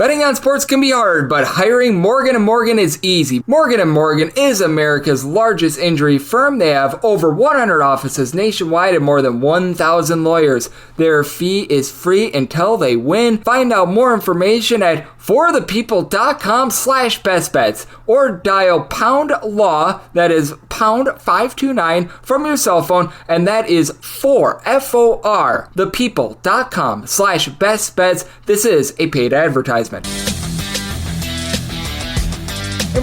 Betting on sports can be hard, but hiring Morgan & Morgan is easy. Morgan & Morgan is America's largest injury firm. They have over 100 offices nationwide and more than 1,000 lawyers. Their fee is free until they win. Find out more information at forthepeople.com/bestbets or dial #law, that is #529 from your cell phone, and that is FOR, thepeople.com/bestbets. This is a paid advertisement. And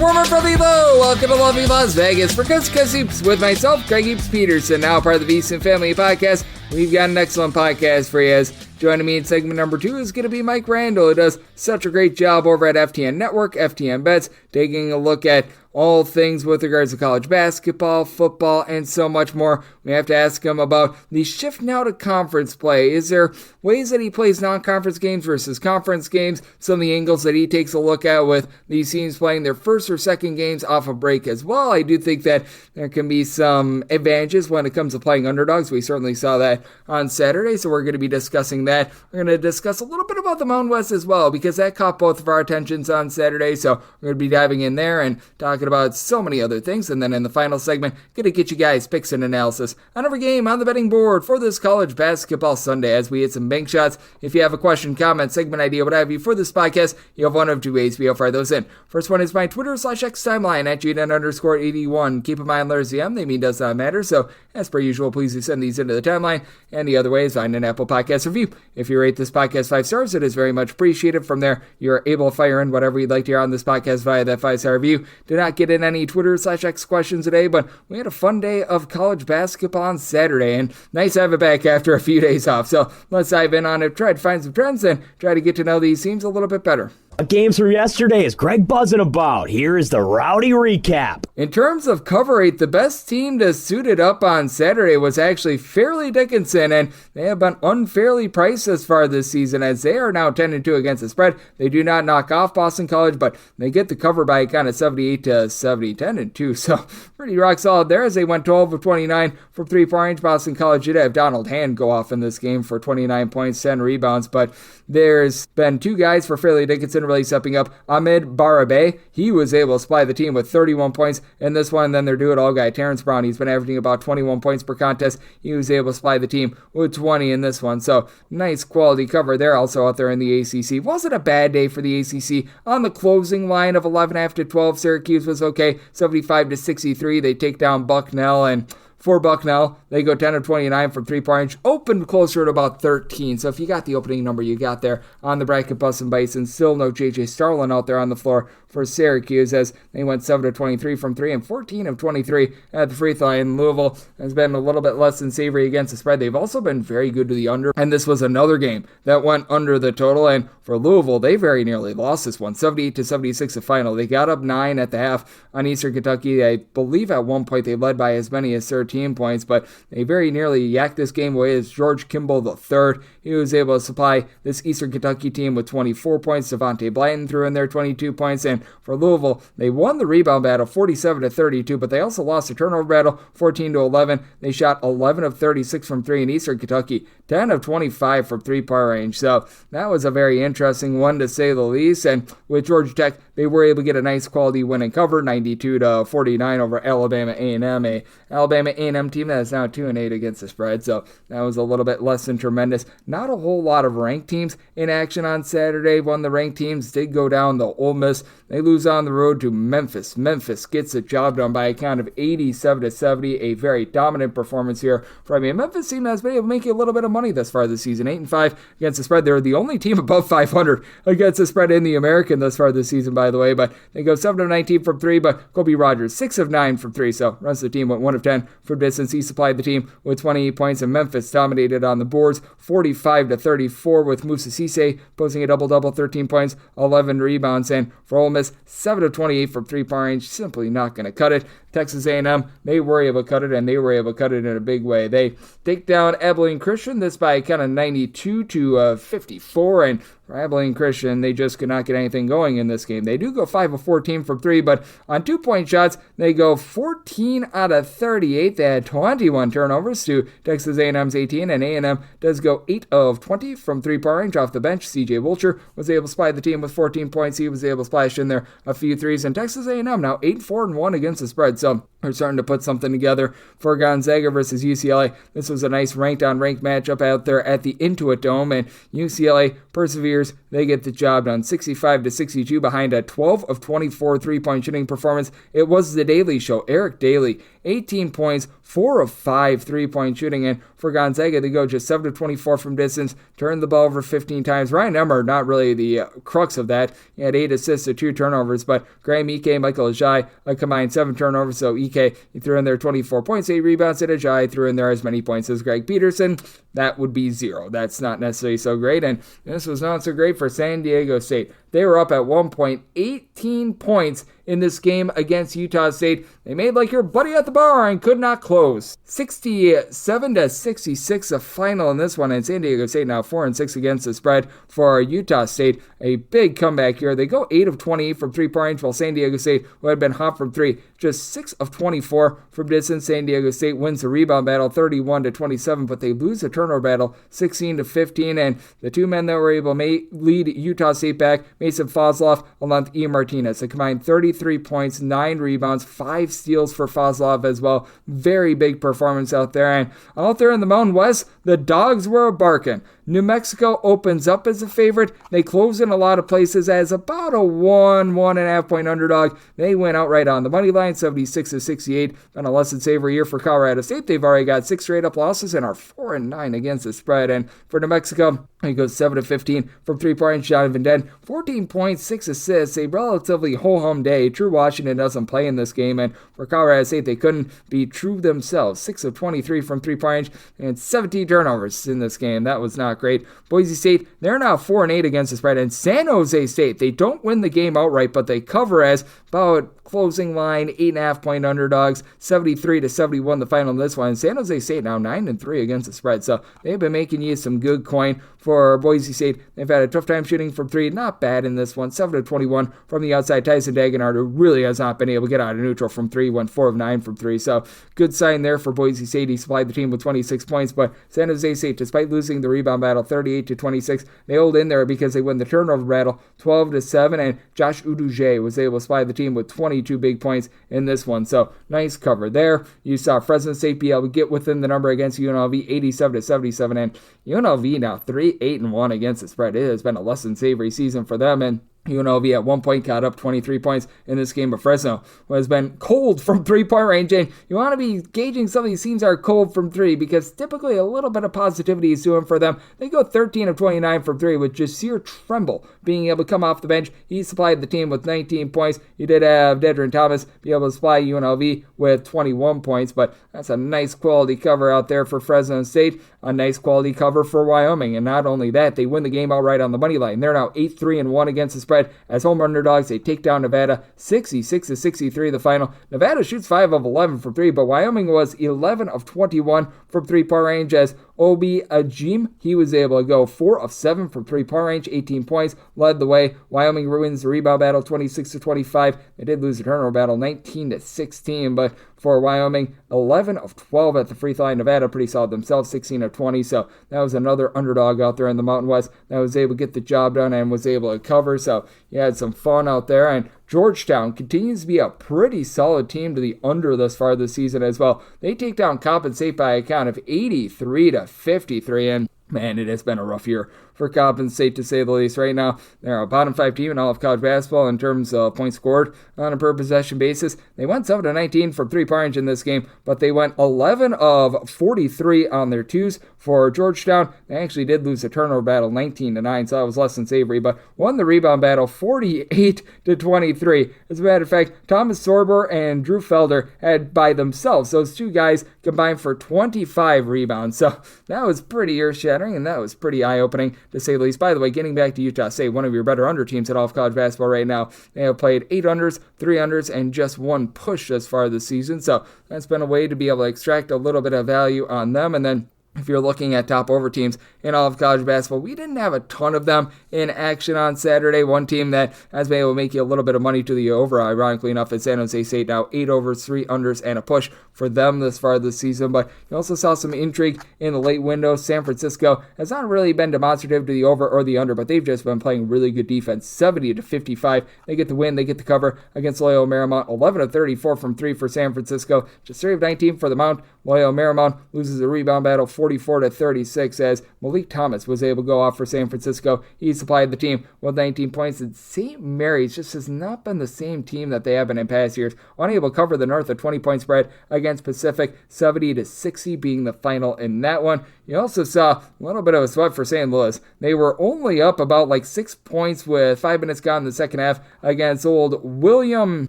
warmer from the low, welcome to lovely Las Vegas for Coast to Coast Hoops with myself, Greg Hoops Peterson, now part of the VSiN Family Podcast. We've got an excellent podcast for you. As joining me in segment number 2 is going to be Mike Randle, who does such a great job over at FTN Network, FTN Bets, taking a look at all things with regards to college basketball, football, and so much more. We have to ask him about the shift now to conference play. Is there ways that he plays non-conference games versus conference games? Some of the angles that he takes a look at with these teams playing their first or second games off a break as well. I do think that there can be some advantages when it comes to playing underdogs. We certainly saw that on Saturday, so we're going to be discussing that. We're going to discuss a little bit about the Mountain West as well, because that caught both of our attentions on Saturday, so we're going to be diving in there and talking about so many other things. And then in the final segment, going to get you guys picks and analysis on every game on the betting board for this college basketball Sunday as we hit some bank shots. If you have a question, comment, segment idea, what have you for this podcast, you have one of two ways we'll fire those in. First one is my Twitter/X timeline at GNN_81. Keep in mind, letters EM, they mean does not matter. So as per usual, please do send these into the timeline. And the other way is find an Apple Podcast review. If you rate this podcast 5 stars, it is very much appreciated. From there, you're able to fire in whatever you'd like to hear on this podcast via that 5-star review. Do not get in any Twitter/X questions today, but we had a fun day of college basketball on Saturday, and nice to have it back after a few days off. So let's dive in on it, try to find some trends, and try to get to know these teams a little bit better. Games from yesterday is Greg buzzing about. Here is the rowdy recap. In terms of cover rate, the best team to suit it up on Saturday was actually Fairleigh Dickinson, and they have been unfairly priced thus far this season as they are now 10-2 against the spread. They do not knock off Boston College, but they get the cover by kind of 78-70, 10-2, so pretty rock solid there as they went 12 of 29 from three-point range. Boston College did have Donald Hand go off in this game for 29 points, 10 rebounds, but there's been two guys for Fairleigh Dickinson really stepping up. Ahmed Barabe, he was able to supply the team with 31 points in this one. Then their do-it-all guy, Terrence Brown, he's been averaging about 21 points per contest. He was able to supply the team with 20 in this one. So nice quality cover there. Also out there in the ACC. Wasn't a bad day for the ACC. On the closing line of 11.5 to 12, Syracuse was okay. 75-63, they take down Bucknell, and for Bucknell, they go 10 of 29 from three-point range, opened closer to about 13. So if you got the opening number, you got there on the bracket, Boston Bison. Still no J.J. Starlin out there on the floor for Syracuse as they went 7 of 23 from 3 and 14 of 23 at the free throw line. Louisville has been a little bit less than savory against the spread. They've also been very good to the under, and this was another game that went under the total. And for Louisville, they very nearly lost this one, 78-76 the final. They got up 9 at the half on Eastern Kentucky. I believe at one point they led by as many as 13 points, but they very nearly yacked this game away as George Kimball III. He was able to supply this Eastern Kentucky team with 24 points. Devontae Blanton threw in there 22 points, and for Louisville, they won the rebound battle 47-32, but they also lost the turnover battle 14-11. They shot 11 of 36 from 3 in Eastern Kentucky, 10 of 25 from three-point range. So that was a very interesting one to say the least. And with Georgia Tech, they were able to get a nice quality win and cover, 92-49 over Alabama A&M, a Alabama A&M team that is now 2-8 against the spread. So that was a little bit less than tremendous. Not a whole lot of ranked teams in action on Saturday. One of the ranked teams did go down, the Ole Miss. They lose on the road to Memphis. Memphis gets the job done by a count of 87-70. A very dominant performance here from a Memphis team that's been able to make you a little bit of money thus far this season. 8-5 against the spread. They're the only team above 500 against the spread in the American thus far this season, by the way. But they go 7 of 19 from 3. But Kobe Rogers 6 of 9 from 3. So runs the team with 1 of 10 from distance. He supplied the team with 28 points, and Memphis dominated on the boards 45-34 with Musa Cisse posting a double-double, 13 points, 11 rebounds, and for Ole Miss, 7 of 28 from three-point range, simply not going to cut it. Texas A&M, they were able to cut it, and they were able to cut it in a big way. They take down Abilene Christian, this by kind of 92-54, and for Abilene Christian, they just could not get anything going in this game. They do go 5 of 14 from 3, but on 2-point shots, they go 14 out of 38. They had 21 turnovers to Texas A&M's 18, and A&M does go 8 of 20 from 3-point range off the bench. C.J. Wilcher was able to supply the team with 14 points. He was able to splash in there a few threes, and Texas A&M now 8-4-1 against the spread. So we're starting to put something together for Gonzaga versus UCLA. This was a nice ranked-on-ranked matchup out there at the Intuit Dome, and UCLA perseveres. They get the job done, 65-62 behind a 12 of 24 3-point shooting performance. It was the Daily Show. Eric Daly, 18 points, 4 of 5 3-point shooting, and for Gonzaga, they go just 7 of 24 from distance, turned the ball over 15 times. Ryan Emmer, not really the crux of that. He had 8 assists to 2 turnovers, but Graham Ike, Michael Ajay, a combined 7 turnovers, so Ike, he threw in there 24 points, 8 rebounds, and Ajay threw in there as many points as Greg Peterson. That would be 0. That's not necessarily so great, and this was not so great for San Diego State. They were up at 1 point, 18 points in this game against Utah State. They made like your buddy at the bar and could not close. 67-66 a final in this one, and San Diego State now 4-6 against the spread for Utah State. A big comeback here. They go 8 of 20 from 3-point range, while San Diego State, who had been hot from 3, just 6 of 24 from distance. San Diego State wins the rebound battle 31-27, but they lose the turnover battle 16-15, and the two men that were able to lead Utah State back, Mason Fosloff along with E. Martinez. They combined 33 points, 9 rebounds, 5 steals for Fosloff as well. Very big performance out there. And out there in the Mountain West, the dogs were barking. New Mexico opens up as a favorite. They close in a lot of places as about a 1.5 point underdog. They went outright on the money line, 76-68. Been a less than savory year for Colorado State. They've already got 6 straight up losses and are 4-9 against the spread. And for New Mexico, he goes 7 of 15 from 3-point range. Jonathan Den, 14 points, 6 assists, a relatively ho-hum day. True Washington doesn't play in this game, and for Colorado State, they couldn't be true themselves. 6 of 23 from 3-point range and 17 turnovers in this game. That was not great. Boise State, they're now 4-8 against the spread, and San Jose State, they don't win the game outright, but they cover as about closing line, 8.5 point underdogs, 73-71 the final in this one. San Jose State now 9-3 against the spread, so they've been making you some good coin. For Boise State, they've had a tough time shooting from 3, not bad in this one, 7-21 from the outside. Tyson Dagenhart, who really has not been able to get out of neutral from 3, went 4 of 9 from 3, so good sign there for Boise State. He supplied the team with 26 points, but San Jose State, despite losing the rebound battle 38-26, they hold in there because they win the turnover battle 12-7, and Josh Uduje was able to supply the team with 22 big points in this one, so nice cover there. You saw Fresno State be able to get within the number against UNLV, 87-77, and UNLV now 3-8-1 against the spread. It has been a less than savory season for them, and UNLV at 1 point got up 23 points in this game, but Fresno has been cold from 3-point range, and you want to be gauging some of these teams that are cold from 3 because typically a little bit of positivity is doing for them. They go 13 of 29 from 3 with Jasir Tremble being able to come off the bench. He supplied the team with 19 points. You did have Dedrin Thomas be able to supply UNLV with 21 points, but that's a nice quality cover out there for Fresno State, a nice quality cover for Wyoming, and not only that, they win the game outright on the money line. They're now 8-3-1 against the spread. As home underdogs, they take down Nevada 66-63 the final. Nevada shoots 5 of 11 from 3, but Wyoming was 11 of 21 from 3-point range as Obi Ajim, he was able to go 4 of 7 from 3-point range, 18 points, led the way. Wyoming wins the rebound battle 26-25. They did lose the turnover battle 19-16, but for Wyoming, 11 of 12 at the free throw line. Nevada pretty solid themselves, 16 of 20, so that was another underdog out there in the Mountain West that was able to get the job done and was able to cover, so you had some fun out there. And Georgetown continues to be a pretty solid team to the under thus far this season as well. They take down Coppin State by a count of 83-53, and man, it has been a rough year for Coppin State, to say the least. Right now, they're a bottom 5 team in all of college basketball in terms of points scored on a per possession basis. They went 7 of 19 from 3-point range in this game, but they went 11 of 43 on their twos. For Georgetown, they actually did lose the turnover battle 19-9, so that was less than savory, but won the rebound battle 48-23. As a matter of fact, Thomas Sorber and Drew Felder had by themselves, those two guys combined for 25 rebounds, so that was pretty earth-shattering, and that was pretty eye-opening, to say the least. By the way, getting back to Utah State, one of your better under teams at all of college basketball right now. They have played 8 unders, 3 unders, and just 1 push thus far this season, so that's been a way to be able to extract a little bit of value on them. And then if you're looking at top over teams in all of college basketball, we didn't have a ton of them in action on Saturday. One team that has been able to make you a little bit of money to the over, ironically enough, is San Jose State. Now 8 overs, 3 unders, and a push for them this far this season. But you also saw some intrigue in the late window. San Francisco has not really been demonstrative to the over or the under, but they've just been playing really good defense. 70-55. They get the win. They get the cover against Loyola Marymount. 11-34 from 3 for San Francisco. Just 3 of 19 for the Mount. Loyola Marymount loses a rebound battle 44-36 as Malik Thomas was able to go off for San Francisco. He supplied the team with 19 points. And St. Mary's just has not been the same team that they have been in past years. Unable to cover the North, a 20-point spread against Pacific, 70-60 being the final in that one. You also saw a little bit of a sweat for St. Louis. They were only up about 6 points with 5 minutes gone in the second half against old William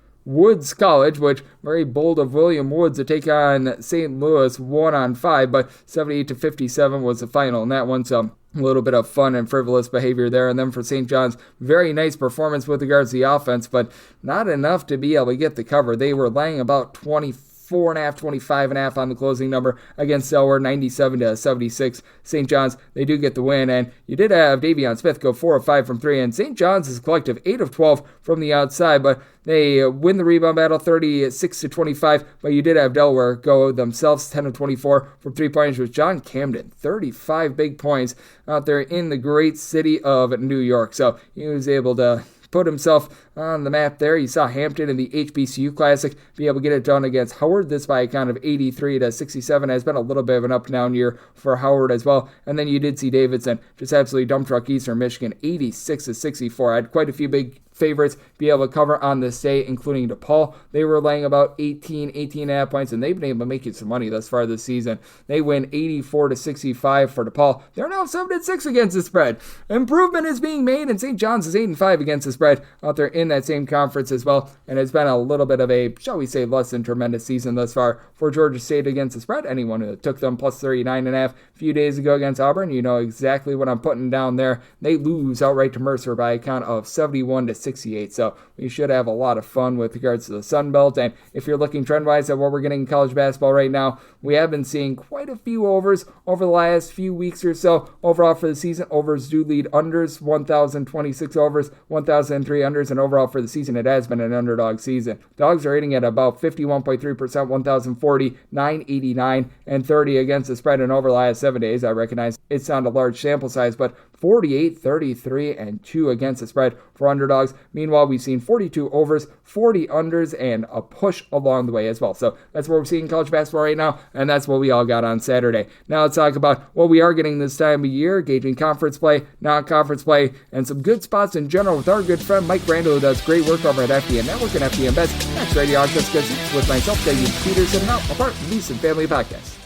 Woods College, which very bold of William Woods to take on St. Louis 1-on-5, but 78-57 was the final in that one. So a little bit of fun and frivolous behavior there. And then for St. John's, very nice performance with regards to the offense, but not enough to be able to get the cover. They were laying about 24.5, 25.5 on the closing number against Delaware, 97-76. St. John's, they do get the win, and you did have Davion Smith go 4 of 5 from 3, and St. John's is a collective 8 of 12 from the outside, but they win the rebound battle 36-25, but you did have Delaware go themselves 10 of 24 from 3-pointers with John Camden, 35 big points out there in the great city of New York. So he was able to put himself on the map there. You saw Hampton in the HBCU Classic be able to get it done against Howard. This by a count of 83-67 has been a little bit of an up-and-down year for Howard as well. And then you did see Davidson just absolutely dump truck Eastern Michigan, 86-64. I had quite a few big favorites be able to cover on this day, including DePaul. They were laying about 18.5 points, and they've been able to make you some money thus far this season. They win 84-65 for DePaul. They're now 7-6 against the spread. Improvement is being made, and St. John's is 8-5 against the spread out there in that same conference as well. And it's been a little bit of a, shall we say, less than tremendous season thus far for Georgia State against the spread. Anyone who took them plus 39.5 a few days ago against Auburn, you know exactly what I'm putting down there. They lose outright to Mercer by a count of 71-68. So we should have a lot of fun with regards to the Sun Belt. And if you're looking trend-wise at what we're getting in college basketball right now, we have been seeing quite a few overs over the last few weeks or so. Overall for the season, overs do lead unders, 1,026 overs, 1,003 unders, and overall for the season, it has been an underdog season. Dogs are hitting at about 51.3%, 1,040, 989, and 30 against the spread and over the last 7 days. I recognize it's not a large sample size, but 48, 33, and 2 against the spread for underdogs. Meanwhile, we've seen 42 overs, 40 unders, and a push along the way as well. So that's what we're seeing in college basketball right now, and that's what we all got on Saturday. Now let's talk about what we are getting this time of year, gauging conference play, non-conference play, and some good spots in general with our good friend Mike Randle, who does great work over at FDN Network and FDN Bets. That's Radio Arcus with myself, David Peterson, now a part of the Easton Family Podcast.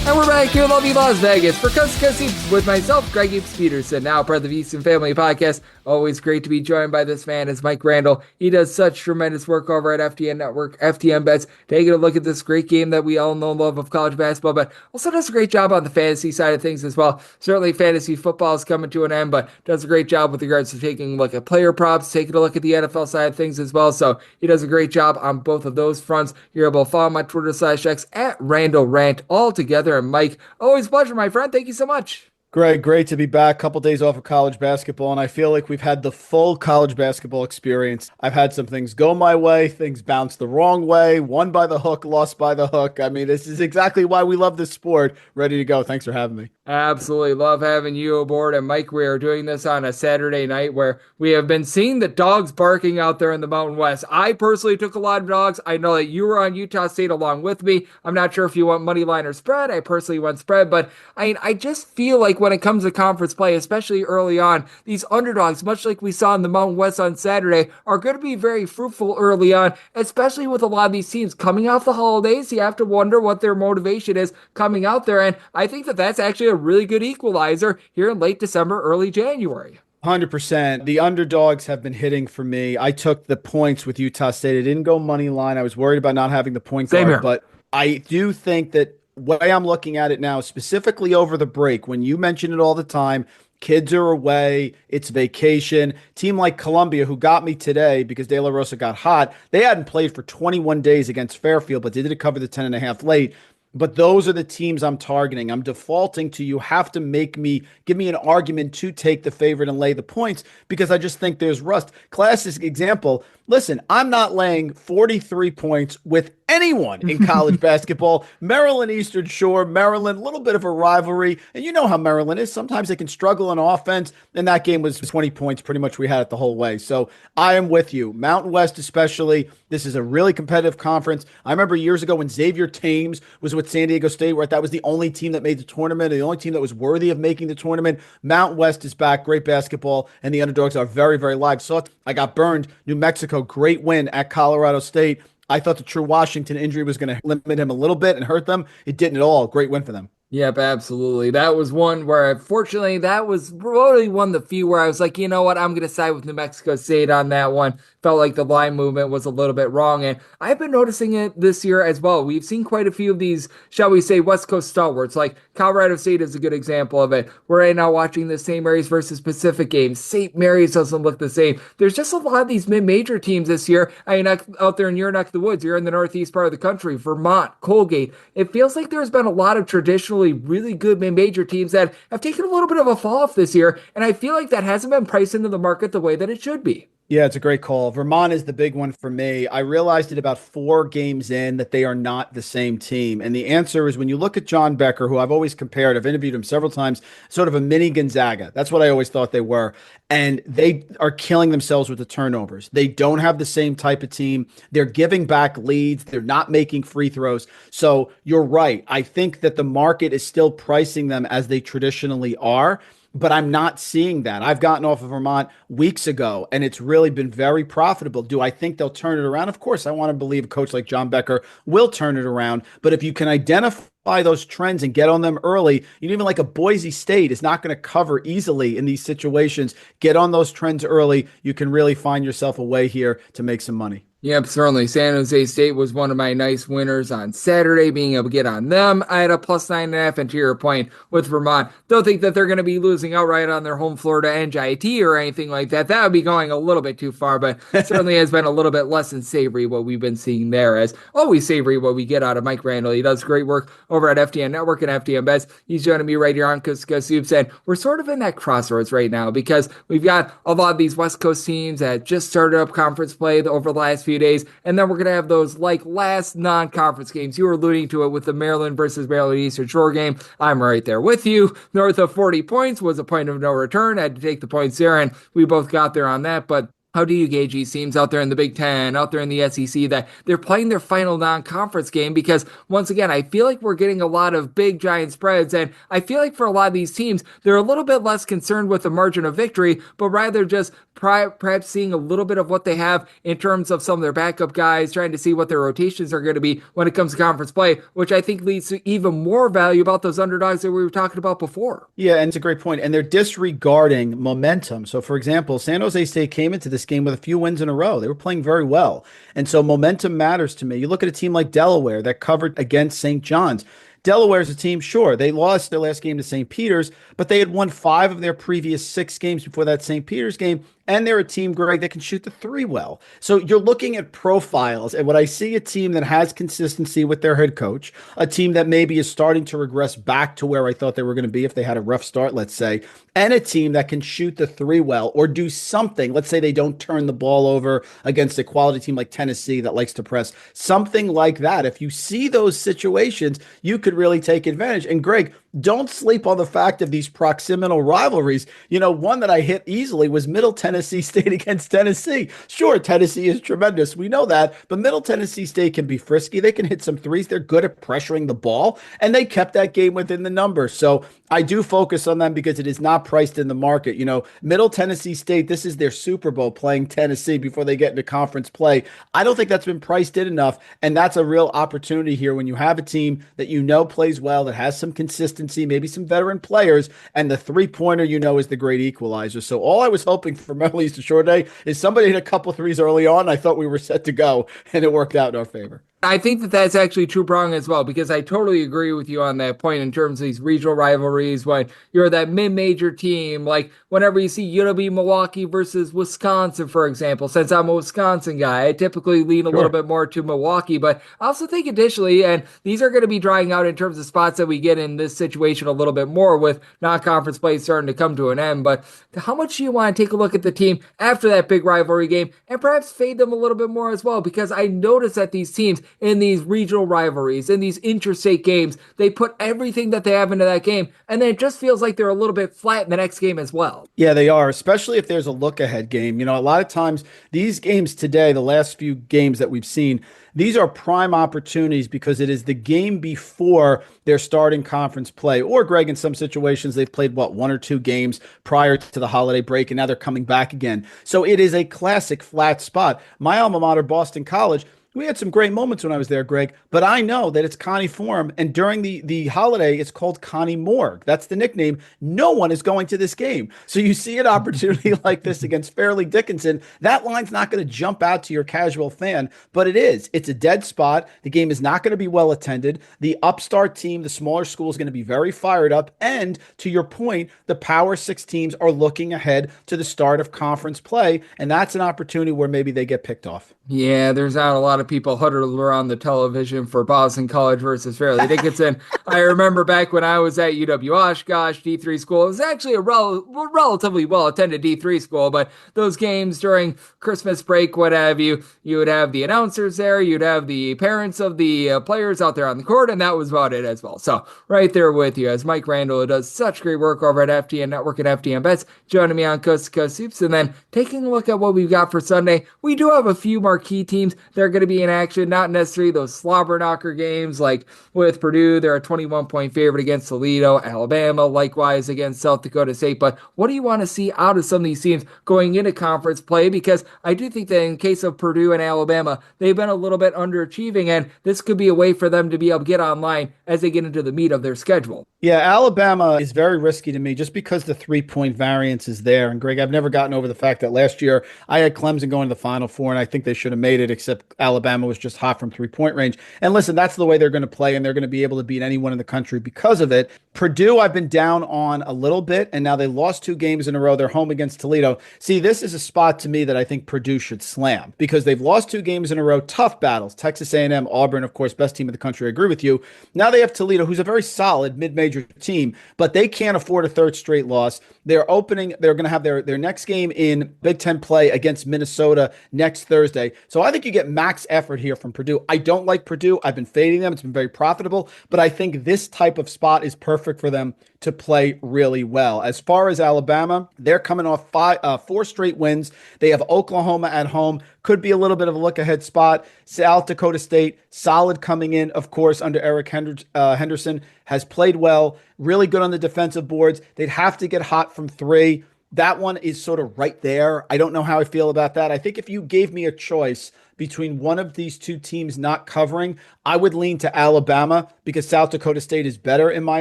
And we're back here in lovely Las Vegas for Coast to Coast Hoops with myself, Greg Hoops Peterson, now part of the Easton Family Podcast. Always great to be joined by this man, as Mike Randle. He does such tremendous work over at FTN Network, FTN Bets, taking a look at this great game that we all know and love of college basketball, but also does a great job on the fantasy side of things as well. Certainly fantasy football is coming to an end, but does a great job with regards to taking a look at player props, taking a look at the NFL side of things as well. So he does a great job on both of those fronts. You're able to follow my Twitter/X at Randle Rant all together. And Mike, always a pleasure, my friend. Thank you so much. Greg, great to be back. Couple days off of college basketball, and I feel like we've had the full college basketball experience. I've had some things go my way, things bounce the wrong way, won by the hook, lost by the hook. I mean, this is exactly why we love this sport. Ready to go. Thanks for having me. Absolutely love having you aboard. And Mike, we are doing this on a Saturday night where we have been seeing the dogs barking out there in the Mountain West. I personally took a lot of dogs. I know that you were on Utah State along with me. I'm not sure if you want money line or spread. I personally went spread, but I just feel like when it comes to conference play, especially early on, these underdogs, much like we saw in the Mountain West on Saturday, are going to be very fruitful early on, especially with a lot of these teams coming off the holidays. You have to wonder what their motivation is coming out there, and I think that that's actually a really good equalizer here in late December, early January. 100%. The underdogs have been hitting for me. I took the points with Utah State. It didn't go money line. I was worried about not having the point guard, but I do think that way I'm looking at it now, specifically over the break, when you mention it all the time, Kids are away. It's vacation. Team like Columbia, who got me today because De La Rosa got hot, they hadn't played for 21 days against Fairfield, but they did cover the 10.5 late. But those are the teams I'm targeting. I'm defaulting to you have to give me an argument to take the favorite and lay the points because I just think there's rust. Classic example. Listen, I'm not laying 43 points with anyone in college basketball. Maryland, Eastern Shore, Maryland, a little bit of a rivalry. And you know how Maryland is. Sometimes they can struggle on offense. And that game was 20 points. Pretty much we had it the whole way. So I am with you. Mountain West especially. This is a really competitive conference. I remember years ago when Xavier Thames was with San Diego State, where that was the only team that made the tournament, the only team that was worthy of making the tournament. Mountain West is back. Great basketball. And the underdogs are very, very live. So I got burned. New Mexico, great win at Colorado State. I thought the True Washington injury was going to limit him a little bit and hurt them. It didn't at all. Great win for them. Yep, absolutely. That was one where, fortunately, that was probably one of the few where I was like, you know what, I'm going to side with New Mexico State on that one. Felt like the line movement was a little bit wrong, and I've been noticing it this year as well. We've seen quite a few of these, shall we say, West Coast stalwarts, like Colorado State is a good example of it. We're right now watching the St. Mary's versus Pacific game. St. Mary's doesn't look the same. There's just a lot of these mid-major teams this year. I mean, out there in your neck of the woods, you're in the northeast part of the country, Vermont, Colgate. It feels like there's been a lot of traditional really good mid-major teams that have taken a little bit of a fall off this year, and I feel like that hasn't been priced into the market the way that it should be. Yeah, it's a great call. Vermont is the big one for me. I realized it about 4 games in that they are not the same team. And the answer is when you look at John Becker, who I've always compared, I've interviewed him several times, sort of a mini Gonzaga. That's what I always thought they were. And they are killing themselves with the turnovers. They don't have the same type of team. They're giving back leads. They're not making free throws. So you're right. I think that the market is still pricing them as they traditionally are. But I'm not seeing that. I've gotten off of Vermont weeks ago, and it's really been very profitable. Do I think they'll turn it around? Of course, I want to believe a coach like John Becker will turn it around. But if you can identify those trends and get on them early, even like a Boise State is not going to cover easily in these situations. Get on those trends early. You can really find yourself a way here to make some money. Yep, certainly. San Jose State was one of my nice winners on Saturday, being able to get on them. I had a +9.5, and to your point with Vermont, don't think that they're going to be losing outright on their home floor to NJIT or anything like that. That would be going a little bit too far, but certainly has been a little bit less than savory what we've been seeing there. As always savory what we get out of Mike Randle. He does great work over at FDN Network and FDN Bets. He's joining me right here on Kuska Soups, and we're sort of in that crossroads right now because we've got a lot of these West Coast teams that just started up conference play over the last few days, and then we're going to have those like last non-conference games. You were alluding to it with the Maryland versus Maryland Eastern Shore game. I'm right there with you. North of 40 points was a point of no return. I had to take the points there, and we both got there on that, but how do you gauge these teams out there in the Big Ten, out there in the SEC, that they're playing their final non-conference game? Because once again, I feel like we're getting a lot of big giant spreads, and I feel like for a lot of these teams, they're a little bit less concerned with the margin of victory, but rather just perhaps seeing a little bit of what they have in terms of some of their backup guys, trying to see what their rotations are going to be when it comes to conference play, which I think leads to even more value about those underdogs that we were talking about before. Yeah, and it's a great point. And they're disregarding momentum. So, for example, San Jose State came into this game with a few wins in a row. They were playing very well. And so momentum matters to me. You look at a team like Delaware that covered against St. John's. Delaware's a team, sure, they lost their last game to St. Peter's, but they had won 5 of their previous 6 games before that St. Peter's game. And they're a team, Greg, that can shoot the 3 well. So you're looking at profiles. And when I see a team that has consistency with their head coach, a team that maybe is starting to regress back to where I thought they were going to be if they had a rough start, let's say, and a team that can shoot the 3 well or do something. Let's say they don't turn the ball over against a quality team like Tennessee that likes to press. Something like that. If you see those situations, you could really take advantage. And Greg, don't sleep on the fact of these proximal rivalries. You know, one that I hit easily was Middle Tennessee State against Tennessee. Sure, Tennessee is tremendous. We know that. But Middle Tennessee State can be frisky. They can hit some threes. They're good at pressuring the ball. And they kept that game within the numbers. So I do focus on them because it is not priced in the market. You know, Middle Tennessee State, this is their Super Bowl playing Tennessee before they get into conference play. I don't think that's been priced in enough. And that's a real opportunity here when you have a team that you know plays well, that has some consistency, maybe some veteran players, and the 3-pointer you know is the great equalizer. So all I was hoping for Maryland Eastern Shore Day is somebody hit a couple threes early on. I thought we were set to go, and it worked out in our favor. I think that that's actually true, Prong, as well, because I totally agree with you on that point in terms of these regional rivalries when you're that mid-major team, like whenever you see UW Milwaukee versus Wisconsin, for example. Since I'm a Wisconsin guy, I typically lean a little bit more to Milwaukee, but I also think additionally, and these are going to be drying out in terms of spots that we get in this situation a little bit more with non-conference play starting to come to an end, but how much do you want to take a look at the team after that big rivalry game and perhaps fade them a little bit more as well? Because I notice that these teams in these regional rivalries, in these interstate games, they put everything that they have into that game, and then it just feels like they're a little bit flat in the next game as well. Yeah, they are, especially if there's a look-ahead game. A lot of times these games today, the last few games that we've seen, these are prime opportunities because it is the game before their starting conference play. Or, Greg, in some situations, they've played, one or two games prior to the holiday break, and now they're coming back again. So it is a classic flat spot. My alma mater, Boston College, we had some great moments when I was there, Greg, but I know that it's Connie Forum, and during the holiday, it's called Connie Morgue. That's the nickname. No one is going to this game. So you see an opportunity like this against Fairleigh Dickinson, that line's not going to jump out to your casual fan, but it is. It's a dead spot. The game is not going to be well attended. The upstart team, the smaller school, is going to be very fired up, and to your point, the Power 6 teams are looking ahead to the start of conference play, and that's an opportunity where maybe they get picked off. Yeah, there's not a lot of people huddled around the television for Boston College versus Fairleigh Dickinson. I remember back when I was at UW Oshkosh, D3 school. It was actually a relatively well-attended D3 school, but those games during Christmas break, what have you, you would have the announcers there, you'd have the parents of the players out there on the court, and that was about it as well. So right there with you, as Mike Randle, who does such great work over at FTN Network and FTN Bets, joining me on Coast to Coast Hoops, and then taking a look at what we've got for Sunday. We do have a few marquee teams that are going to be in action, not necessarily those slobber knocker games like with Purdue. They're a 21-point favorite against Toledo, Alabama, likewise against South Dakota State. But what do you want to see out of some of these teams going into conference play? Because I do think that in case of Purdue and Alabama, they've been a little bit underachieving, and this could be a way for them to be able to get online as they get into the meat of their schedule. Yeah, Alabama is very risky to me just because the 3-point variance is there. And Greg, I've never gotten over the fact that last year I had Clemson going to the Final Four, and I think they should have made it, except Alabama was just hot from 3-point range. And listen, that's the way they're going to play, and they're going to be able to beat anyone in the country because of it. Purdue, I've been down on a little bit, and now they lost 2 games in a row. They're home against Toledo. See, this is a spot to me that I think Purdue should slam because they've lost 2 games in a row, tough battles. Texas A&M, Auburn, of course, best team in the country. I agree with you. Now they have Toledo, who's a very solid mid-major team, but they can't afford a third straight loss. They're going to have their next game in Big Ten play against Minnesota next Thursday. So I think you get max effort here from Purdue. I don't like Purdue. I've been fading them. It's been very profitable, but I think this type of spot is perfect for them to play really well. As far as Alabama, they're coming off 4 straight wins. They have Oklahoma at home. Could be a little bit of a look-ahead spot. South Dakota State, solid coming in, of course, under Eric Henderson, has played well, really good on the defensive boards. They'd have to get hot from 3. That one is sort of right there. I don't know how I feel about that. I think if you gave me a choice between one of these 2 teams not covering, I would lean to Alabama because South Dakota State is better, in my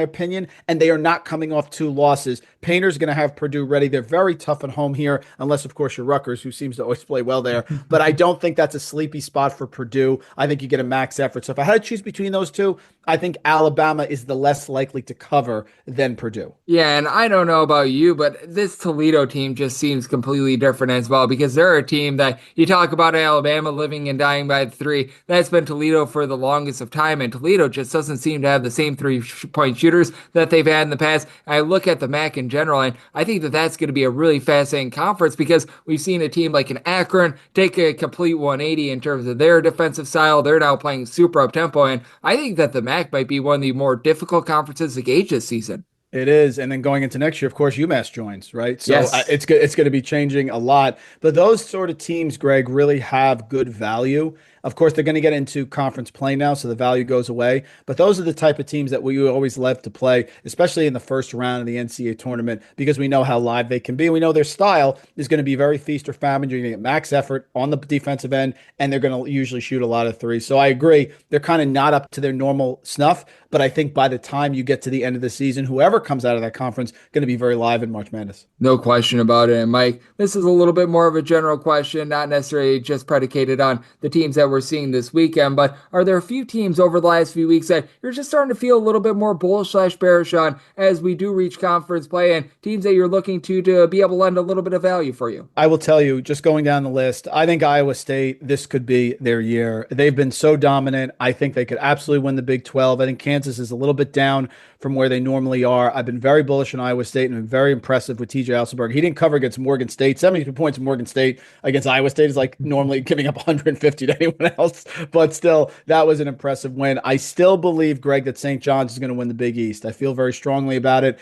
opinion, and they are not coming off 2 losses. Painter's going to have Purdue ready. They're very tough at home here, unless, of course, you're Rutgers, who seems to always play well there. But I don't think that's a sleepy spot for Purdue. I think you get a max effort. So if I had to choose between those 2, I think Alabama is the less likely to cover than Purdue. Yeah, and I don't know about you, but this Toledo team just seems completely different as well because they're a team that you talk about Alabama living and dying by 3. That's been Toledo for the longest of time, and Toledo just doesn't seem to have the same 3-point shooters that they've had in the past. I look at the MAC in general, and I think that that's going to be a really fascinating conference because we've seen a team like an Akron take a complete 180 in terms of their defensive style. They're now playing super up-tempo, and I think that the MAC might be one of the more difficult conferences to gauge this season. It is. And then going into next year, of course, UMass joins, right? So yes. It's going to be changing a lot. But those sort of teams, Greg, really have good value. Of course, they're going to get into conference play now, so the value goes away. But those are the type of teams that we always love to play, especially in the first round of the NCAA tournament, because we know how live they can be. We know their style is going to be very feast or famine. You're going to get max effort on the defensive end, and they're going to usually shoot a lot of threes. So I agree. They're kind of not up to their normal snuff, but I think by the time you get to the end of the season, whoever comes out of that conference is going to be very live in March Madness. No question about it. And Mike, this is a little bit more of a general question, not necessarily just predicated on the teams that we're we're seeing this weekend, but are there a few teams over the last few weeks that you're just starting to feel a little bit more bullish/bearish on as we do reach conference play, and teams that you're looking to be able to lend a little bit of value for you? I will tell you, just going down the list, I think Iowa State, this could be their year. They've been so dominant. I think they could absolutely win the Big 12. I think Kansas is a little bit down from where they normally are. I've been very bullish on Iowa State and been very impressive with TJ Alsenberg. He didn't cover against Morgan State. 72 points in Morgan State against Iowa State is like normally giving up 150 to anyone else. But still, that was an impressive win. I still believe, Greg, that St. John's is going to win the Big East. I feel very strongly about it.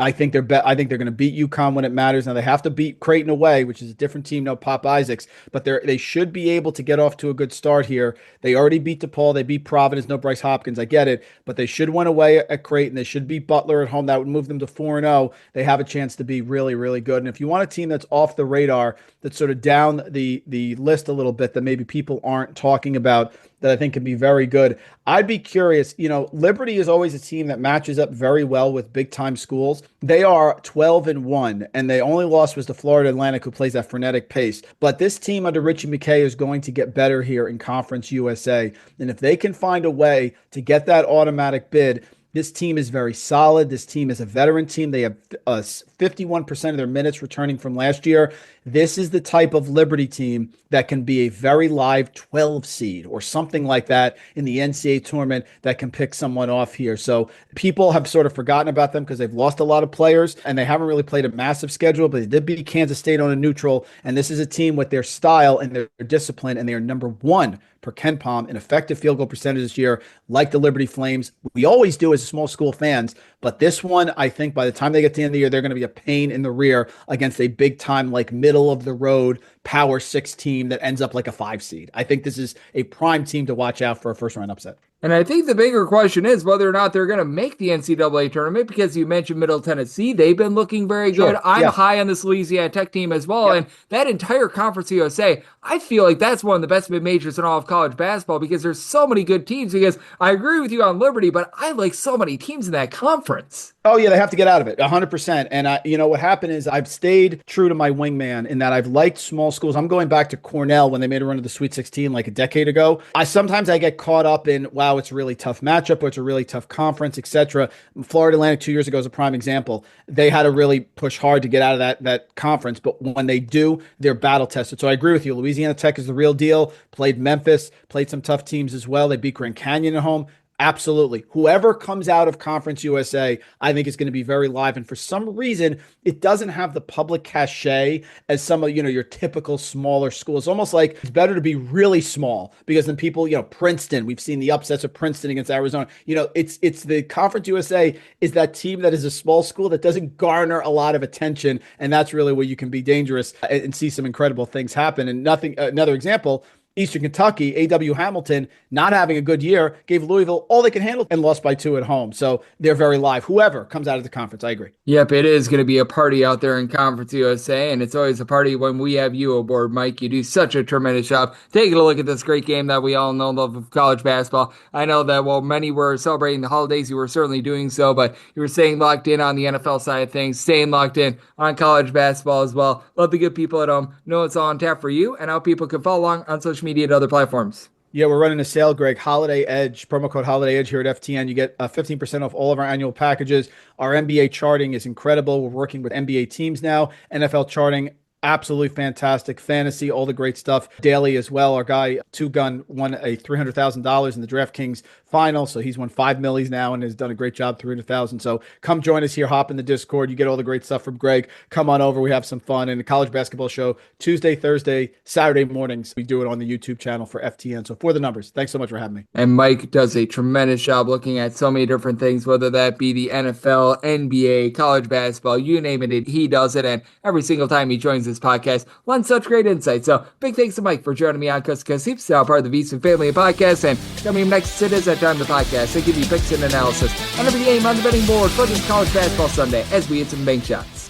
I think they're going to beat UConn when it matters. Now they have to beat Creighton away, which is a different team, no Pop Isaacs, but they should be able to get off to a good start here. They already beat DePaul, they beat Providence, no Bryce Hopkins, I get it, but they should win away at Creighton. They should beat Butler at home. That would move them to 4-0. They have a chance to be really, really good. And if you want a team that's off the radar, that's sort of down the list a little bit that maybe people aren't talking about, that I think can be very good, I'd be curious. Liberty is always a team that matches up very well with big-time schools. They are 12-1, and the only loss was to Florida Atlantic, who plays that frenetic pace. But this team under Richie McKay is going to get better here in Conference USA. And if they can find a way to get that automatic bid, this team is very solid. This team is a veteran team. They have 51% of their minutes returning from last year. This is the type of Liberty team that can be a very live 12 seed or something like that in the NCAA tournament that can pick someone off here. So people have sort of forgotten about them because they've lost a lot of players and they haven't really played a massive schedule, but they did beat Kansas State on a neutral. And this is a team with their style and their discipline, and they are number 1 per KenPom in effective field goal percentage this year, like the Liberty Flames. We always do as small school fans, but this one, I think by the time they get to the end of the year, they're going to be a pain in the rear against a big time, like middle of the road Power 6 team that ends up like a 5 seed. I think this is a prime team to watch out for a first round upset. And I think the bigger question is whether or not they're going to make the NCAA tournament, because you mentioned Middle Tennessee. They've been looking very good. I'm high on this Louisiana Tech team as well. And that entire Conference USA, I feel like that's one of the best mid-majors in all of college basketball, because there's so many good teams. Because I agree with you on Liberty, but I like so many teams in that conference. Oh, yeah, they have to get out of it, 100%. And what happened is I've stayed true to my wingman in that I've liked small schools. I'm going back to Cornell when they made a run to the Sweet 16 like a decade ago. Sometimes I get caught up in, wow, it's a really tough matchup, or it's a really tough conference, etc. Florida Atlantic 2 years ago is a prime example. They had to really push hard to get out of that conference, but when they do, they're battle tested. So I agree with you. Louisiana Tech is the real deal. Played Memphis, played some tough teams as well. They beat Grand Canyon at home. Absolutely. Whoever comes out of Conference USA, I think is going to be very live. And for some reason, it doesn't have the public cachet as some of, your typical smaller schools. It's almost like it's better to be really small, because then people, Princeton, we've seen the upsets of Princeton against Arizona. It's the Conference USA is that team that is a small school that doesn't garner a lot of attention. And that's really where you can be dangerous and see some incredible things happen. And another example, Eastern Kentucky, A.W. Hamilton, not having a good year, gave Louisville all they can handle and lost by 2 at home. So they're very live. Whoever comes out of the conference, I agree. Yep, it is going to be a party out there in Conference USA, and it's always a party when we have you aboard, Mike. You do such a tremendous job taking a look at this great game that we all know and love of college basketball. I know that while many were celebrating the holidays, you were certainly doing so, but you were staying locked in on the NFL side of things, staying locked in on college basketball as well. Let the good people at home know it's all on tap for you, and how people can follow along on social media and other platforms. Yeah, we're running a sale, Greg. Holiday Edge, promo code Holiday Edge here at FTN. You get 15% off all of our annual packages. Our NBA charting is incredible. We're working with NBA teams now. NFL charting, absolutely fantastic. Fantasy, all the great stuff. Daily as well. Our guy, Two Gun, won a $300,000 in the DraftKings final. So he's won $5 million now and has done a great job, $300,000. So come join us here. Hop in the Discord. You get all the great stuff from Greg. Come on over. We have some fun. And the college basketball show, Tuesday, Thursday, Saturday mornings. We do it on the YouTube channel for FTN. So for the numbers, thanks so much for having me. And Mike does a tremendous job looking at so many different things, whether that be the NFL, NBA, college basketball, you name it, he does it. And every single time he joins this podcast, lends such great insight. So big thanks to Mike for joining me on Coast to Coast Hoops, now part of the VSiN family podcast. And coming up next, it is that time of the podcast. They give you picks and analysis on every game on the betting board for this college basketball Sunday as we hit some bank shots.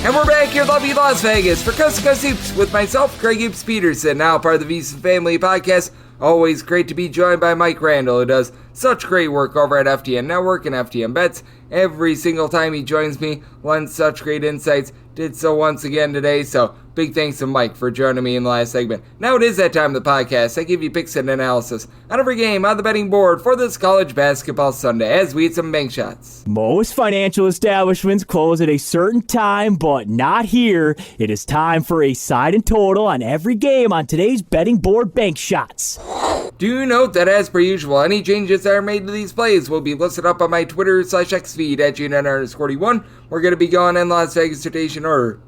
And we're back here in lovely Las Vegas for Coast to Coast Hoops with myself, Craig Hoops Peterson, now part of the VSiN family podcast. Always great to be joined by Mike Randle, who does such great work over at FTN Network and FTN Bets. every single time he joins me, lends such great insights. Did so once again today, so big thanks to Mike for joining me in the last segment. Now it is that time of the podcast. I give you picks and analysis on every game on the betting board for this college basketball Sunday as we hit some bank shots. Most financial establishments close at a certain time, but not here. It is time for a side and total on every game on today's betting board bank shots. Do note that as per usual, any changes that are made to these plays will be listed up on my Twitter/X feed at GNN_41. We're going to be going in Las Vegas rotation order.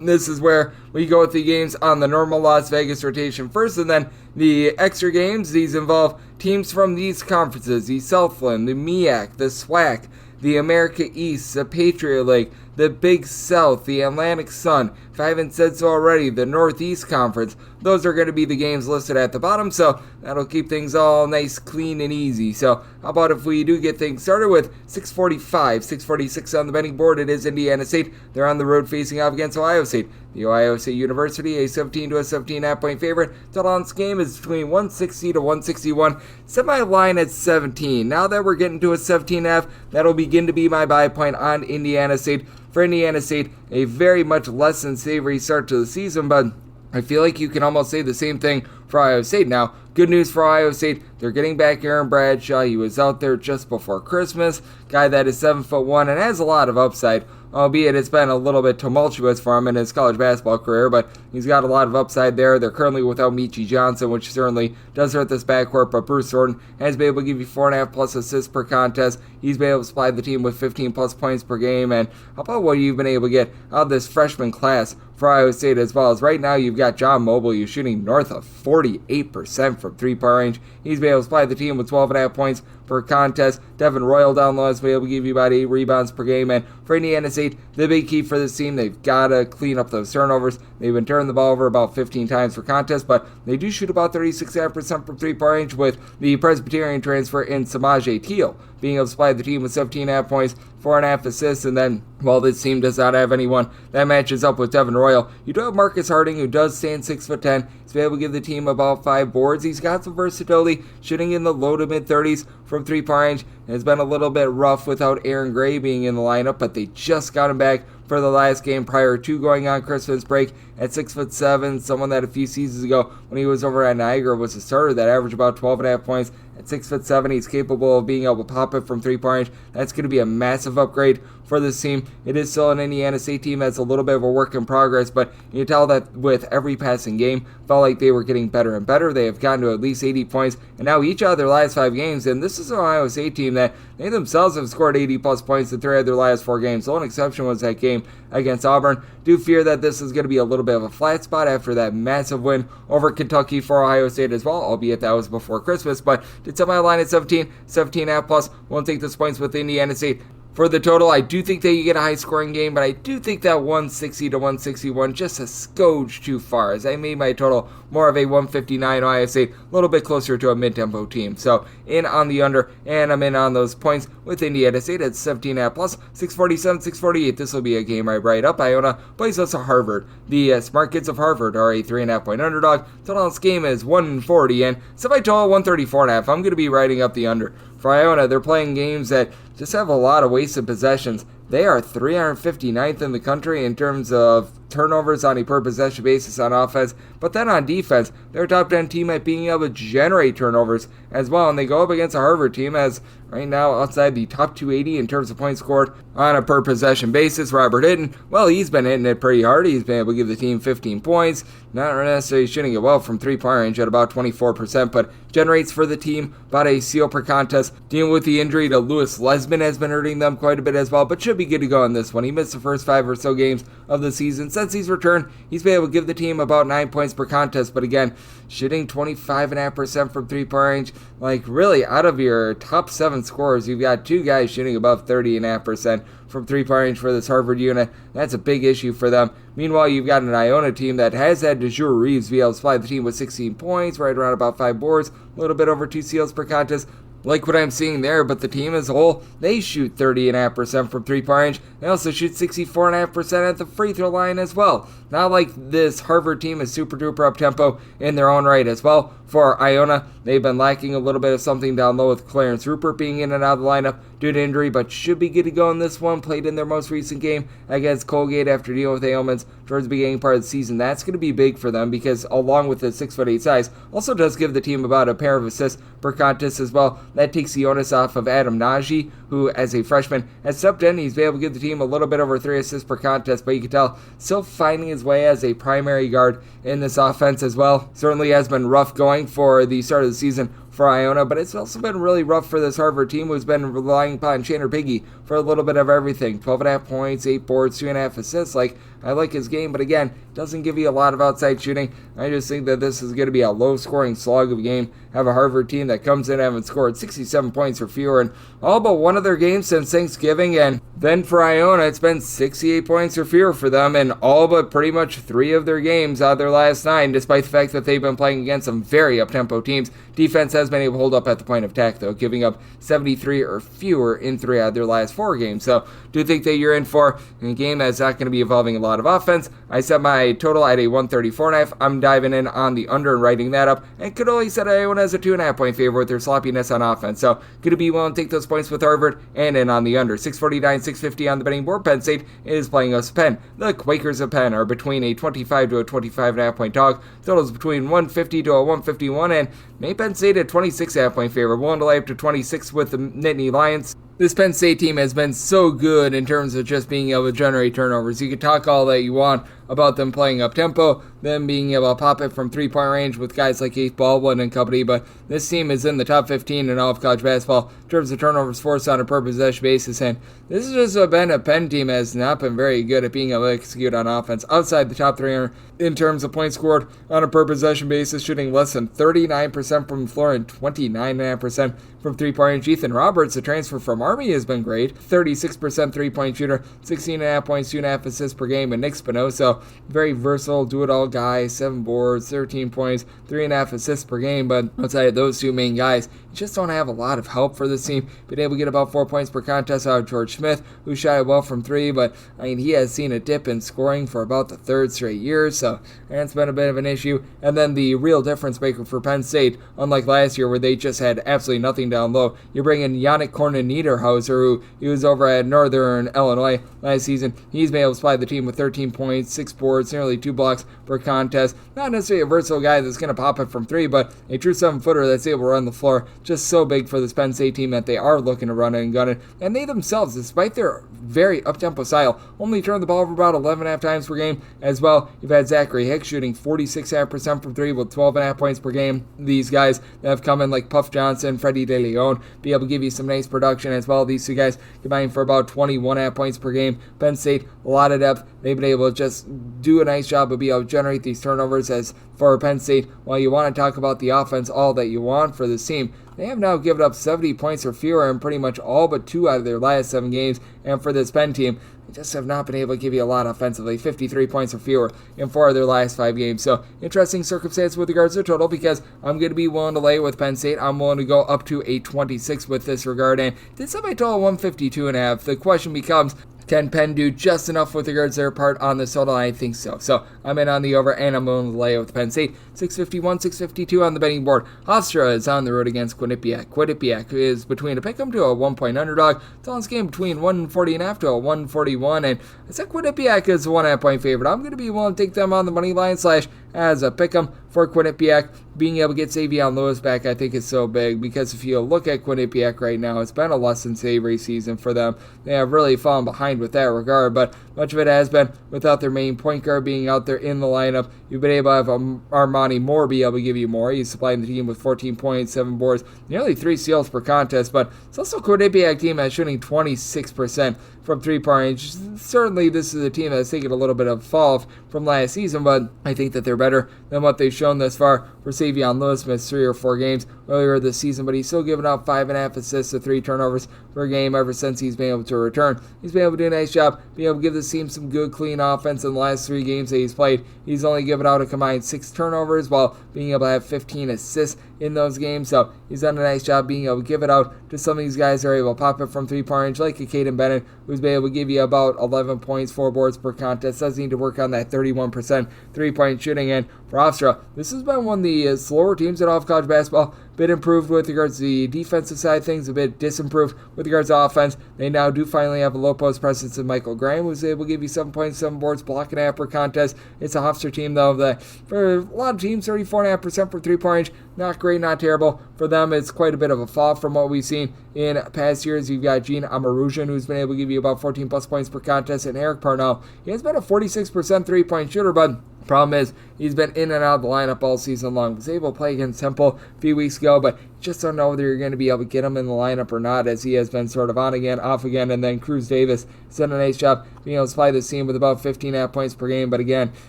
This is where we go with the games on the normal Las Vegas rotation first, and then the extra games. These involve teams from these conferences: the Southland, the MEAC, the SWAC, the America East, the Patriot League, the Big South, the Atlantic Sun. If I haven't said so already, the Northeast Conference. Those are going to be the games listed at the bottom, so that'll keep things all nice, clean, and easy. So how about if we do get things started with 6:45, 6:46 on the betting board. It is Indiana State. They're on the road facing off against Ohio State. The Ohio State University, a 17 to a 17.5 point favorite. Total on this game is between 160 to 161. Semi-line at 17. Now that we're getting to a 17.5, that'll begin to be my buy point on Indiana State. For Indiana State, a very much less than savory start to the season, but I feel like you can almost say the same thing for Ohio State. Now, good news for Ohio State, they're getting back Aaron Bradshaw. He was out there just before Christmas. Guy that is 7'1" and has a lot of upside, albeit it's been a little bit tumultuous for him in his college basketball career, but he's got a lot of upside there. They're currently without Michi Johnson, which certainly does hurt this backcourt, but Bruce Thornton has been able to give you 4.5 plus assists per contest. He's been able to supply the team with 15 plus points per game, and how about what you've been able to get out of this freshman class for Iowa State, as well as right now you've got John Mobley, who's shooting north of 48% from three-point range. He's been able to supply the team with 12.5 points per contest. Devin Royal down low has been able to give you about 8 rebounds per game. And for Indiana State, the big key for this team, they've got to clean up those turnovers. They've been turning the ball over about 15 times per contest, but they do shoot about 36.5% from three-point range, with the Presbyterian transfer in Samaje Teal being able to supply the team with 17.5 points, 4.5 assists, and then while this team does not have anyone that matches up with Devin Royal, you do have Marcus Harding, who does stand 6'10". He's been able to give the team about 5 boards. He's got some versatility, shooting in the low to mid-30s from three-point range. It's been a little bit rough without Aaron Gray being in the lineup, but they just got him back for the last game prior to going on Christmas break at 6'7", someone that a few seasons ago when he was over at Niagara was a starter that averaged about 12.5 points. At 6'7", he's capable of being able to pop it from three-point range. That's going to be a massive upgrade for this team. It is still an Indiana State team that's a little bit of a work in progress, but you tell that with every passing game, felt like they were getting better and better. They have gotten to at least 80 points, and now each of their last 5 games, and this is an Ohio State team that they themselves have scored 80-plus points in 3 of their last 4 games. The only exception was that game against Auburn. Do fear that this is going to be a little bit of a flat spot after that massive win over Kentucky for Ohio State as well, albeit that was before Christmas, but did set my line at 17.5 plus. Won't take this points with Indiana State. For the total, I do think that you get a high-scoring game, but I do think that 160 to 161 just a skoge too far, as I made my total more of a 159 Ohio State, a little bit closer to a mid-tempo team. So in on the under, and I'm in on those points with Indiana State at 17.5 plus, 647, 648. This will be a game right up. Iona plays us to Harvard. The Smart Kids of Harvard are a 3.5 point underdog. Total on this game is 140, and semi-total 134.5. I'm going to be riding up the under. For Iona, they're playing games that just have a lot of wasted possessions. They are 359th in the country in terms of turnovers on a per possession basis on offense, but then on defense, they're a top 10 team at being able to generate turnovers as well, and they go up against a Harvard team as right now outside the top 280 in terms of points scored on a per possession basis. Robert Hitton, well, he's been hitting it pretty hard. He's been able to give the team 15 points, not necessarily shooting it well from three-point range at about 24%, but generates for the team about a steal per contest. Dealing with the injury to Lewis Lesman has been hurting them quite a bit as well, but should be good to go in this one. He missed the first 5 or so games of the season. Since he's returned, he's been able to give the team about 9 points per contest, but again, shooting 25.5% from three-point range. Like, really, out of your top 7 scorers, you've got 2 guys shooting above 30.5% from three-point range for this Harvard unit. That's a big issue for them. Meanwhile, you've got an Iona team that has had DeJure Reeves be able to supply the team with 16 points, right around about 5 boards, a little bit over 2 steals per contest. Like what I'm seeing there, but the team as a whole, they shoot 30.5% from three-point range. They also shoot 64.5% at the free throw line as well. Not like this Harvard team is super duper up-tempo in their own right as well. For Iona, they've been lacking a little bit of something down low with Clarence Rupert being in and out of the lineup due to injury, but should be good to go in this one. Played in their most recent game against Colgate after dealing with ailments towards the beginning part of the season. That's going to be big for them because along with the 6'8" size, also does give the team about a pair of assists per contest as well. That takes the onus off of Adam Najee, who as a freshman has stepped in. He's been able to give the team a little bit over 3 assists per contest, but you can tell still finding his way as a primary guard in this offense as well. Certainly has been rough going for the start of the season for Iona, but it's also been really rough for this Harvard team who's been relying upon Chandler Piggy for a little bit of everything. 12.5 points, 8 boards, 2.5 assists. I like his game, but again, doesn't give you a lot of outside shooting. I just think that this is going to be a low-scoring slog of a game. Have a Harvard team that comes in having scored 67 points or fewer in all but one of their games since Thanksgiving, and then for Iona, it's been 68 points or fewer for them in all but pretty much 3 of their games out of their last 9, despite the fact that they've been playing against some very up-tempo teams. Defense has been able to hold up at the point of attack, though, giving up 73 or fewer in 3 out of their last 4 games. So, do think that you're in for a game that's not going to be involving a lot of offense. I set my total at a 134.5. I'm diving in on the under and writing that up, and could only set Iona as a 2.5 point favorite with their sloppiness on offense. So, going to be willing to take those points with Harvard and in on the under. 649, 650 on the betting board. Penn State is playing us Penn. The Quakers of Penn are between a 25 to a 25.5 point dog. Totals between 150 to a 151, and made Penn State a 26.5 point favorite. Willing to lay up to 26 with the Nittany Lions. This Penn State team has been so good in terms of just being able to generate turnovers. You can talk all that you want about them playing up-tempo, them being able to pop it from three-point range with guys like Keith Baldwin and company, but this team is in the top 15 in all of college basketball in terms of turnovers forced on a per-possession basis, and this has just been a Penn team that has not been very good at being able to execute on offense outside the top 3 in terms of points scored on a per-possession basis, shooting less than 39% from the floor and 29.5% from three-point range. Ethan Roberts, the transfer from Army, has been great. 36% three-point shooter, 16.5 points, 2.5 assists per game. And Nick Spinoza, very versatile, do-it-all guy, 7 boards, 13 points, 3.5 assists per game. But outside of those 2 main guys, you just don't have a lot of help for this team. Been able to get about 4 points per contest out of George Smith, who shot it well from 3, but he has seen a dip in scoring for about the 3rd straight year, so that's been a bit of an issue. And then the real difference maker for Penn State, unlike last year where they just had absolutely nothing down low, you bring in Yannick Korn-Niederhauser, who he was over at Northern Illinois last season. He's been able to supply the team with 13 points, 6 boards, nearly 2 blocks per contest. Not necessarily a versatile guy that's going to pop it from 3, but a true 7-footer that's able to run the floor. Just so big for this Penn State team that they are looking to run it and gun it. And they themselves, despite their very up-tempo style, only turn the ball over about 11.5 times per game as well. You've had Zachary Hicks shooting 46.5% from 3 with 12.5 points per game. These guys that have come in like Puff Johnson, Freddie De Leon, be able to give you some nice production as well. These 2 guys combined for about 21.5 points per game. Penn State, a lot of depth. They've been able to just do a nice job of being able to generate these turnovers. As for Penn State, while you want to talk about the offense all that you want for this team, they have now given up 70 points or fewer in pretty much all but 2 out of their last 7 games. And for this Penn team, they just have not been able to give you a lot offensively. 53 points or fewer in 4 of their last 5 games. So, interesting circumstance with regards to total, because I'm going to be willing to lay with Penn State. I'm willing to go up to a 26 with this regard. And did somebody total 152.5? The question becomes, can Penn do just enough with regards to their part on this total? I think so. So I'm in on the over, and I'm willing to lay with Penn State. 651, 652 on the betting board. Hofstra is on the road against Quinnipiac. Quinnipiac is between a pick'em to a 1-point underdog. It's on this game between 140.5 to a 141, and I said Quinnipiac is a 1.5 point favorite. I'm going to be willing to take them on the money line / as a pick'em for Quinnipiac. Being able to get Savion Lewis back, I think, is so big, because if you look at Quinnipiac right now, it's been a less than savory season for them. They have really fallen behind with that regard, but much of it has been without their main point guard being out there in the lineup. You've been able to have Armani Moore be able to give you more. He's supplying the team with 14 points, 7 boards, nearly 3 steals per contest, but it's also a Quinnipiac team that's shooting 26% from 3-point range. Certainly, this is a team that's taken a little bit of fall from last season, but I think that they're better than what they've shown thus far. For Savion Lewis, missed 3 or 4 games earlier this season, but he's still giving out 5.5 assists to 3 turnovers per game ever since he's been able to return. He's been able to do a nice job, being able to give this team some good, clean offense in the last 3 games that he's played. He's only given out a combined 6 turnovers while being able to have 15 assists in those games, so he's done a nice job being able to give it out to some of these guys that are able to pop it from 3-point range, like a Caden Bennett, who's been able to give you about 11 points, 4 boards per contest. Does need to work on that 31% 3-point shooting. And for Hofstra, this has been one of the slower teams in all of college basketball, a bit improved with regards to the defensive side of things, a bit disimproved with regards to offense. They now do finally have a low post presence in Michael Graham, who's able to give you 7 points, 7 boards, block and a half per contest. It's a Hofstra team, though, that for a lot of teams, 34.5% for three-point range. Not great, not terrible. For them, it's quite a bit of a fall from what we've seen in past years. You've got Gene Amarusian, who's been able to give you about 14 plus points per contest, and Eric Parnell. He has been a 46% three-point shooter, but problem is, he's been in and out of the lineup all season long. Was able to play against Temple a few weeks ago, but just don't know whether you're going to be able to get him in the lineup or not, as he has been sort of on again, off again, and then Cruz Davis has done a nice job being able to supply this team with about 15.5 points per game. But again,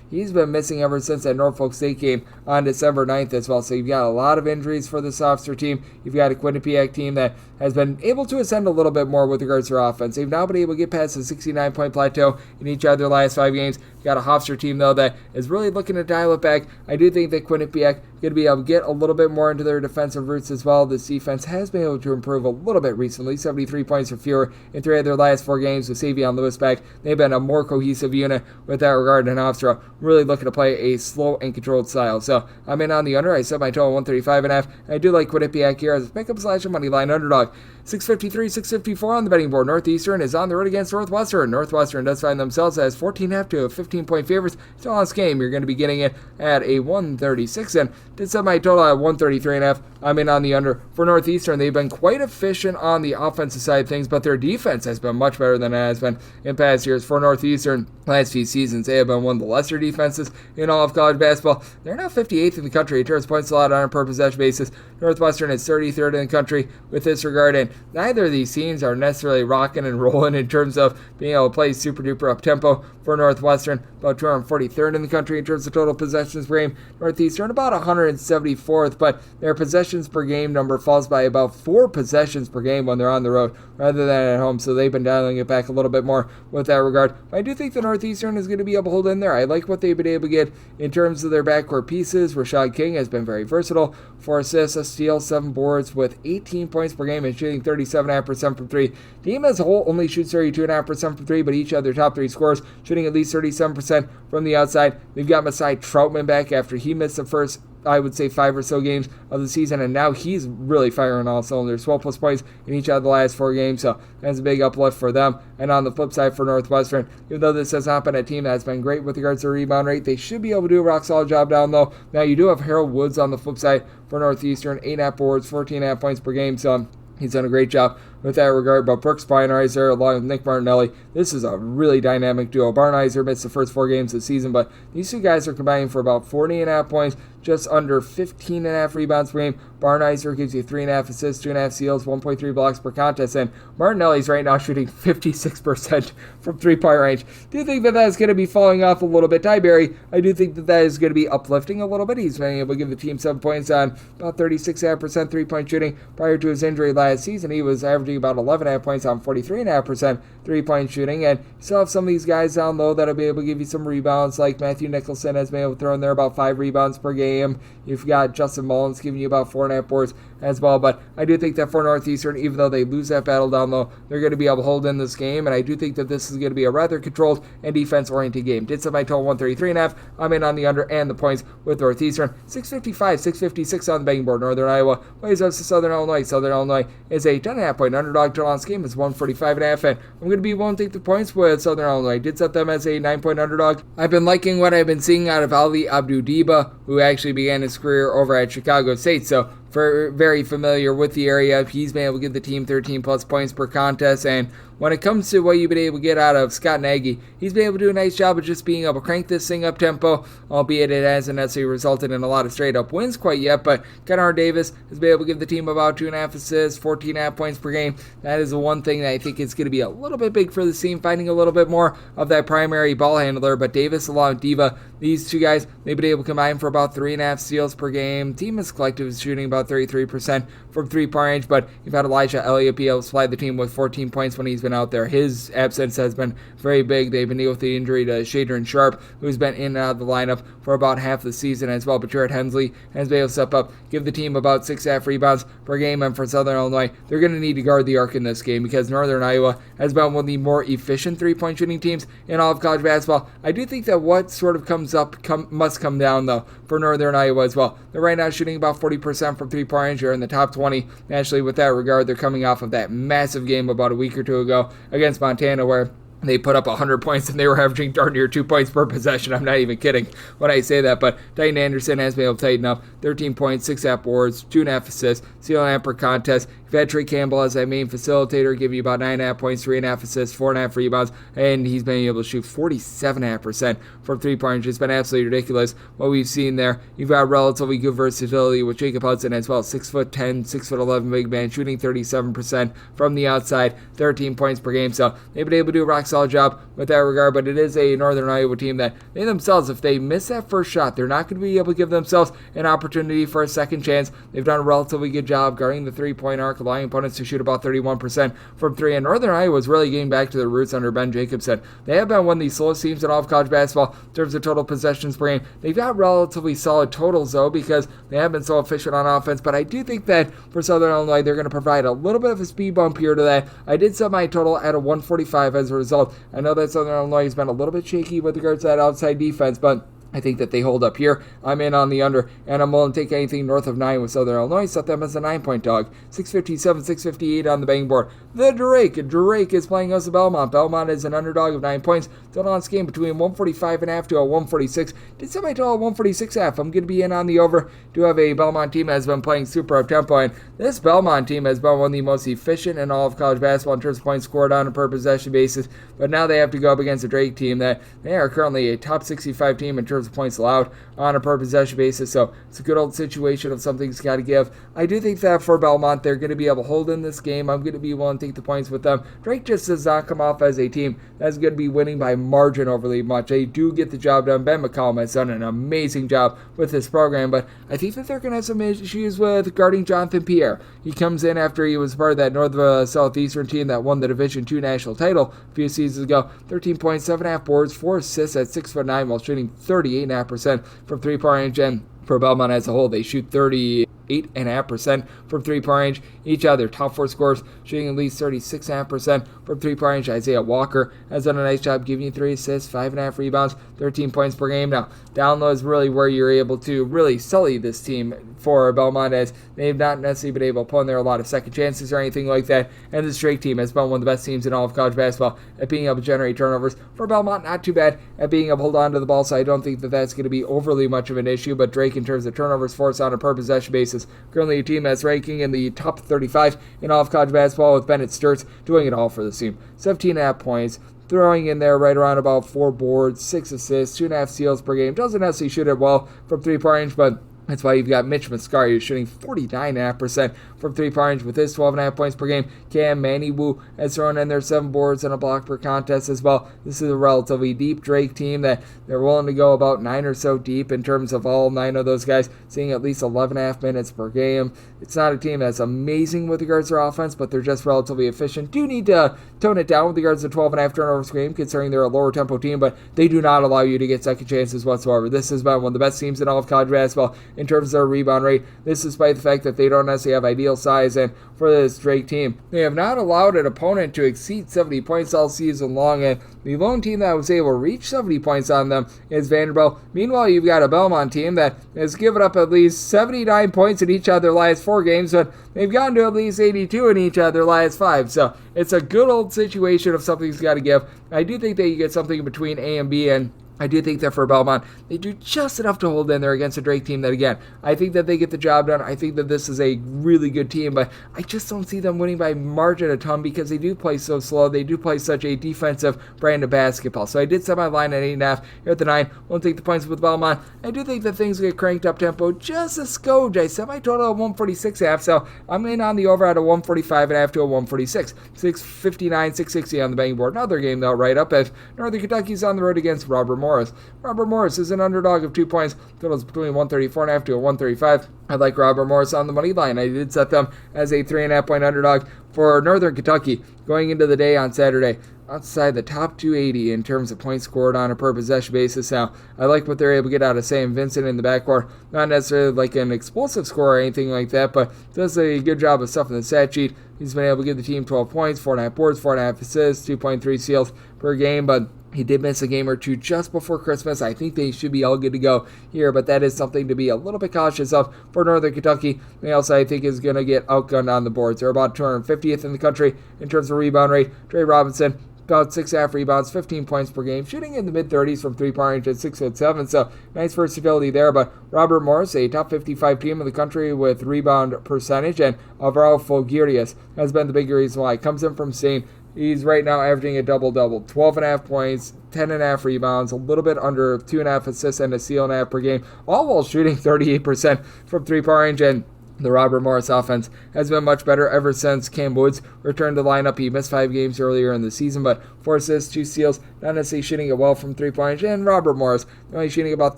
he's been missing ever since that Norfolk State game on December 9th as well. So you've got a lot of injuries for the Hofstra team. You've got a Quinnipiac team that has been able to ascend a little bit more with regards to their offense. They've now been able to get past the 69-point plateau in each of their last 5 games. You've got a Hofstra team, though, that is really looking to dial it back. I do think that Quinnipiac going to be able to get a little bit more into their defensive roots as well. This defense has been able to improve a little bit recently, 73 points or fewer in 3 of their last 4 games with Savion Lewis back. They've been a more cohesive unit with that regard than Hofstra, really looking to play a slow and controlled style. So I'm in on the under. I set my total 135.5. I do like Quinnipiac here as a pickup / money line underdog. 653, 654 on the betting board. Northeastern is on the road against Northwestern. Northwestern does find themselves as 14.5 to 15-point favorites. Still on this game, you're going to be getting it at a 136, and did set my total at 133.5. I'm in on the under. For Northeastern, they've been quite efficient on the offensive side of things, but their defense has been much better than it has been in past years. For Northeastern, last few seasons, they have been one of the lesser defenses in all of college basketball. They're now 58th in the country in terms of points allowed on a per possession basis. Northwestern is 33rd in the country with this regard, and neither of these teams are necessarily rocking and rolling in terms of being able to play super duper up tempo. For Northwestern, about 243rd in the country in terms of total possessions per game. Northeastern about 174th, but their possessions per game number falls by about 4 possessions per game when they're on the road rather than at home, so they've been dialing it back a little bit more with that regard. But I do think the Northeastern is going to be able to hold in there. I like what they've been able to get in terms of their backcourt pieces. Rashad King has been very versatile. 4 assists, a steal, 7 boards with 18 points per game and shooting 37.5% from 3. Team as a whole only shoots 32.5% from 3, but each of their top 3 scorers shooting at least 37% from the outside. They've got Masai Troutman back after he missed the first, I would say, 5 or so games of the season, and now he's really firing all cylinders. 12 plus points in each of the last 4 games, so that's a big uplift for them. And on the flip side for Northwestern, even though this has not been a team that's been great with regards to rebound rate, they should be able to do a rock solid job down low. Now you do have Harold Woods on the flip side for Northeastern, 8.5 boards, 14.5 points per game, so he's done a great job with that regard. But Brooks Barnheiser along with Nick Martinelli, this is a really dynamic duo. Barnheiser missed the first 4 games of the season, but these 2 guys are combining for about 40.5 points, just under 15.5 rebounds per game. Barnheiser gives you 3.5 assists, 2.5 steals, 1.3 blocks per contest, and Martinelli's right now shooting 56% from 3-point range. Do you think that is going to be falling off a little bit? Ty Berry, I do think that is going to be uplifting a little bit. He's been able to give the team 7 points on about 36.5% 3-point shooting. Prior to his injury last season, he was averaging about 11.5 points on 43.5% 3-point shooting, and you still have some of these guys down low that'll be able to give you some rebounds, like Matthew Nicholson has been able to throw in there about 5 rebounds per game. You've got Justin Mullins giving you about 4.5 boards as well, but I do think that for Northeastern, even though they lose that battle down low, they're going to be able to hold in this game, and I do think that this is going to be a rather controlled and defense-oriented game. Did set my total 133.5. I'm in on the under and the points with Northeastern. 655, 656 on the betting board. Northern Iowa plays up to Southern Illinois. Southern Illinois is a 10.5-point underdog. Total on this game is 145.5, and I'm going to be willing to take the points with Southern Illinois. Did set them as a 9-point underdog. I've been liking what I've been seeing out of Ali Abdu-Diba, who actually began his career over at Chicago State, so very familiar with the area. He's been able to give the team 13 plus points per contest, and when it comes to what you've been able to get out of Scott Nagy, he's been able to do a nice job of just being able to crank this thing up tempo, albeit it hasn't necessarily resulted in a lot of straight up wins quite yet, but Kennard Davis has been able to give the team about 2.5 assists, 14.5 points per game. That is the one thing that I think is going to be a little bit big for the team, finding a little bit more of that primary ball handler, but Davis along with Diva, these 2 guys, they've been able to combine for about 3.5 steals per game. Team as collective is shooting about about 33% from three-point range, but you've had Elijah Elliott be able to supply the team with 14 points when he's been out there. His absence has been very big. They've been dealing with the injury to Shadron Sharp, who's been in and out of the lineup for about half the season as well. But Jared Hensley has been able to step up, give the team about 6.5 rebounds per game, and for Southern Illinois, they're going to need to guard the arc in this game because Northern Iowa has been one of the more efficient three-point shooting teams in all of college basketball. I do think that what sort of comes up must come down, though, for Northern Iowa as well. They're right now shooting about 40% from three-point range. They're in the top 20 nationally with that regard. They're coming off of that massive game about a week or two ago against Montana where they put up 100 points and they were averaging darn near 2 points per possession. I'm not even kidding when I say that, but Titan Anderson has been able to tighten up. 13 points, 6.5 boards, 2.5 assists, steal and per contest. You've had Trey Campbell as that main facilitator, give you about 9.5 points, 3.5 assists, 4.5 rebounds, and he's been able to shoot 47.5% from three-point range. It's been absolutely ridiculous what we've seen there. You've got relatively good versatility with Jacob Hudson as well, 6'10", 6'11" big man, shooting 37% from the outside, 13 points per game. So they've been able to do a rock solid job with that regard, but it is a Northern Iowa team that they themselves, if they miss that first shot, they're not going to be able to give themselves an opportunity for a second chance. They've done a relatively good job guarding the three-point arc, allowing opponents to shoot about 31% from three, and Northern Iowa is really getting back to their roots under Ben Jacobson. They have been one of the slowest teams in all of college basketball in terms of total possessions per game. They've got relatively solid totals, though, because they have been so efficient on offense, but I do think that for Southern Illinois, they're going to provide a little bit of a speed bump here to that. I did set my total at a 145 as a result. I know that Southern Illinois has been a little bit shaky with regards to that outside defense, but I think that they hold up here. I'm in on the under, and I'm willing to take anything north of 9 with Southern Illinois. Set them as a 9-point dog. 657, 658 on the betting board. The Drake is playing us at Belmont. Belmont is an underdog of 9 points. Total on this game between 145.5 to a 146. Did set my total at 146.5. I'm going to be in on the over. Do have a Belmont team that has been playing super up-tempo, and this Belmont team has been one of the most efficient in all of college basketball in terms of points scored on a per possession basis, but now they have to go up against a Drake team that they are currently a top 65 team in terms of points allowed on a per possession basis, so it's a good old situation of something's got to give. I do think that for Belmont, they're going to be able to hold in this game. I'm going to be willing to take the points with them. Drake just does not come off as a team that's going to be winning by margin overly much. They do get the job done. Ben McCollum has done an amazing job with this program, but I think that they're going to have some issues with guarding Jonathan Pierre. He comes in after he was part of that Southeastern team that won the Division II national title a few seasons ago. 13 points, 7.5 boards, 4 assists at 6'9" while shooting 38.5% from three-point range, and for Belmont as a whole, they shoot 38.5% from three-point range. Each other top 4 scorers shooting at least 36.5% from three-point range. Isaiah Walker has done a nice job giving you 3 assists, 5.5 rebounds, 13 points per game. Now, down low is really where you're able to really sully this team for Belmont, as they've not necessarily been able to pull in there a lot of second chances or anything like that. And this Drake team has been one of the best teams in all of college basketball at being able to generate turnovers. For Belmont, not too bad at being able to hold on to the ball, so I don't think that that's going to be overly much of an issue. But Drake, in terms of turnovers forced on a per possession basis, currently a team that's ranking in the top 35 in all of college basketball, with Bennett Sturts doing it all for the team. 17.5 points, throwing in there right around about 4 boards, 6 assists, 2.5 steals per game. Doesn't necessarily shoot it well from three-point range, but that's why you've got Mitch Mascari, who's shooting 49.5% from three-point range with his 12.5 points per game. Cam Maniwu has thrown in their 7 boards and a block per contest as well. This is a relatively deep Drake team that they're willing to go about 9 or so deep in terms of all 9 of those guys, seeing at least 11.5 minutes per game. It's not a team that's amazing with regards to their offense, but they're just relatively efficient. Do need to tone it down with regards to 12.5 turnovers per game, considering they're a lower tempo team, but they do not allow you to get second chances whatsoever. This has been one of the best teams in all of college basketball in terms of their rebound rate. This despite the fact that they don't necessarily have ideal size, and for this Drake team, they have not allowed an opponent to exceed 70 points all season long, and the lone team that was able to reach 70 points on them is Vanderbilt. Meanwhile, you've got a Belmont team that has given up at least 79 points in each of their last 4 games, but they've gotten to at least 82 in each of their last 5. So it's a good old situation of something's got to give. I do think that you get something between A and B, and I do think that for Belmont, they do just enough to hold in there against a Drake team that, again, I think that they get the job done. I think that this is a really good team, but I just don't see them winning by margin a ton because they do play so slow. They do play such a defensive brand of basketball. So I did set my line at 8.5. Here at the 9, won't take the points with Belmont. I do think that things get cranked up tempo just a skoge. I set my total at 146.5, so I'm in on the over at a 145.5 to a 146. 659, 660 on the betting board. Another game, though, right up as Northern Kentucky's on the road against Robert Morris. Morris. Robert Morris is an underdog of 2 points. Totals between 134.5 to 135. I like Robert Morris on the money line. I did set them as a 3.5 point underdog for Northern Kentucky going into the day on Saturday. Outside the top 280 in terms of points scored on a per possession basis. Now, I like what they're able to get out of Sam Vincent in the backcourt. Not necessarily like an explosive score or anything like that, but does a good job of stuffing the stat sheet. He's been able to give the team 12 points, 4.5 boards, 4.5 assists, 2.3 steals per game, but he did miss a game or two just before Christmas. I think they should be all good to go here, but that is something to be a little bit cautious of for Northern Kentucky. They also, I think, is going to get outgunned on the boards. They're about 250th in the country in terms of rebound rate. Trey Robinson, about 6.5 rebounds, 15 points per game, shooting in the mid-30s from three-point range at 6'7", so nice versatility there. But Robert Morris, a top 55 team in the country with rebound percentage, and Alvaro Folgerius has been the big reason why. Comes in from St. He's right now averaging a double-double, 12.5 points, 10.5 rebounds, a little bit under 2.5 assists and a steal and a half per game, all while shooting 38% from three-point range. And the Robert Morris offense has been much better ever since Cam Woods returned to the lineup. He missed 5 games earlier in the season, but 4 assists, 2 steals, not necessarily shooting it well from three-point range. And Robert Morris only shooting about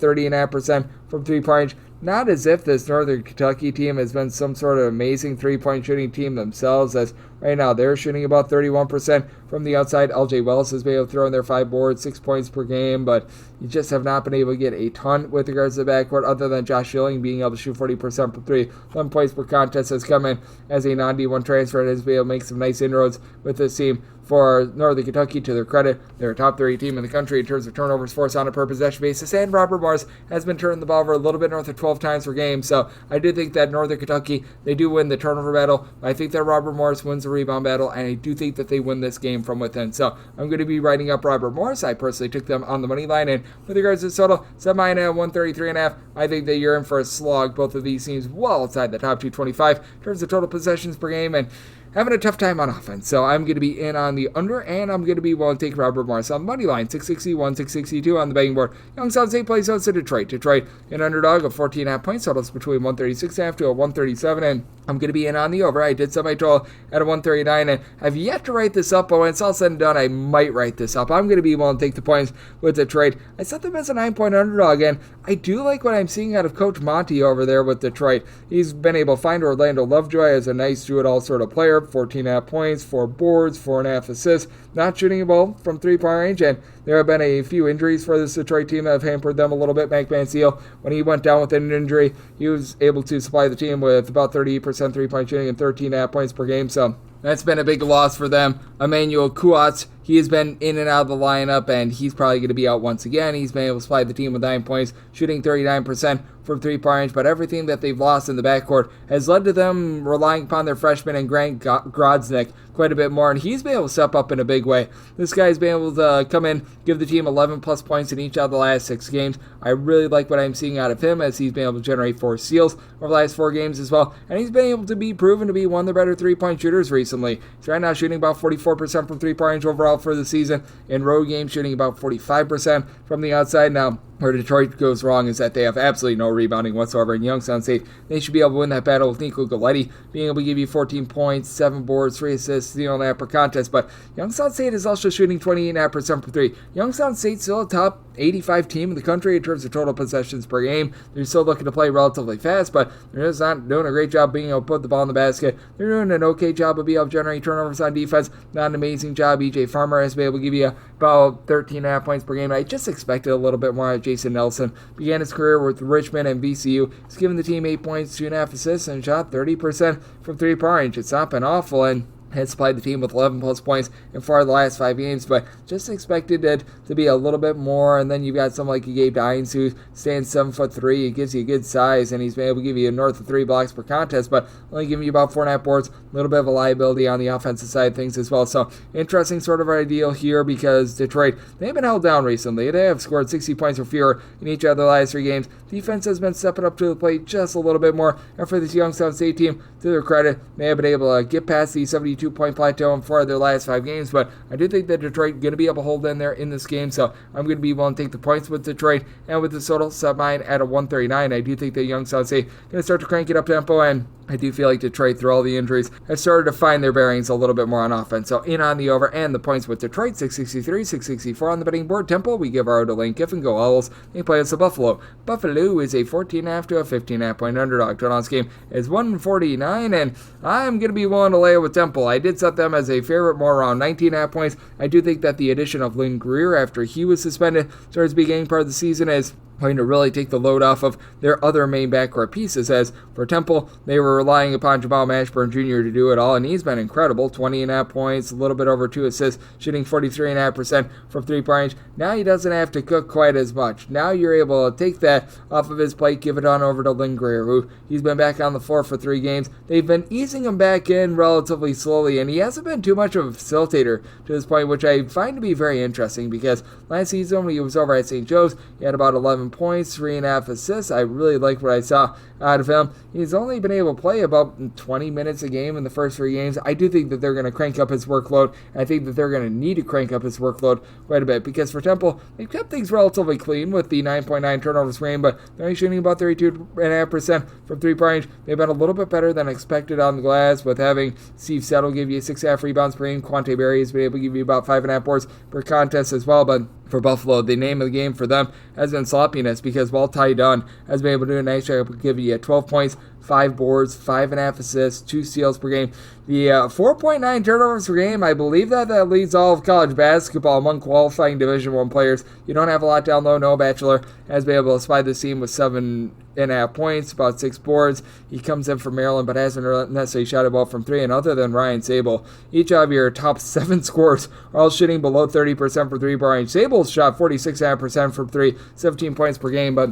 30.5% from three-point range. Not as if this Northern Kentucky team has been some sort of amazing three-point shooting team themselves, as right now they're shooting about 31% from the outside. LJ Wells has been able to throw in their 5 boards, 6 points per game, but you just have not been able to get a ton with regards to the backcourt, other than Josh Schilling being able to shoot 40% from 3. 11 points per contest has come in as a non-D1 transfer and has been able to make some nice inroads with this team. For Northern Kentucky, to their credit, they're a top 30 team in the country in terms of turnovers forced on a per possession basis, and Robert Morris has been turning the ball over a little bit north of 12 times per game, so I do think that Northern Kentucky, they do win the turnover battle. I think that Robert Morris wins the rebound battle, and I do think that they win this game from within, so I'm going to be writing up Robert Morris. I personally took them on the money line, and with regards to the total, set mine at 133.5. I think that you're in for a slog. Both of these teams well outside the top 225 in terms of total possessions per game, and having a tough time on offense. So I'm going to be in on the under, and I'm going to be willing to take Robert Morris on the money line. 661, 662 on the betting board. Youngstown St plays host to Detroit. Detroit, an underdog of 14.5 points. Totals between 136.5 to a 137, and I'm going to be in on the over. I did set my total at a 139, and I've yet to write this up, but when it's all said and done, I might write this up. I'm going to be willing to take the points with Detroit. I set them as a 9-point underdog, and I do like what I'm seeing out of Coach Monty over there with Detroit. He's been able to find Orlando Lovejoy as a nice do-it-all sort of player. 14.5 points, 4 boards, 4.5 assists, not shooting a ball from three-point range, and there have been a few injuries for this Detroit team that have hampered them a little bit. Mac Van Seal, when he went down with an injury, he was able to supply the team with about 38% three-point shooting and 13.5 points per game, so that's been a big loss for them. Emmanuel Kuatz, he has been in and out of the lineup, and he's probably going to be out once again. He's been able to supply the team with 9 points, shooting 39% from three-point range, but everything that they've lost in the backcourt has led to them relying upon their freshman and Grant Grodznik quite a bit more, and he's been able to step up in a big way. This guy's been able to come in, give the team 11-plus points in each of the last 6 games. I really like what I'm seeing out of him, as he's been able to generate 4 steals over the last 4 games as well, and he's been able to be proven to be one of the better three-point shooters recently. He's right now shooting about 44% from three-point range overall for the season. In road games, shooting about 45% from the outside. Now, where Detroit goes wrong is that they have absolutely no rebounding whatsoever. In Youngstown St, they should be able to win that battle with Nico Galletti being able to give you 14 points, 7 boards, 3 assists, steal and a half per contest. But Youngstown St is also shooting 28.5% for 3. Youngstown State still a top 85 team in the country in terms of total possessions per game. They're still looking to play relatively fast, but they're just not doing a great job being able to put the ball in the basket. They're doing an okay job of being able to generate turnovers on defense. Not an amazing job. EJ Farmer has been able to give you about 13.5 points per game. I just expected a little bit more out of Jason Nelson. Began his career with Richmond and VCU. He's given the team 8 points, 2.5 assists, and shot 30% from three-point range. It's not been awful, and had supplied the team with 11-plus points in 4 of the last 5 games, but just expected it to be a little bit more. And then you've got someone like Gabe Dines, who stands 7'3". He gives you a good size, and he's been able to give you north of 3 blocks per contest, but only giving you about 4.5 boards. A little bit of a liability on the offensive side of things as well. So interesting sort of ideal here, because Detroit, they've been held down recently. They have scored 60 points or fewer in each of the last 3 games. Defense has been stepping up to the plate just a little bit more, and for this Youngstown State team, to their credit, they have been able to get past the 72 32-point plateau in 4 of their last 5 games, but I do think that Detroit going to be able to hold in there in this game, so I'm going to be willing to take the points with Detroit, and with the total set mine at a 139. I do think that Youngstown St going to start to crank it up tempo, and I do feel like Detroit, through all the injuries, has started to find their bearings a little bit more on offense. So in on the over and the points with Detroit, 663, 664 on the betting board. Temple, we give our to Lane Kiffin, go Owls. They play us a Buffalo. Buffalo is a 14.5 to a 15.5 point underdog. Total on this game is 149, and I'm going to be willing to lay it with Temple. I did set them as a favorite more around 19.5 points. I do think that the addition of Lynn Greer after he was suspended towards the beginning part of the season is going to really take the load off of their other main backcourt pieces, as for Temple, they were relying upon Jamal Mashburn Jr. to do it all, and he's been incredible. 20.5 points, a little bit over 2 assists, shooting 43.5% from three-point range. Now he doesn't have to cook quite as much. Now you're able to take that off of his plate, give it on over to Lynn Greer, who he's been back on the floor for 3 games. They've been easing him back in relatively slowly, and he hasn't been too much of a facilitator to this point, which I find to be very interesting, because last season when he was over at St. Joe's, he had about 11 points, 3.5 assists. I really like what I saw out of him. He's only been able to play about 20 minutes a game in the first 3 games. I do think that they're going to crank up his workload. I think that they're going to need to crank up his workload quite a bit, because for Temple, they've kept things relatively clean with the 9.9 turnovers per game, but they're only shooting about 32.5% from three-point range. They've been a little bit better than expected on the glass, with having Steve Settle give you 6.5 rebounds per game. Quante Berry has been able to give you about 5.5 boards per contest as well, but for Buffalo, the name of the game for them has been sloppiness, because while Ty Dunn has been able to do a nice job, give you 12 points, 5 boards, 5.5 assists, 2 steals per game. The 4.9 turnovers per game, I believe that leads all of college basketball among qualifying Division I players. You don't have a lot down low. Noah Bachelor has been able to spy the team with 7.5 points, about 6 boards. He comes in from Maryland, but hasn't necessarily shot a ball from 3. And other than Ryan Sable, each of your top 7 scorers are all shooting below 30% for 3-point range. Sable's shot 46.5% from 3, 17 points per game, but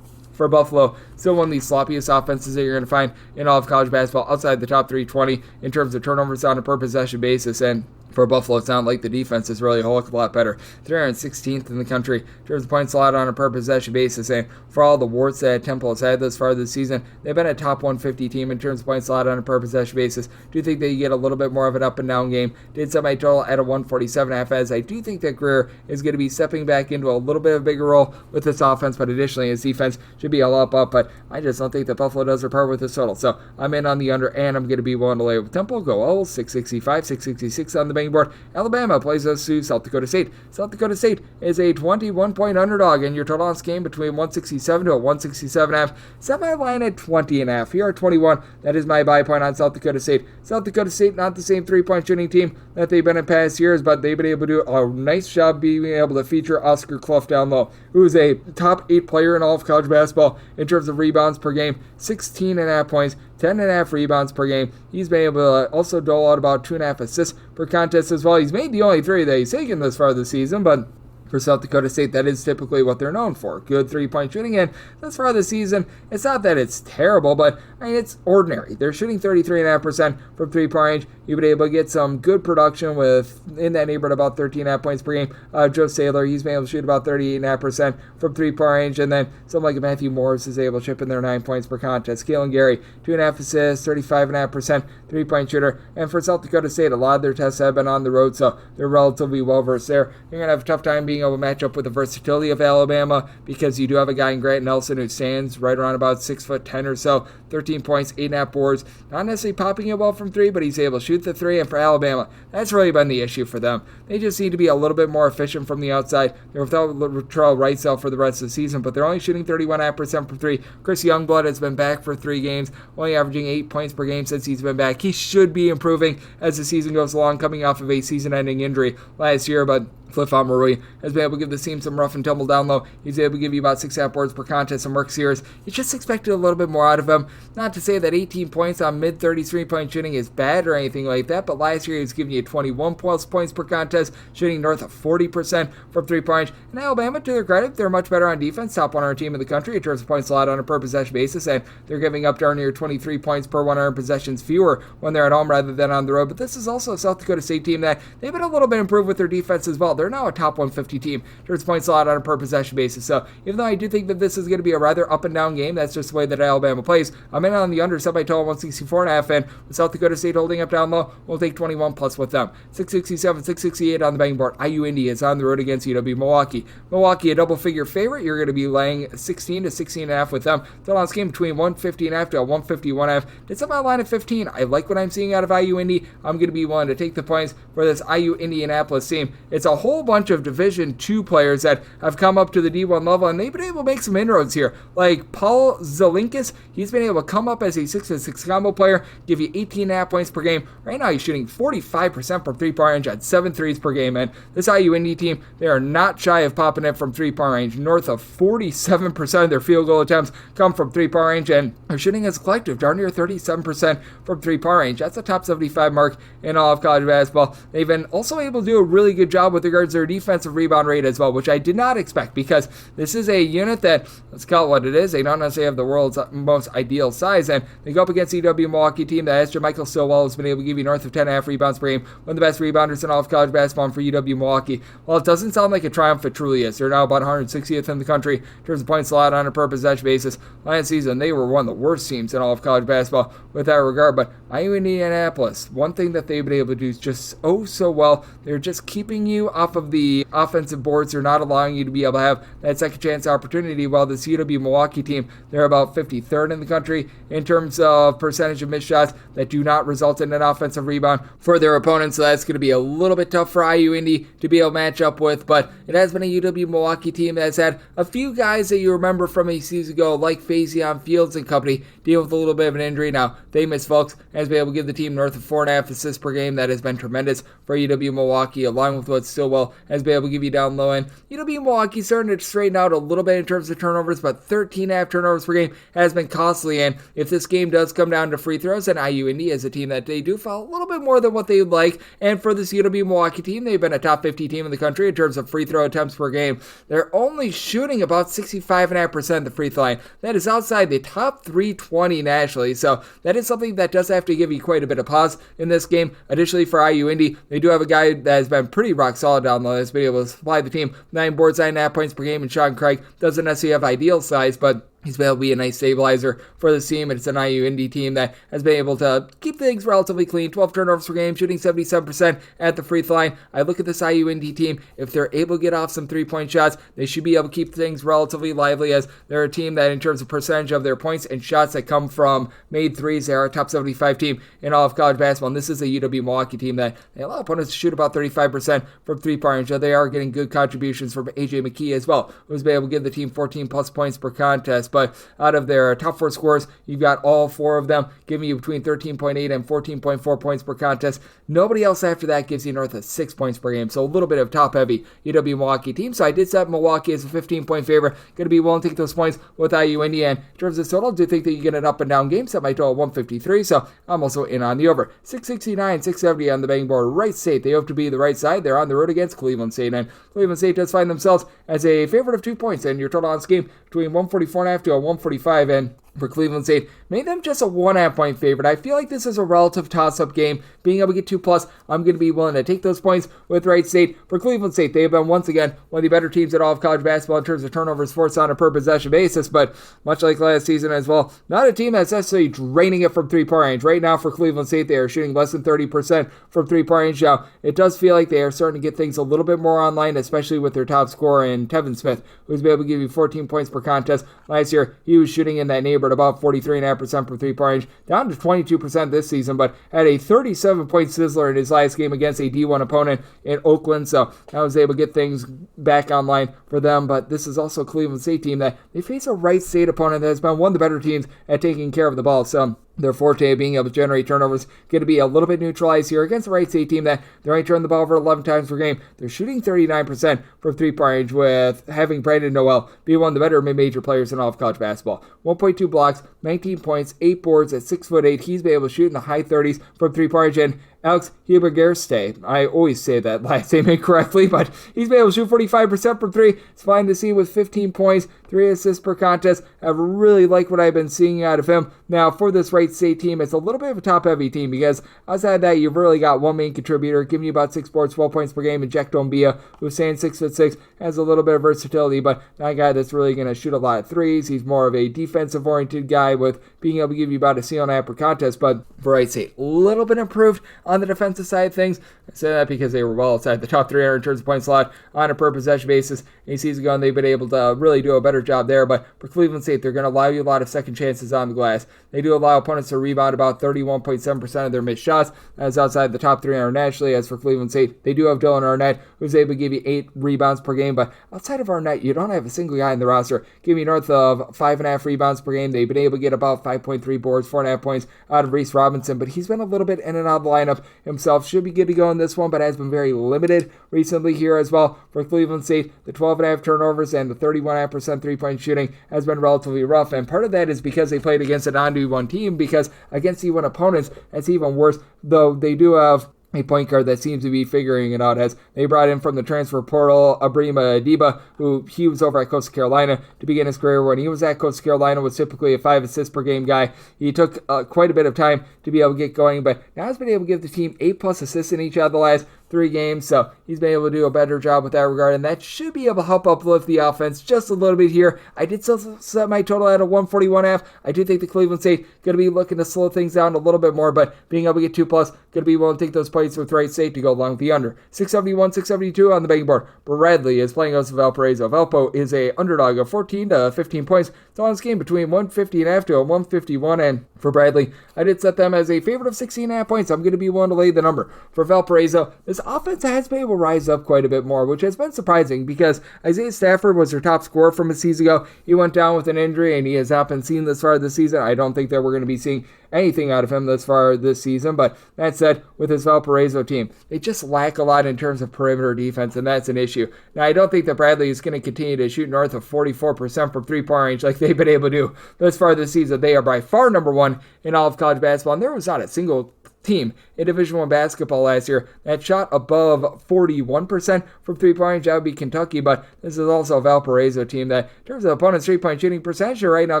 for Buffalo, still one of the sloppiest offenses that you're going to find in all of college basketball, outside the top 320 in terms of turnovers on a per possession basis. And for Buffalo, it's not like the defense is really a whole lot better. 316th in the country in terms of points allowed on a per possession basis. And for all the warts that Temple has had this far this season, they've been a top 150 team in terms of points allowed on a per possession basis. Do think that you get a little bit more of an up and down game. Did set my total at a 147.5, as I do think that Greer is going to be stepping back into a little bit of a bigger role with this offense, but additionally his defense should be a lot up. But I just don't think that Buffalo does their part with this total. So I'm in on the under, and I'm going to be willing to lay with Temple. Go Owls, 665, 666 on the betting board. Alabama plays us to South Dakota State. South Dakota State is a 21-point underdog, and your total on this game between 167 to a 167.5. Set my line at 20.5. Here are 21. That is my buy point on South Dakota State. South Dakota State, not the same 3-point shooting team that they've been in past years, but they've been able to do a nice job being able to feature Oscar Clough down low, who is a top 8 player in all of college basketball in terms of rebounds per game, 16.5 points, 10.5 rebounds per game. He's been able to also dole out about 2.5 assists per contest as well. He's made the only 3 that he's taken this far this season, but for South Dakota State, that is typically what they're known for. Good 3-point shooting, and thus far this season, it's not that it's terrible, but I mean, it's ordinary. They're shooting 33.5% from 3-point range. You've been able to get some good production with, in that neighborhood, about 13.5 points per game. Joe Saylor, he's been able to shoot about 38.5% from 3-point range, and then someone like Matthew Morris is able to chip in their 9 points per contest. Kalen Gary, 2.5 assists, 35.5% 3-point shooter, and for South Dakota State, a lot of their tests have been on the road, so they're relatively well-versed there. You're going to have a tough time being able to match up with the versatility of Alabama, because you do have a guy in Grant Nelson who stands right around about 6'10" or so, 13 points, 8.5 boards, not necessarily popping it well from 3, but he's able to shoot the 3, and for Alabama, that's really been the issue for them. They just need to be a little bit more efficient from the outside. They're without Latrell Wright out for the rest of the season, but they're only shooting 31.5% from 3. Chris Youngblood has been back for 3 games, only averaging 8 points per game since he's been back. He should be improving as the season goes along, coming off of a season-ending injury last year, but Cliff Marui has been able to give the team some rough and tumble down low. He's able to give you about 6.5 boards per contest and Mark Sears. You just expected a little bit more out of him. Not to say that 18 points on mid-33 point shooting is bad or anything like that, but last year he was giving you 21 plus points per contest, shooting north of 40% from 3-point range. And Alabama, to their credit, they're much better on defense, top 100 team in the country in terms of points allowed on a per possession basis, and they're giving up darn near 23 points per 100 possessions fewer when they're at home rather than on the road. But this is also a South Dakota State team that they've been a little bit improved with their defense as well. they're now a top 150 team in terms of points allowed on a per possession basis. So even though I do think that this is going to be a rather up and down game, that's just the way that Alabama plays. I'm in on the under, set by total 164.5, and with South Dakota State holding up down low, we'll take 21 plus with them. 667, 668 on the betting board. IU Indy is on the road against UW Milwaukee. Milwaukee, a double-figure favorite. You're going to be laying 16 to 16.5 with them. Total on this game between 150.5 to 151.5. Did some line at 15. I like what I'm seeing out of IU Indy. I'm going to be willing to take the points for this IU Indianapolis team. It's a whole bunch of Division II players that have come up to the D1 level, and they've been able to make some inroads here. Like Paul Zelinkis, he's been able to come up as a 6-6 combo player, give you 18.5 points per game. Right now, he's shooting 45% from three-point range at 7 threes per game, and this IU Indy team, they are not shy of popping it from three-point range. North of 47% of their field goal attempts come from three-point range, and they're shooting as a collective darn near 37% from three-point range. That's a top 75 mark in all of college basketball. They've been also able to do a really good job with regards to their defensive rebound rate as well, which I did not expect, because this is a unit that, let's call it what it is, they don't necessarily have the world's most ideal size, and they go up against the UW Milwaukee team that has Jermichael Stillwell, has been able to give you north of 10.5 rebounds per game, one of the best rebounders in all of college basketball for UW Milwaukee. Well, it doesn't sound like a triumph, it truly is. They're now about 160th in the country in terms of points allowed on a per possession basis. Last season, they were one of the worst teams in all of college basketball with that regard, but IU Indianapolis, one thing that they've been able to do is just so well. They're just keeping you off of the offensive boards. They're not allowing you to be able to have that second chance opportunity, while this UW Milwaukee team, they're about 53rd in the country in terms of percentage of missed shots that do not result in an offensive rebound for their opponents. So that's going to be a little bit tough for IU Indy to be able to match up with, but it has been a UW Milwaukee team that has had a few guys that you remember from a season ago, like Faison Fields and company, deal with a little bit of an injury. Now, famous folks has been able to give the team north of 4.5 assists per game. That has been tremendous for UW Milwaukee, along with what Stillwell has been able to give you down low. And UW Milwaukee starting to straighten out a little bit in terms of turnovers, but 13.5 turnovers per game has been costly. And if this game does come down to free throws, then IU Indy is a team that they do fall a little bit more than what they'd like. And for this UW Milwaukee team, they've been a top 50 team in the country in terms of free throw attempts per game. They're only shooting about 65.5% of the free throw line. That is outside the top 320 nationally. So that is something that does have to give you quite a bit of pause in this game. Additionally, for IU Indy, they do have a guy that has been pretty rock solid down low. Has been able to supply the team 9 boards, 9.5 points per game, and Sean Craig doesn't necessarily have ideal size, but he's been able to be a nice stabilizer for the team. It's an IU Indy team that has been able to keep things relatively clean. 12 turnovers per game, shooting 77% at the free throw line. I look at this IU Indy team. If they're able to get off some three-point shots, they should be able to keep things relatively lively, as they're a team that, in terms of percentage of their points and shots that come from made threes, they're a top 75 team in all of college basketball. And this is a UW Milwaukee team that they allow opponents to shoot about 35% from three-point range. They are getting good contributions from AJ McKee as well, who's been able to give the team 14 plus points per contest. But out of their top 4 scorers, you've got all 4 of them giving you between 13.8 and 14.4 points per contest. Nobody else after that gives you north of 6 points per game. So a little bit of top-heavy UW Milwaukee team. So I did set Milwaukee as a 15-point favorite. Going to be willing to take those points with IU Indy. And in terms of total, I do think that you get an up-and-down game. Set my total 153. So I'm also in on the over. 669, 670 on the betting board. Wright State, they hope to be the right side. They're on the road against Cleveland State. And Cleveland State does find themselves as a favorite of 2 points. And your total on this game between 144.5 to a 145. And for Cleveland State, made them just a 1.5 point favorite. I feel like this is a relative toss-up game. Being able to get 2+, I'm going to be willing to take those points with Wright State. For Cleveland State, they have been, once again, one of the better teams at all of college basketball in terms of turnovers forced on a per-possession basis, but much like last season as well, not a team that's necessarily draining it from three-point range. Right now for Cleveland State, they are shooting less than 30% from three-point range. Now, it does feel like they are starting to get things a little bit more online, especially with their top scorer in Tevin Smith, who's been able to give you 14 points per contest. Last year, he was shooting in that neighborhood about 43.5% from three-point range, down to 22% this season, but had a 37-point sizzler in his last game against a D1 opponent in Oakland, so I was able to get things back online for them. But this is also a Cleveland State team that they face a Wright State opponent that has been one of the better teams at taking care of the ball, so their forte of being able to generate turnovers going to be a little bit neutralized here against the Wright State team that they're only turning the ball over 11 times per game. They're shooting 39% from three-point range, with having Brandon Noel be one of the better mid-major players in all of college basketball. 1.2 blocks, 19 points, 8 boards at 6'8". He's been able to shoot in the high 30s from three-point range, and Alex Hubergerste. I always say that last name incorrectly, but he's been able to shoot 45% from three. It's fine to see with 15 points, 3 assists per contest. I really like what I've been seeing out of him. Now, for this Wright State team, it's a little bit of a top-heavy team because outside that, you've really got one main contributor, giving you about 6 boards, 12 points per game, and Jack Dombia, who's saying 6'6", has a little bit of versatility, but not a guy that's really going to shoot a lot of threes. He's more of a defensive-oriented guy with being able to give you about a steal and a half per contest, but for Wright State, a little bit improved on the defensive side of things. I say that because they were well outside the top 300 in terms of points allowed on a per-possession basis. A season ago, and they've been able to really do a better job there, but for Cleveland State, they're going to allow you a lot of second chances on the glass. They do allow opponents to rebound about 31.7% of their missed shots. That's outside the top 300 nationally. As for Cleveland State, they do have Dylan Arnett, who's able to give you 8 rebounds per game, but outside of Arnett, you don't have a single guy in the roster giving you north of 5.5 rebounds per game. They've been able to get about 5.3 boards, 4.5 points out of Reese Robinson, but he's been a little bit in and out of the lineup himself. Should be good to go in this one, but has been very limited recently here as well. For Cleveland State, the 12.5 turnovers and the 31.5% three-point shooting has been relatively rough, and part of that is because they played against a non-D1 team, because against D1 opponents, that's even worse, though they do have a point guard that seems to be figuring it out, as they brought in from the transfer portal Abrima Adiba, who he was over at Coastal Carolina to begin his career. When he was at Coastal Carolina, was typically a 5 assists per game guy. He took quite a bit of time to be able to get going, but now has been able to give the team 8+ assists in each of the last 3 games, so he's been able to do a better job with that regard, and that should be able to help uplift the offense just a little bit here. I did still set my total at a 141.5. I do think the Cleveland State going to be looking to slow things down a little bit more, but being able to get 2+, going to be willing to take those points with Wright State to go along with the under. 671, 672 on the betting board. Bradley is playing against Valparaiso. Valpo is a underdog of 14 to 15 points. It's on this game between 150.5 to a 151, and for Bradley, I did set them as a favorite of 16.5 points. I'm going to be willing to lay the number. For Valparaiso, this offense has been able to rise up quite a bit more, which has been surprising because Isaiah Stafford was their top scorer from a season ago. He went down with an injury, and he has not been seen this far this season. I don't think that we're going to be seeing anything out of him this far this season, but that said, with his Valparaiso team, they just lack a lot in terms of perimeter defense, and that's an issue. Now, I don't think that Bradley is going to continue to shoot north of 44% from three-point range like they've been able to do this far this season. They are by far number 1 in all of college basketball, and there was not a single team in Division I basketball last year that shot above 41% from three-point range. That would be Kentucky, but this is also a Valparaiso team that, in terms of opponents' three-point shooting percentage, are right now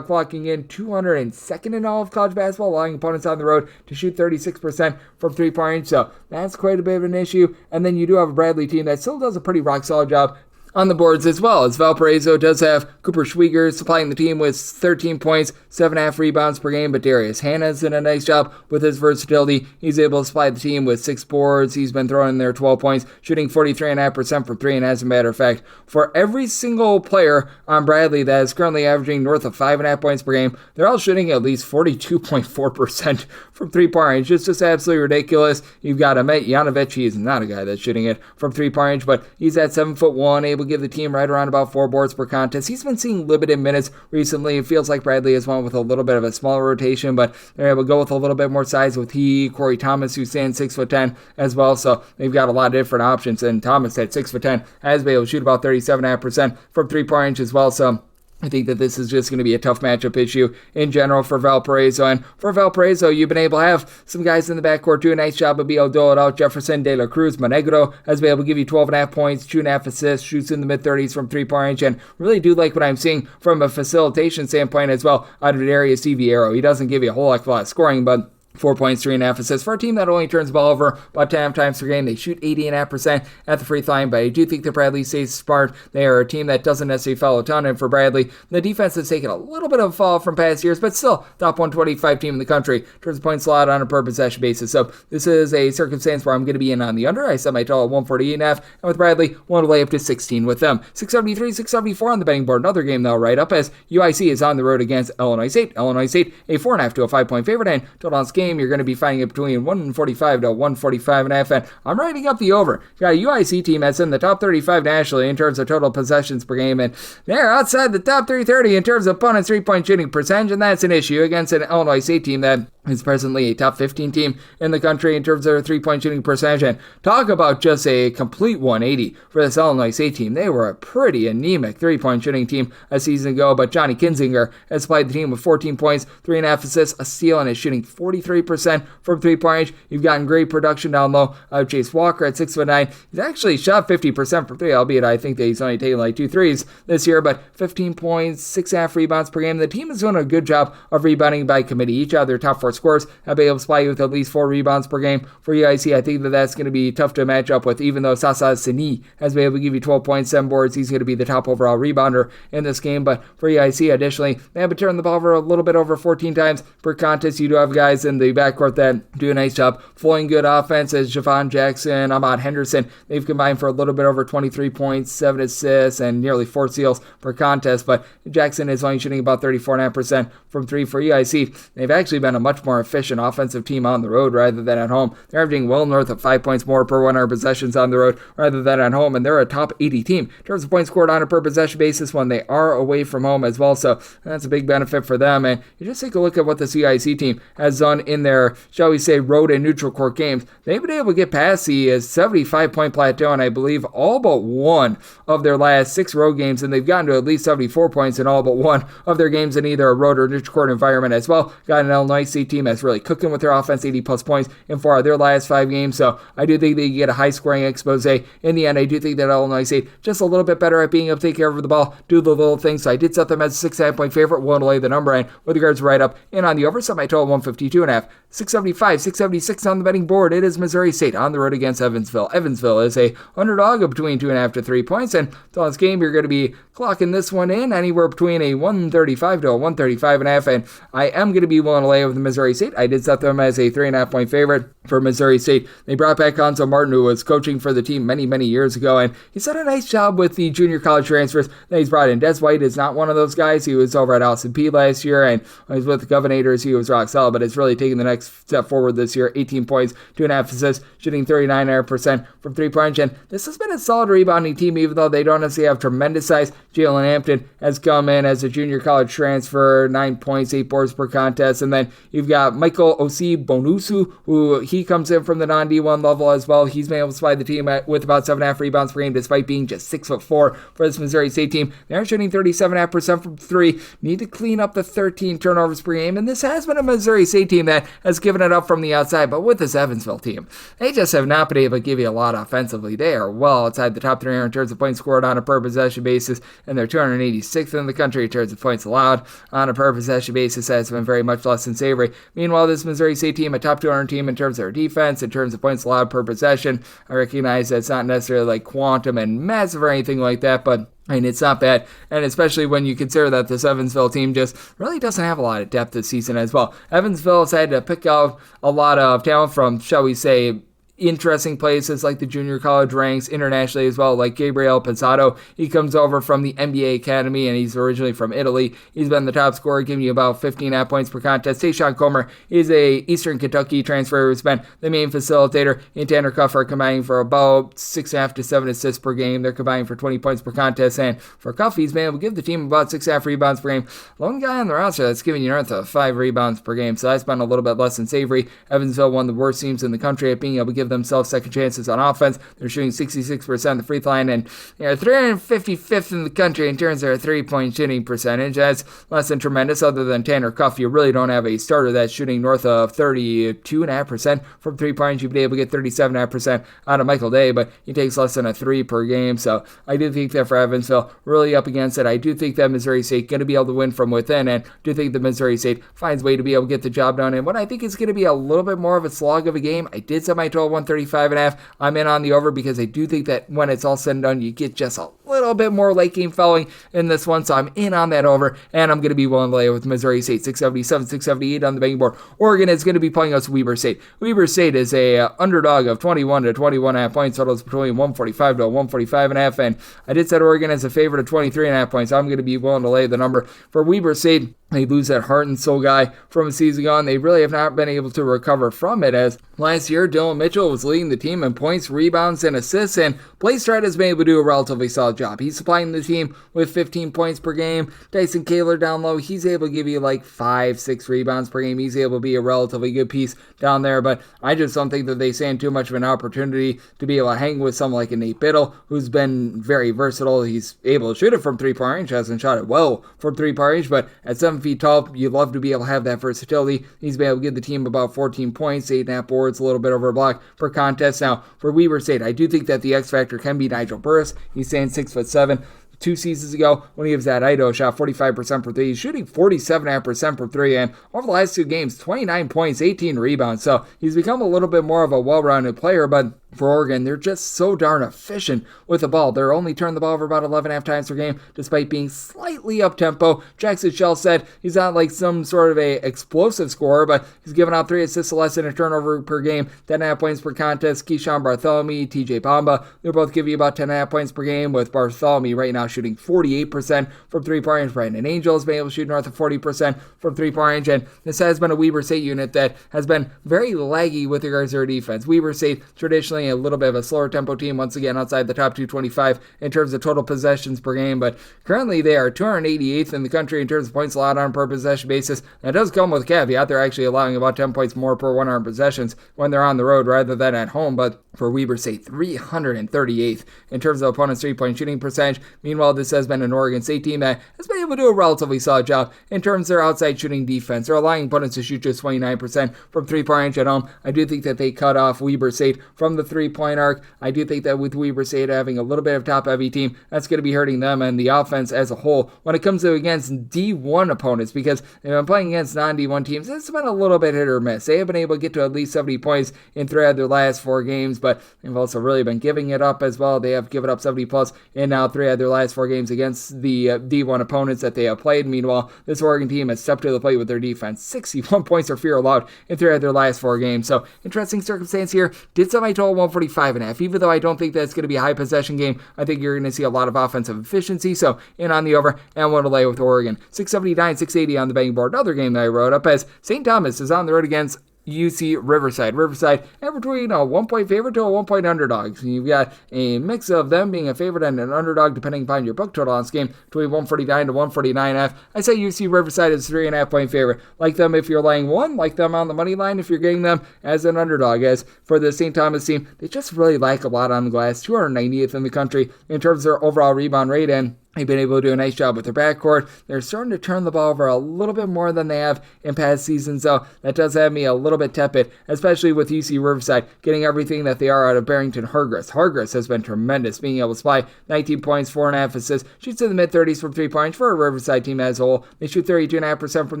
clocking in 202nd in all of college basketball, allowing opponents on the road to shoot 36% from three-point range, so that's quite a bit of an issue. And then you do have a Bradley team that still does a pretty rock-solid job on the boards as well, as Valparaiso does have Cooper Schwieger supplying the team with 13 points, 7.5 rebounds per game, but Darius Hannah's done a nice job with his versatility. He's able to supply the team with 6 boards. He's been throwing in there 12 points, shooting 43.5% from 3, and as a matter of fact, for every single player on Bradley that is currently averaging north of 5.5 points per game, they're all shooting at least 42.4% from three-point range. It's just absolutely ridiculous. You've got Ahmet Janovic. He is not a guy that's shooting it from three-point range, but he's at 7'1", able give the team right around about 4 boards per contest. He's been seeing limited minutes recently. It feels like Bradley has won with a little bit of a smaller rotation, but they're able to go with a little bit more size with Corey Thomas, who's standing 6'10" as well. So they've got a lot of different options, and Thomas at 6'10" has been able to shoot about 37.5% from 3-point range as well. So I think that this is just going to be a tough matchup issue in general for Valparaiso. And for Valparaiso, you've been able to have some guys in the backcourt do a nice job of being able to dole it out. Jefferson De La Cruz Monegro has been able to give you 12.5 points, 2.5 assists, shoots in the mid-30s from 3-point range, and really do like what I'm seeing from a facilitation standpoint as well out of Darius Viero. He doesn't give you a whole heck of a lot of scoring, but 4 points, 3.5 assists. For a team that only turns the ball over about 10 times per game, they shoot 80.5% at the free throw line, but I do think that Bradley stays smart. They are a team that doesn't necessarily foul a ton, and for Bradley, the defense has taken a little bit of a fall from past years, but still top 125 team in the country in terms of points allowed on a per possession basis. So this is a circumstance where I'm going to be in on the under. I set my total at 148.5, and with Bradley, want to lay up to 16 with them. 673, 674 on the betting board. Another game they'll right up as UIC is on the road against Illinois State. Illinois State, a 4.5 to a 5-point favorite, and total on this game, you're going to be finding it between 145 to 145.5, and I'm writing up the over. You got a UIC team that's in the top 35 nationally in terms of total possessions per game, and they're outside the top 330 in terms of opponents' three-point shooting percentage, and that's an issue against an Illinois State team that is presently a top 15 team in the country in terms of their three-point shooting percentage. And talk about just a complete 180 for this Illinois State team. They were a pretty anemic three-point shooting team a season ago, but Johnny Kinzinger has supplied the team with 14 points, 3.5 assists, a steal, and is shooting 43% from three-point range. You've gotten great production down low. Chase Walker at 6'9". He's actually shot 50% from three, albeit I think that he's only taken like 2 threes this year, but 15 points, 6.5 rebounds per game. The team is doing a good job of rebounding by committee. Each of their top 4 scores have been able to supply you with at least 4 rebounds per game. For UIC, I think that that's going to be tough to match up with, even though Sasa Sini has been able to give you 12 points, 7 boards. He's going to be the top overall rebounder in this game. But for UIC, additionally, they have been turning the ball over a little bit over 14 times per contest. You do have guys in the backcourt that do a nice job flowing good offense, as Javon Jackson, Ahmad Henderson. They've combined for a little bit over 23 points, 7 assists, and nearly 4 steals per contest. But Jackson is only shooting about 34.5% from 3 for UIC. They've actually been a much more efficient offensive team on the road rather than at home. They're averaging well north of 5 points more per 100 possessions on the road rather than at home, and they're a top 80 team in terms of points scored on a per possession basis when they are away from home as well. So that's a big benefit for them. And you just take a look at what the CIC team has done in their, shall we say, road and neutral court games. They've been able to get past the 75-point plateau, and I believe all but one of their last 6 road games, and they've gotten to at least 74 points in all but one of their games in either a road or neutral court environment as well. Got an Illinois State team that's really cooking with their offense, 80-plus points in 4 of their last 5 games. So I do think they get a high-scoring expose. In the end, I do think that Illinois State just a little bit better at being able to take care of the ball, do the little things. So I did set them as a 6.5-point favorite. Willing to lay the number, and with regards right up in on the over, set my total 152.5. 675, 676 on the betting board. It is Missouri State on the road against Evansville. Evansville is a underdog of between 2.5 to 3 points, and so this game you're going to be clocking this one in anywhere between a 135 to a 135.5, and I am going to be willing to lay with Missouri State. I did set them as a 3.5-point favorite for Missouri State. They brought back Gonzo Martin, who was coaching for the team many years ago, and he's done a nice job with the junior college transfers that he's brought in. Des White is not one of those guys. He was over at Austin Peay last year, and when he was with the Governators, he was rock solid, but it's really taken the next step forward this year. 18 points, 2.5 assists, shooting 39% from three-point range, and this has been a solid rebounding team, even though they don't necessarily have tremendous size. Jalen Hampton has come in as a junior college transfer, 9 points, 8 boards per contest, and then you've got Michael Osi Bonusu, who he comes in from the non-D1 level as well. He's been able to supply the team with about 7.5 rebounds per game, despite being just 6'4" for this Missouri State team. They're shooting 37.5% from 3. Need to clean up the 13 turnovers per game, and this has been a Missouri State team that has given it up from the outside, but with this Evansville team, they just have not been able to give you a lot offensively. They are well outside the top 300 in terms of points scored on a per possession basis, and they're 286th in the country in terms of points allowed on a per possession basis. Has been very much less than savory. Meanwhile, this Missouri State team, a top 200 team in terms of their defense, in terms of points allowed per possession. I recognize that's not necessarily like quantum and massive or anything like that, but it's not bad, and especially when you consider that this Evansville team just really doesn't have a lot of depth this season as well. Evansville has had to pick out a lot of talent from, shall we say, interesting places like the junior college ranks, internationally as well, like Gabriel Pizzato. He comes over from the NBA Academy, and he's originally from Italy. He's been the top scorer, giving you about 15.5 points per contest. Tayshawn Comer is a Eastern Kentucky transfer who's been the main facilitator. And Tanner Cuff are combining for about 6.5 to 7 assists per game. They're combining for 20 points per contest, and for Cuff, he's been able to give the team about 6.5 rebounds per game. Lone guy on the roster that's giving you north of 5 rebounds per game, so that's been a little bit less than savory. Evansville, one of the worst teams in the country at being able to give themselves second chances on offense. They're shooting 66% of the free throw line, and they're 355th in the country in terms of their three-point shooting percentage. That's less than tremendous. Other than Tanner Cuff, you really don't have a starter that's shooting north of 32.5% from three-point. You'd be able to get 37.5% out of Michael Day, but he takes less than a 3 per game. So I do think that for Evansville, really up against it. I do think that Missouri State going to be able to win from within, and do think that Missouri State finds a way to be able to get the job done. And what I think is going to be a little bit more of a slog of a game, I did set my total 135.5. I'm in on the over because I do think that when it's all said and done, you get just a little bit more late game fouling in this one. So I'm in on that over, and I'm going to be willing to lay with Missouri State. 677, 678 on the betting board. Oregon is going to be playing us Weber State. Weber State is a underdog of 21 to 21.5 points. Totals between 145 to 145.5, and I did set Oregon as a favorite of 23.5 points. So I'm going to be willing to lay the number for Weber State. They lose that heart and soul guy from a season ago, and they really have not been able to recover from it, as last year Dylan Mitchell was leading the team in points, rebounds, and assists, and Blake Stride has been able to do a relatively solid solid job. He's supplying the team with 15 points per game. Dyson Kaler down low, he's able to give you like 5-6 rebounds per game. He's able to be a relatively good piece down there, but I just don't think that they stand too much of an opportunity to be able to hang with someone like a Nate Biddle, who's been very versatile. He's able to shoot it from three-point range, hasn't shot it well from three-point range, but at 7 feet tall, you'd love to be able to have that versatility. He's been able to give the team about 14 points, 8.5 boards, a little bit over a block per contest. Now, for Weber State, I do think that the X factor can be Nigel Burris. He's staying 6'7". 2 seasons ago, when he was at Idaho, shot 45% for three. He's shooting 47.5% for three, and over the last 2 games, 29 points, 18 rebounds. So he's become a little bit more of a well-rounded player, but for Oregon, they're just so darn efficient with the ball. They're only turning the ball over about 11.5 times per game, despite being slightly up-tempo. Jackson Shell said he's not like some sort of a explosive scorer, but he's given out 3 assists less than a turnover per game, 10.5 points per contest. Keyshawn Bartholomew, TJ Bamba, they're both giving you about 10.5 points per game, with Bartholomew right now shooting 48% from three-point range. Brandon Angel has been able to shoot north of 40% from three-point range, and this has been a Weber State unit that has been very laggy with regards to their defense. Weber State traditionally a little bit of a slower tempo team, once again outside the top 225 in terms of total possessions per game, but currently they are 288th in the country in terms of points allowed on per possession basis. That does come with a caveat. They're actually allowing about 10 points more per 100 possessions when they're on the road rather than at home, but for Weber State, 338th in terms of opponents' three-point shooting percentage. Meanwhile, this has been an Oregon State team that has been able to do a relatively solid job in terms of their outside shooting defense. They're allowing opponents to shoot just 29% from three-point range at home. I do think that they cut off Weber State from the three-point arc. I do think that with Weber State having a little bit of top-heavy team, that's going to be hurting them and the offense as a whole when it comes to against D1 opponents, because they've been playing against non-D1 teams. It's been a little bit hit or miss. They have been able to get to at least 70 points in 3 of their last 4 games, but they've also really been giving it up as well. They have given up 70 plus in now 3 of their last 4 games against the D1 opponents that they have played. Meanwhile, this Oregon team has stepped to the plate with their defense. 61 points or fewer allowed in 3 of their last 4 games. So interesting circumstance here. Did set my total 145.5. Even though I don't think that's going to be a high possession game, I think you're going to see a lot of offensive efficiency. So in on the over and one to lay with Oregon. 679, 680 on the betting board. Another game that I wrote up as St. Thomas is on the road against UC Riverside. Riverside, and between a 1-point favorite to a 1-point underdog. So you've got a mix of them being a favorite and an underdog, depending upon your book total on this game, between 149 to 149.5. I say UC Riverside is 3.5-point favorite. Like them if you're laying 1, like them on the money line if you're getting them as an underdog. As for the St. Thomas team, they just really lack a lot on the glass. 290th in the country in terms of their overall rebound rate, and they've been able to do a nice job with their backcourt. They're starting to turn the ball over a little bit more than they have in past seasons, so that does have me a little bit tepid, especially with UC Riverside getting everything that they are out of Barrington Hargress. Hargress has been tremendous, being able to supply 19 points, 4.5 assists, shoots in the mid-30s from three-point for a Riverside team as a whole. They shoot 32.5% from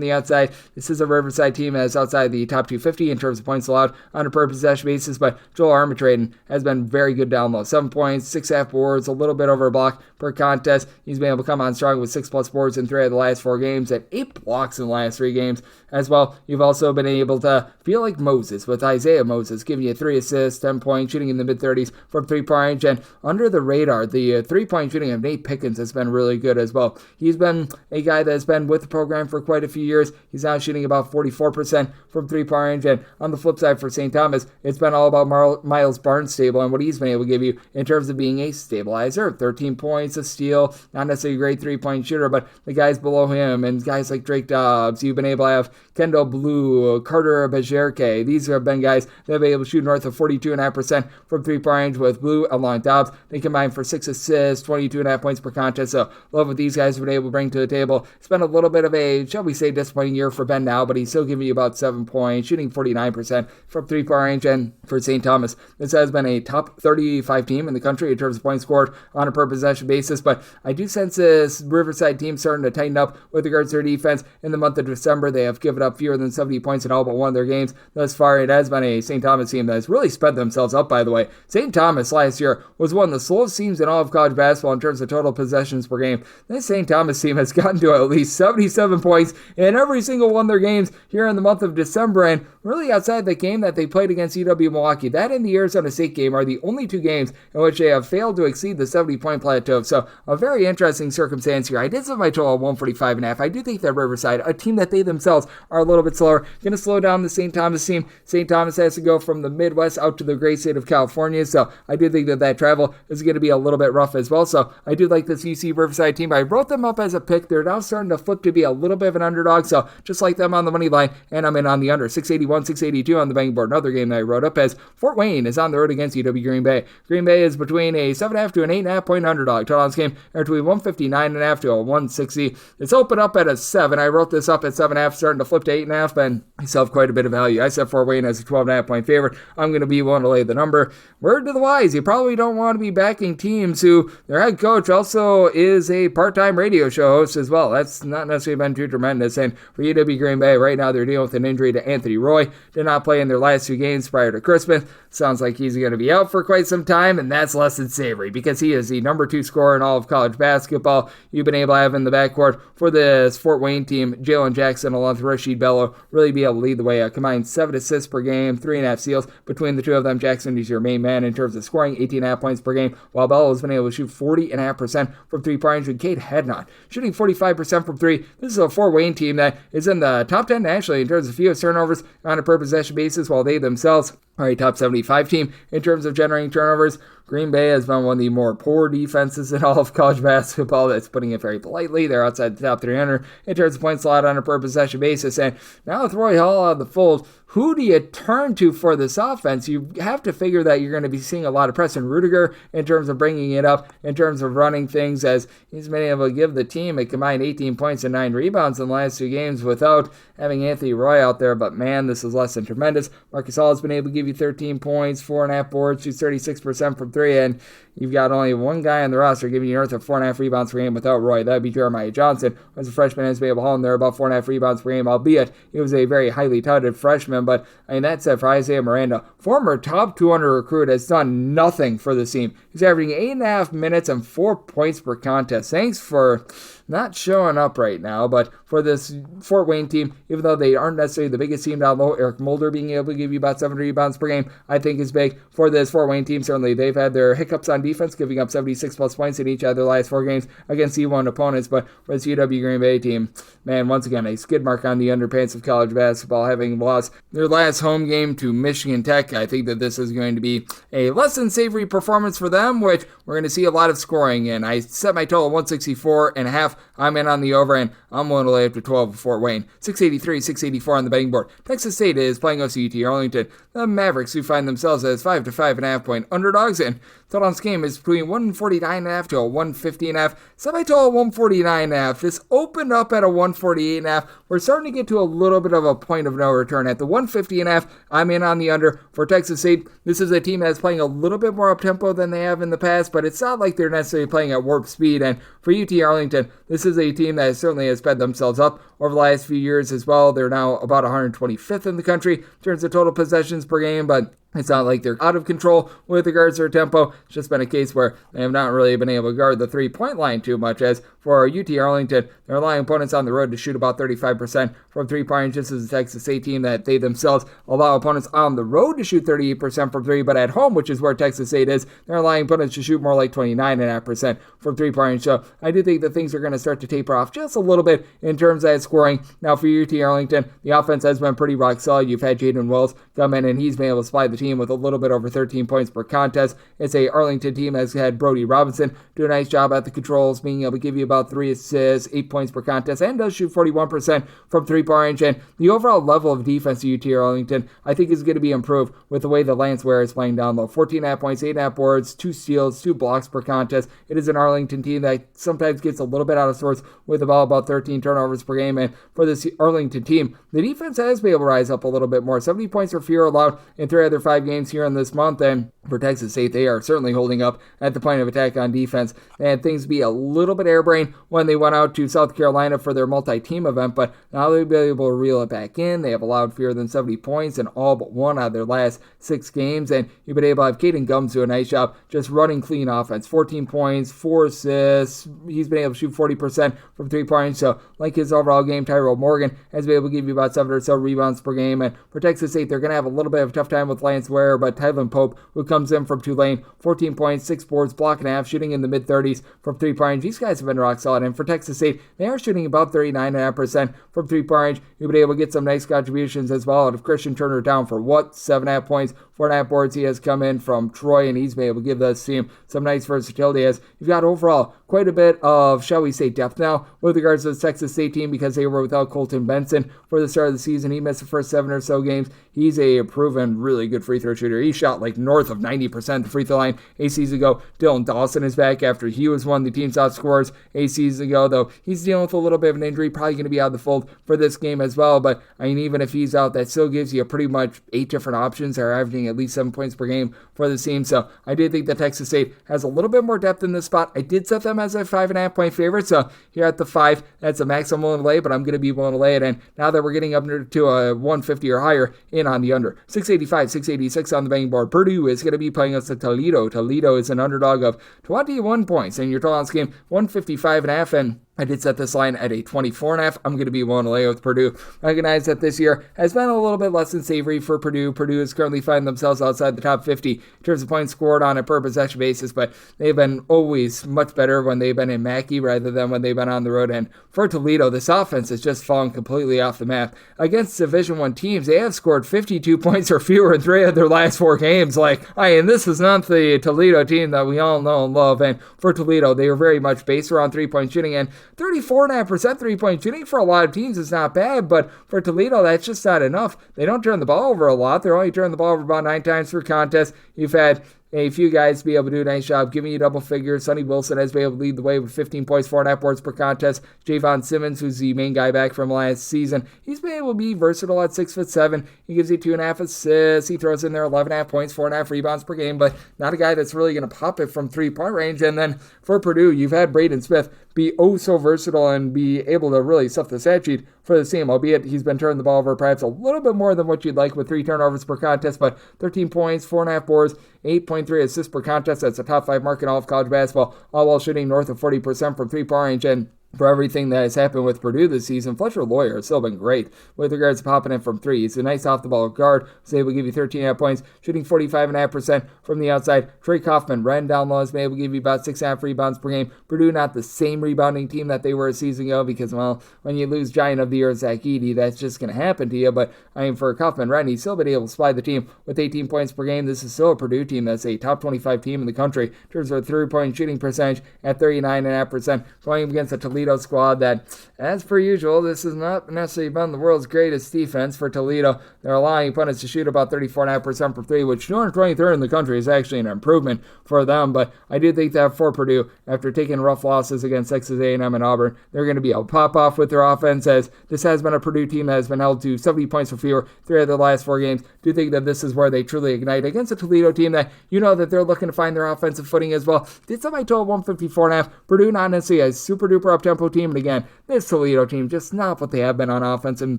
the outside. This is a Riverside team that is outside the top 250 in terms of points allowed on a per-possession basis, but Joel Armitraden has been very good down low. 7 points, 6.5 boards, a little bit over a block per contest. He's been able to come on strong with 6+ boards in 3 of the last 4 games and 8 blocks in the last 3 games as well. You've also been able to feel like Moses with Isaiah Moses, giving you 3 assists, 10 points, shooting in the mid-30s from three-point range. And under the radar, the three-point shooting of Nate Pickens has been really good as well. He's been a guy that has been with the program for quite a few years. He's now shooting about 44% from three-point range. And on the flip side for St. Thomas, it's been all about Miles Barnstable and what he's been able to give you in terms of being a stabilizer. 13 points, a steal, not necessarily a great three-point shooter, but the guys below him and guys like Drake Dobbs, you've been able to have Kendall Blue, Carter Bajerke. These have been guys that have been able to shoot north of 42.5% from three-point range with Blue along Dobbs. They combine for 6 assists, 22.5 points per contest. So love what these guys have been able to bring to the table. It's been a little bit of a, shall we say, disappointing year for Ben now, but he's still giving you about 7 points, shooting 49% from three-point range. And for St. Thomas, this has been a top 35 team in the country in terms of points scored on a per-possession basis, but I do sense this Riverside team starting to tighten up with regards to their defense. In the month of December, they have given up fewer than 70 points in all but one of their games. Thus far, it has been a St. Thomas team that has really sped themselves up, by the way. St. Thomas last year was one of the slowest teams in all of college basketball in terms of total possessions per game. This St. Thomas team has gotten to at least 77 points in every single one of their games here in the month of December, and really outside the game that they played against UW Milwaukee, that and the Arizona State game are the only 2 games in which they have failed to exceed the 70-point plateau. So a very interesting circumstance here. I did set my total at 145.5. I do think that Riverside, a team that they themselves are a little bit slower, going to slow down the St. Thomas team. St. Thomas has to go from the Midwest out to the great state of California, so I do think that travel is going to be a little bit rough as well. So I do like this UC Riverside team. I wrote them up as a pick. They're now starting to flip to be a little bit of an underdog, so just like them on the money line, and I'm in on the under. 681, 682 on the betting board. Another game that I wrote up as Fort Wayne is on the road against UW Green Bay. Green Bay is between a 7.5 to an 8.5 point underdog. Total on this game are between 159.5 to a 160. It's open up at a 7. I wrote this up at 7.5, starting to flip to 8.5, and I still have quite a bit of value. I set Fort Wayne as a 12.5 point favorite. I'm going to be willing to lay the number. Word to the wise, you probably don't want to be backing teams who their head coach also is a part-time radio show host as well. That's not necessarily been too tremendous. And for UW Green Bay, right now they're dealing with an injury to Anthony Roy. Did not play in their last 2 games prior to Christmas. Sounds like he's going to be out for quite some time, and that's less than savory because he is the number 2 scorer in all of college basketball. You've been able to have in the backcourt for this Fort Wayne team, Jalen Jackson along with Rasheed Bello, really be able to lead the way. A combined 7 assists per game, 3.5 steals between the two of them. Jackson is your main man in terms of scoring, 18.5 points per game, while Bello has been able to shoot 40.5% from 3-point range. Cade Hadnot shooting 45% from 3. This is a Fort Wayne team that is in the top 10 nationally in terms of fewest turnovers on a per possession basis, while they themselves are a top 75 team in terms of generating turnovers. Green Bay has been one of the more poor defenses in all of college basketball. That's putting it very politely. They're outside the top 300 in terms of points allowed on a per possession basis. And now with Roy Hall out of the fold, who do you turn to for this offense? You have to figure that you're going to be seeing a lot of Preston Rudiger in terms of bringing it up, in terms of running things, as he's been able to give the team a combined 18 points and 9 rebounds in the last 2 games without having Anthony Roy out there. But man, this is less than tremendous. Marcus Hall has been able to give you 13 points, 4.5 boards, shoots 36% from 3, and you've got only one guy on the roster giving you north of 4.5 rebounds per game without Roy. That would be Jeremiah Johnson, who as a freshman has been able to haul in there about 4.5 rebounds per game, albeit he was a very highly touted freshman. But I mean, that said, for Isaiah Miranda, former top 200 recruit, has done nothing for the team. He's averaging 8.5 minutes and 4 points per contest. Thanks for not showing up right now, but for this Fort Wayne team, even though they aren't necessarily the biggest team down low, Eric Mulder being able to give you about 7 rebounds per game, I think is big for this Fort Wayne team. Certainly, they've had their hiccups on defense, giving up 76 plus points in each of their last 4 games against C1 opponents, but for this UW Green Bay team, man, once again, a skid mark on the underpants of college basketball, having lost their last home game to Michigan Tech. I think that this is going to be a less than savory performance for them, which we're going to see a lot of scoring in. I set my total at 164.5. I'm in on the over, and I'm willing to lay up to 12 for Fort Wayne. 683, 684 on the betting board. Texas State is playing UT Arlington. The Mavericks, who find themselves as 5 to 5.5 point underdogs, and total on this game is between 149.5 to a 150.5. Set my total 149.5. This opened up at a 148.5. We're starting to get to a little bit of a point of no return. At the 150.5, I'm in on the under for Texas State. This is a team that's playing a little bit more up-tempo than they have in the past, but it's not like they're necessarily playing at warp speed. And for UT Arlington, this is a team that certainly has sped themselves up over the last few years as well. They're now about 125th in the country in terms of total possessions per game, but it's not like they're out of control with regards to their tempo. It's just been a case where they have not really been able to guard the 3-point line too much, as for UT Arlington, they're allowing opponents on the road to shoot about 35% from 3-point range. This is a Texas State team that they themselves allow opponents on the road to shoot 38% from 3, but at home, which is where Texas State is, they're allowing opponents to shoot more like 29.5% from 3-point range. So I do think that things are going to start to taper off just a little bit in terms of scoring. Now for UT Arlington, the offense has been pretty rock solid. You've had Jaden Wells come in, and he's been able to supply the team with a little bit over 13 points per contest. It's a Arlington team that's had Brody Robinson do a nice job at the controls, being able to give you about 3 assists, 8 points per contest, and does shoot 41% from 3-point range. And the overall level of defense to UT Arlington, I think, is going to be improved with the way that Lance Ware is playing down low. 14.5 points, 8.5 boards, 2 steals, 2 blocks per contest. It is an Arlington team that sometimes gets a little bit out of sorts with the ball, about 13 turnovers per game. And for this Arlington team, the defense has been able to rise up a little bit more. 70 points or fewer allowed in 3 other 5 games here in this month, and for Texas State, they are certainly holding up at the point of attack on defense. They had things be a little bit airbrained when they went out to South Carolina for their multi-team event, but now they'll be able to reel it back in. They have allowed fewer than 70 points in all but 1 out of their last 6 games, and you've been able to have Caden Gums do a nice job just running clean offense. 14 points, 4 assists. He's been able to shoot 40% from 3-point, so like his overall game, Tyrell Morgan has been able to give you about 7 or so rebounds per game, and for Texas State, they're going to have a little bit of a tough time with Lance Lance Ware, but Tylen Pope, who comes in from Tulane, 14 points, 6 boards, block and a half, shooting in the mid-30s from three-point range. These guys have been rock solid. And for Texas State, they are shooting about 39.5% from three-point range. You'll be able to get some nice contributions as well out of Christian Turner down for 7.5 points, 4.5 boards. He has come in from Troy, and he's been able to give this team some nice versatility as you've got overall quite a bit of, shall we say, depth now with regards to the Texas State team because they were without Colton Benson for the start of the season. He missed the first 7 or so games. He's a proven really good free throw shooter. He shot like north of 90% the free throw line 8 seasons ago. Dylan Dawson is back after he was one of the team's top scorers 8 seasons ago, though he's dealing with a little bit of an injury, probably going to be out of the fold for this game as well. But I mean, even if he's out, that still gives you pretty much 8 different options that are averaging at least 7 points per game for the team. So I do think that Texas State has a little bit more depth in this spot. I did set them as a 5.5 point favorite, so here at the 5, that's a max I'm willing to lay, but I'm going to be willing to lay it. And now that we're getting up to a 150 or higher, in on the under. 685, 686 on the betting board. Purdue is going to be playing us at Toledo. Toledo is an underdog of 21 points, and your total on this game, 155.5, and I did set this line at a 24.5. I'm going to be willing to lay with Purdue. I recognize that this year has been a little bit less than savory for Purdue. Purdue is currently finding themselves outside the top 50 in terms of points scored on a per possession basis, but they've been always much better when they've been in Mackey rather than when they've been on the road. And for Toledo, this offense has just fallen completely off the map. Against Division I teams, they have scored 52 points or fewer in 3 of their last 4 games. And this is not the Toledo team that we all know and love. And for Toledo, they are very much based around 3-point shooting, and 34.5% 3-point shooting for a lot of teams is not bad, but for Toledo, that's just not enough. They don't turn the ball over a lot. They're only turning the ball over about 9 times per contest. You've had a few guys be able to do a nice job giving you double figures. Sonny Wilson has been able to lead the way with 15 points, 4.5 boards per contest. Javon Simmons, who's the main guy back from last season, he's been able to be versatile at 6'7". He gives you 2.5 assists. He throws in there 11.5 points, 4.5 rebounds per game, but not a guy that's really going to pop it from 3-point range. And then for Purdue, you've had Braden Smith be so versatile and be able to really stuff the stat sheet for the team, albeit he's been turning the ball over perhaps a little bit more than what you'd like with 3 turnovers per contest, but 13 points, 4.5 boards, 8.3 assists per contest. That's a top 5 mark in all of college basketball, all while shooting north of 40% from 3-point range. And for everything that has happened with Purdue this season, Fletcher Lawyer has still been great with regards to popping in from 3. He's a nice off-the-ball guard. He's able to give you 13.5 points, shooting 45.5% from the outside. Trey Kaufman, ran down low, has been able to give you about 6.5 rebounds per game. Purdue not the same rebounding team that they were a season ago because, well, when you lose Giant of the Year Zach Edey, that's just going to happen to you. But, for Kaufman, Ren, he's still been able to supply the team with 18 points per game. This is still a Purdue team that's a top 25 team in the country in terms of 3-point shooting percentage at 39.5%, going against a Toledo squad that, as per usual, this has not necessarily been the world's greatest defense for Toledo. They're allowing opponents to shoot about 34.5% from 3, which 223rd in the country is actually an improvement for them. But I do think that for Purdue, after taking rough losses against Texas A&M and Auburn, they're going to be able to pop off with their offense, as this has been a Purdue team that has been held to 70 points or fewer 3 of their last 4 games. Do think that this is where they truly ignite against a Toledo team that that they're looking to find their offensive footing as well. Did somebody total 154.5. Purdue not necessarily a super duper up-tempo team, and again, this Toledo team just not what they have been on offense in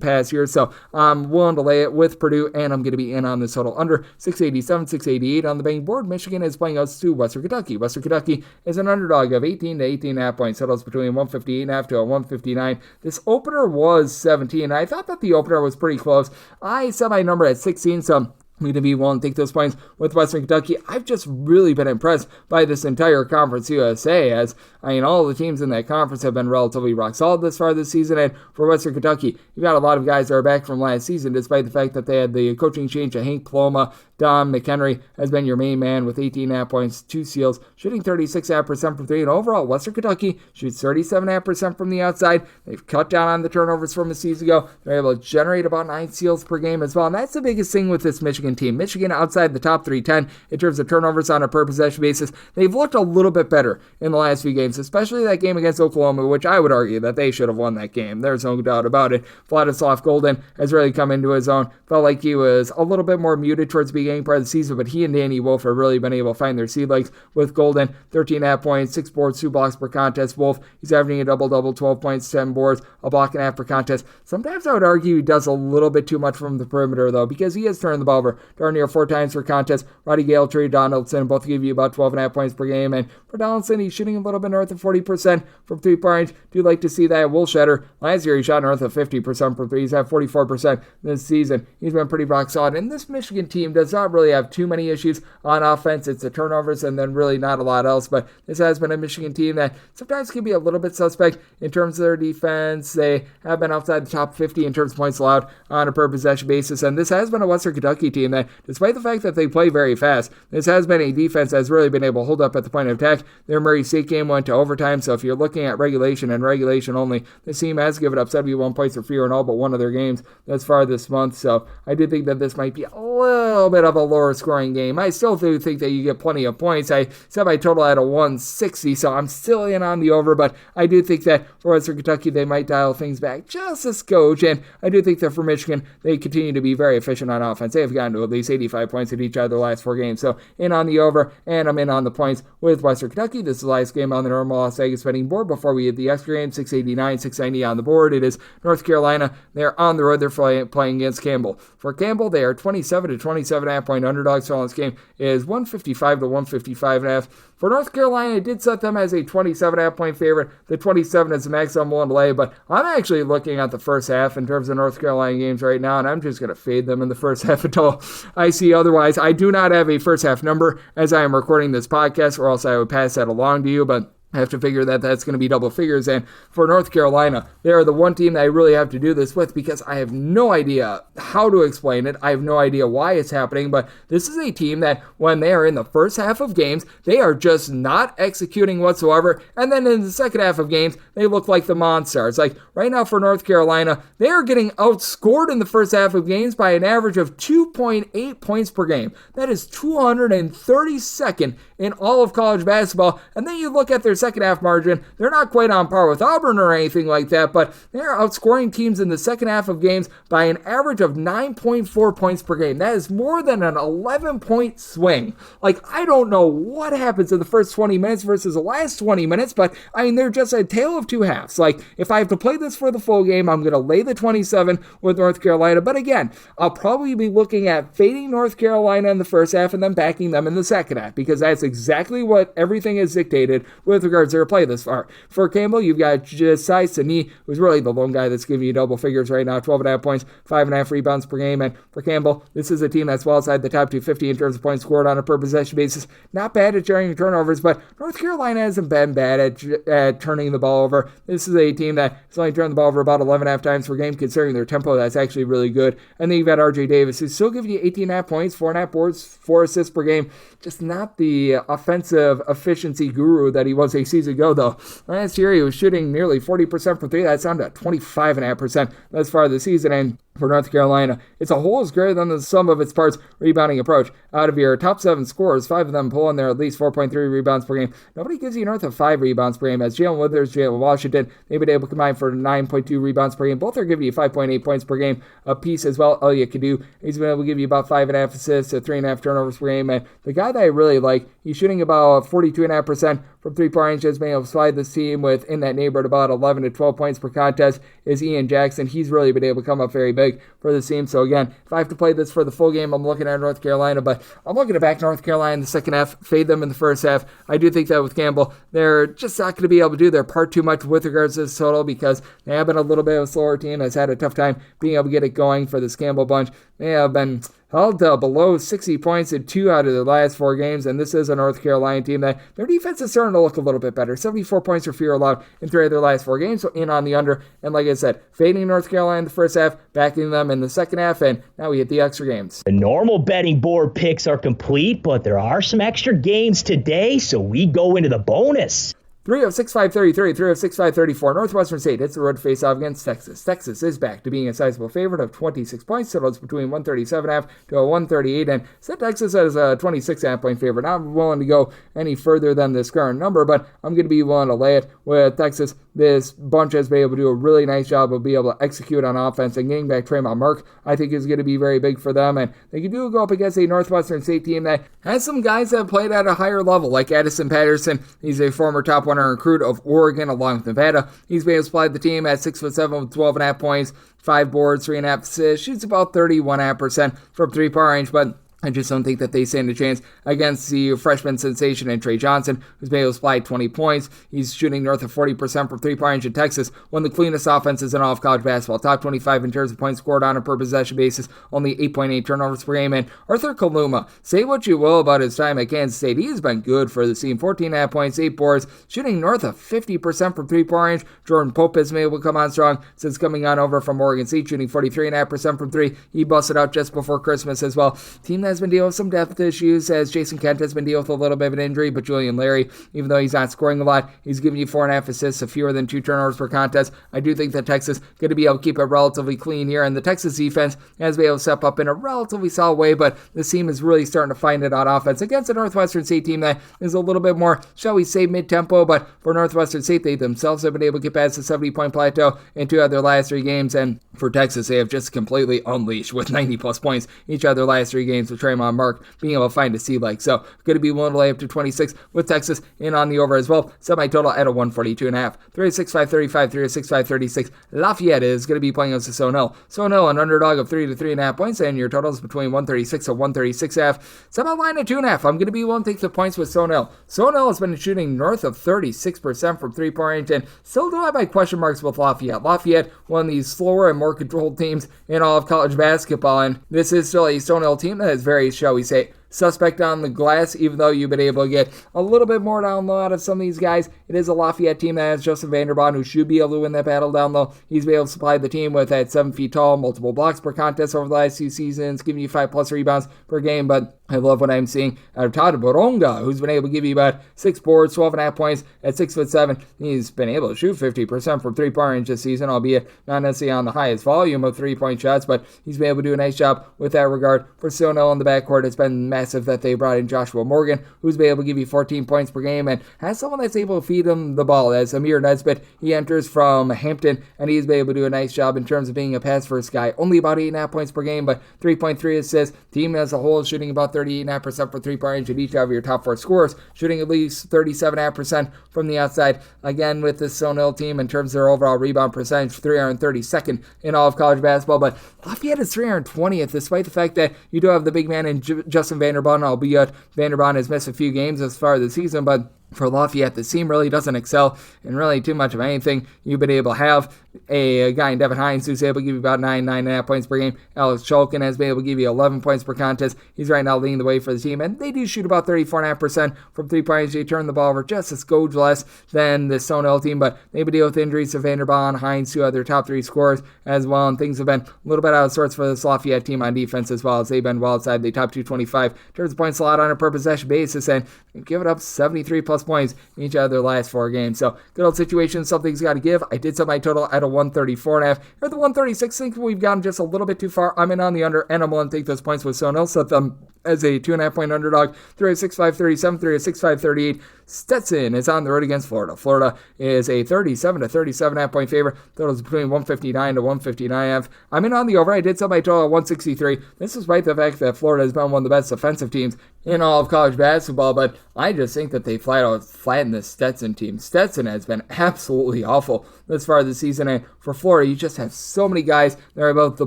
past years. So I'm willing to lay it with Purdue, and I'm going to be in on this total under 687, 688 on the betting board. Michigan is playing us to Western Kentucky. Western Kentucky is an underdog of 18 to 18.5 points. Totals between 158.5 to 159. This opener was 17. I thought that the opener was pretty close. I set my number at 16, so I'm going to be willing to take those points with Western Kentucky. I've just really been impressed by this entire Conference USA, as all the teams in that conference have been relatively rock solid this far this season. And for Western Kentucky, you've got a lot of guys that are back from last season, despite the fact that they had the coaching change to Hank Paloma. Don McHenry has been your main man with 18.5 points, 2 steals, shooting 36.5% from 3. And overall, Western Kentucky shoots 37.5% from the outside. They've cut down on the turnovers from a season ago. They're able to generate about 9 steals per game as well. And that's the biggest thing with this Michigan team. Michigan outside the top 310 in terms of turnovers on a per possession basis. They've looked a little bit better in the last few games, especially that game against Oklahoma, which I would argue that they should have won that game. There's no doubt about it. Vladislav Golden has really come into his own. Felt like he was a little bit more muted towards the beginning part of the season, but he and Danny Wolf have really been able to find their sea legs with Golden. 13.5 points, 6 boards, 2 blocks per contest. Wolf, he's averaging a double-double, 12 points, 10 boards, a block and a half per contest. Sometimes I would argue he does a little bit too much from the perimeter, though, because he is turning the ball over over. Darn near 4 times per contest. Roddy Gale, Trey Donaldson both give you about 12.5 points per game. And for Donaldson, he's shooting a little bit north of 40% from 3-point range. Do like to see that. Will Shetter, last year he shot north of 50% from 3. He's at 44% this season. He's been pretty rock solid. And this Michigan team does not really have too many issues on offense. It's the turnovers and then really not a lot else. But this has been a Michigan team that sometimes can be a little bit suspect in terms of their defense. They have been outside the top 50 in terms of points allowed on a per possession basis. And this has been a Western Kentucky team that, despite the fact that they play very fast, this has been a defense that's really been able to hold up at the point of attack. Their Murray State game went to overtime. So if you're looking at regulation and regulation only, this team has given up 71 points or fewer in all but one of their games thus far this month. So I do think that this might be a little bit of a lower scoring game. I still do think that you get plenty of points. I set my total at a 160, so I'm still in on the over, but I do think that for Western Kentucky, they might dial things back just a skosh, and I do think that for Michigan, they continue to be very efficient on offense. They have gotten to at least 85 points in each of their last 4 games, so in on the over, and I'm in on the points with Western Kentucky. This is the last game on the normal Las Vegas betting board before we hit the extra game, 689, 690 on the board. It is North Carolina. They're on the road. They're playing against Campbell. For Campbell, they are 27 to 27.5 point underdogs. So this game is 155 to 155.5. For North Carolina, I did set them as a 27.5 point favorite. The 27 is the max I'm willing to lay, but I'm actually looking at the first half in terms of North Carolina games right now, and I'm just going to fade them in the first half until I see otherwise. I do not have a first half number as I am recording this podcast, or else I would pass that along to you, but I have to figure that that's going to be double figures. And for North Carolina, they are the one team that I really have to do this with because I have no idea how to explain it. I have no idea why it's happening, but this is a team that when they are in the first half of games, they are just not executing whatsoever. And then in the second half of games, they look like the Monstars. Like right now for North Carolina, they are getting outscored in the first half of games by an average of 2.8 points per game. That is 232nd in all of college basketball. And then you look at their second half margin. They're not quite on par with Auburn or anything like that, but they're outscoring teams in the second half of games by an average of 9.4 points per game. That is more than an 11-point swing. Like, I don't know what happens in the first 20 minutes versus the last 20 minutes, but I mean, they're just a tale of two halves. Like, if I have to play this for the full game, I'm going to lay the 27 with North Carolina. But again, I'll probably be looking at fading North Carolina in the first half and then backing them in the second half, because that's exactly what everything is dictated with regards to their play this far. For Campbell, you've got Josiah Sani, who's really the lone guy that's giving you double figures right now, 12.5 points, 5.5 rebounds per game. And for Campbell, this is a team that's well outside the top 250 in terms of points scored on a per possession basis. Not bad at generating turnovers, but North Carolina hasn't been bad at turning the ball over. This is a team that has only turned the ball over about 11.5 times per game, considering their tempo. That's actually really good. And then you've got RJ Davis, who's still giving you 18.5 points, 4.5 boards, 4 assists per game. Just not the offensive efficiency guru that he was a season ago, though. Last year, he was shooting nearly 40% from 3. That's down to 25.5% thus far this season. And for North Carolina, it's a whole is greater than the sum of its parts rebounding approach. Out of your top 7 scorers, 5 of them pull in there at least 4.3 rebounds per game. Nobody gives you north of 5 rebounds per game. As Jalen Withers, Jalen Washington, they've been able to combine for 9.2 rebounds per game. Both are giving you 5.8 points per game a piece as well. Elia Kadu, he's been able to give you about 5.5 assists to 3.5 turnovers per game. And the guy that I really like, he's shooting about 42.5% from 3-point range, has been able to slide this team with in that neighborhood about 11 to 12 points per contest, is Ian Jackson. He's really been able to come up very big for this team. So again, if I have to play this for the full game, I'm looking at North Carolina, but I'm looking to back North Carolina in the second half, fade them in the first half. I do think that with Campbell, they're just not going to be able to do their part too much with regards to this total, because they have been a little bit of a slower team that's had a tough time being able to get it going for this Campbell bunch. They have been held below 60 points in 2 out of their last 4 games, and this is a North Carolina team that their defense is starting to look a little bit better. 74 points or fewer allowed in 3 of their last 4 games, so in on the under. And like I said, fading North Carolina in the first half, backing them in the second half, and now we hit the extra games. The normal betting board picks are complete, but there are some extra games today, so we go into the bonus. 3 of 6-5-33, 3 of 6-5-34. Northwestern St hits the road to face off against Texas. Texas is back to being a sizable favorite of 26 points. Totals between 137.5 to a 138, and set Texas as a 26.5 point favorite. Not willing to go any further than this current number, but I'm going to be willing to lay it with Texas. This bunch has been able to do a really nice job of being able to execute on offense, and getting back Tremont Mark, I think, is going to be very big for them. And they can do go up against a Northwestern State team that has some guys that have played at a higher level, like Addison Patterson. He's a former top 100 #1 recruit of Oregon along with Nevada. He's been able to supply the team at 6'7" with 12.5 points, 5 boards, 3.5 assists, shoots about 31.5% from 3-point range, but I just don't think that they stand a chance against the freshman sensation and Trey Johnson, who's been able to supply 20 points. He's shooting north of 40% from 3-point range in Texas, one of the cleanest offenses in all of college basketball. Top 25 in terms of points scored on a per possession basis, only 8.8 turnovers per game. And Arthur Kaluma, say what you will about his time at Kansas State, he has been good for the team. 14.5 points, 8 boards, shooting north of 50% from 3-point range. Jordan Pope has been able to come on strong since coming on over from Oregon State, shooting 43.5% from 3. He busted out just before Christmas as well. Team has been dealing with some depth issues as Jason Kent has been dealing with a little bit of an injury, but Julian Larry, even though he's not scoring a lot, he's giving you 4.5 assists, fewer than 2 turnovers per contest. I do think that Texas is going to be able to keep it relatively clean here, and the Texas defense has been able to step up in a relatively solid way, but this team is really starting to find it on offense against a Northwestern St team that is a little bit more, shall we say, mid-tempo, but for Northwestern State, they themselves have been able to get past the 70-point plateau in 2 of their last 3 games, and for Texas, they have just completely unleashed with 90-plus points each of their last 3 games with Draymond Mark being able to find a C-leg. So going to be willing to lay up to 26 with Texas in on the over as well. Semi-total at a 142.5. 306-535, 306-536. Lafayette is going to be playing against Stonehill. Stonehill, an underdog of 3 to 3.5 points, and your totals between 136 and 136.5. Semi-line at 2.5. I'm going to be willing to take the points with Stonehill. Stonehill has been shooting north of 36% from 3-point range, and still do have my question marks with Lafayette. Lafayette, one of these slower and more controlled teams in all of college basketball, and this is still a Stonehill team that is very, shall we say, suspect on the glass, even though you've been able to get a little bit more down low out of some of these guys. It is a Lafayette team that has Justin Vanderbond, who should be able to win that battle down low. He's been able to supply the team with at 7 feet tall, multiple blocks per contest over the last 2 seasons, giving you 5+ rebounds per game, but I love what I'm seeing out of Todd Boronga, who's been able to give you about 6 boards, 12.5 points at 6'7". He's been able to shoot 50% from 3-point range this season, albeit not necessarily on the highest volume of 3-point shots, but he's been able to do a nice job with that regard. For Stonehill in the backcourt, it's been massive that they brought in Joshua Morgan, who's been able to give you 14 points per game and has someone that's able to feed him the ball. As Amir Nesbitt, he enters from Hampton, and he's been able to do a nice job in terms of being a pass-first guy. Only about 8.5 points per game, but 3.3 assists. Team as a whole shooting about 38.5% for 3-point range, and each of your top 4 scorers shooting at least 37.5% from the outside. Again, with this Stonehill team, in terms of their overall rebound percentage, 332nd in all of college basketball, but Lafayette is 320th, despite the fact that you do have the big man in Justin Vanderbond, albeit Vanderbond has missed a few games as far as the season, but for Lafayette, the team really doesn't excel in really too much of anything. You've been able to have a guy in Devin Hines who's able to give you about 9.5 points per game. Alex Cholkin has been able to give you 11 points per contest. He's right now leading the way for the team, and they do shoot about 34.5% from 3 points. They turn the ball over just a skoge less than the Stonehill team, but they've been dealing with injuries to Vanderbond, Hines, 2 of their top 3 scorers as well, and things have been a little bit out of sorts for this Lafayette team on defense as well, as they've been well outside the top 225 in terms of points allowed on a per possession basis, and give it up 73+ points each of their last 4 games. So good old situation, something's got to give. I did set my total at a 134.5. Here at the 136, I think we've gone just a little bit too far. I'm in on the under, and I'm willing to take those points with Stonehill. Set them as a 2.5 point underdog. 306-537, 306-538. Stetson is on the road against Florida. Florida is a 37 to 37.5 point favorite. Totals between 159 to 159.5. I'm in on the over. I did set my total at 163. This is despite the fact that Florida has been one of the best offensive teams in all of college basketball, but I just think that they flat out flattened this Stetson team. Stetson has been absolutely awful this far this season, and for Florida, you just have so many guys that are about the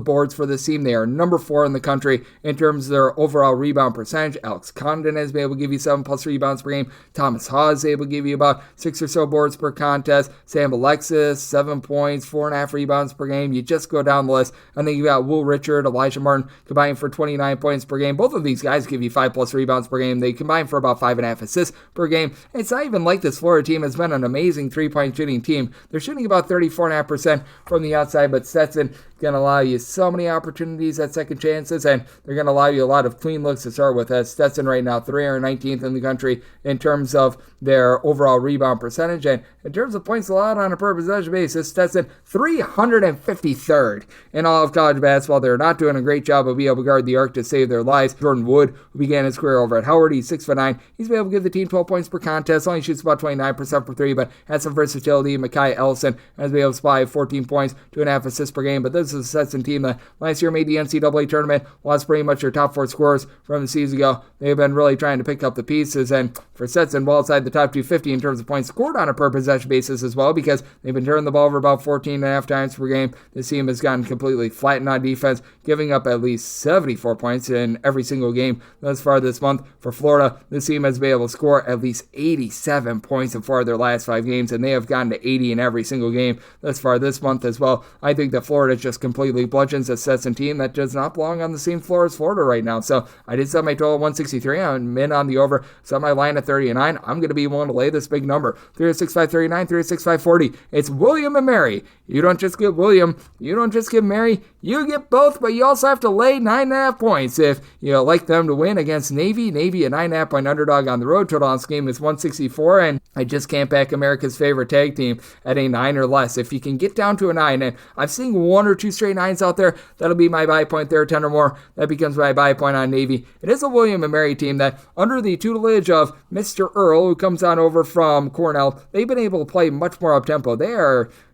boards for this team. They are number 4 in the country in terms of their overall rebound percentage. Alex Condon has been able to give you 7+ rebounds per game. Thomas Haw is able to give you about 6 or so boards per contest. Sam Alexis, 7 points, 4.5 rebounds per game. You just go down the list. I think you got Will Richard, Elijah Martin combining for 29 points per game. Both of these guys give you 5+ rebounds per game. They combine for about 5.5 assists per game. It's not even like this Florida team has been an amazing 3-point shooting team. They're shooting about 34.5% from the outside, but Stetson going to allow you so many opportunities at second chances, and they're going to allow you a lot of clean looks to start with. As Stetson right now 319th in the country in terms of their overall rebound percentage, and in terms of points allowed on a per possession basis, Stetson 353rd in all of college basketball. They're not doing a great job of being able to guard the arc to save their lives. Jordan Wood, who began his career career over at Howard. He's 6'9". He's been able to give the team 12 points per contest, only shoots about 29% from three, but has some versatility. Mekhi Ellison has been able to supply 14 points, 2.5 assists per game, but this is a Stetson team that last year made the NCAA tournament, lost pretty much their top 4 scorers from the season ago. They've been really trying to pick up the pieces, and for Stetson, well outside the top 250 in terms of points scored on a per possession basis as well, because they've been turning the ball over about 14.5 times per game. This team has gotten completely flattened on defense, giving up at least 74 points in every single game thus far this month. For Florida, this team has been able to score at least 87 points in 4 of their last 5 games, and they have gotten to 80 in every single game thus far this month as well. I think that Florida just completely bludgeons a Stetson team that does not belong on the same floor as Florida right now. So I did set my total at 163. I'm in on the over. Set my line at 39. I'm going to be willing to lay this big number. 3-6-5-39, 3-6-5-40. It's William and Mary. You don't just get William. You don't just get Mary. You get both, but you also have to lay 9.5 points if you like them to win against Navy. Navy, a 9.5 point underdog on the road. Total on this game is 164, and I just can't back America's favorite tag team at a 9 or less. If you can get down to a 9, and I'm seeing 1 or 2 straight 9s out there, that'll be my buy point there. 10 or more, that becomes my buy point on Navy. It is a William and Mary team that, under the tutelage of Mr. Earl, who comes on over from Cornell, they've been able to play much more up-tempo. They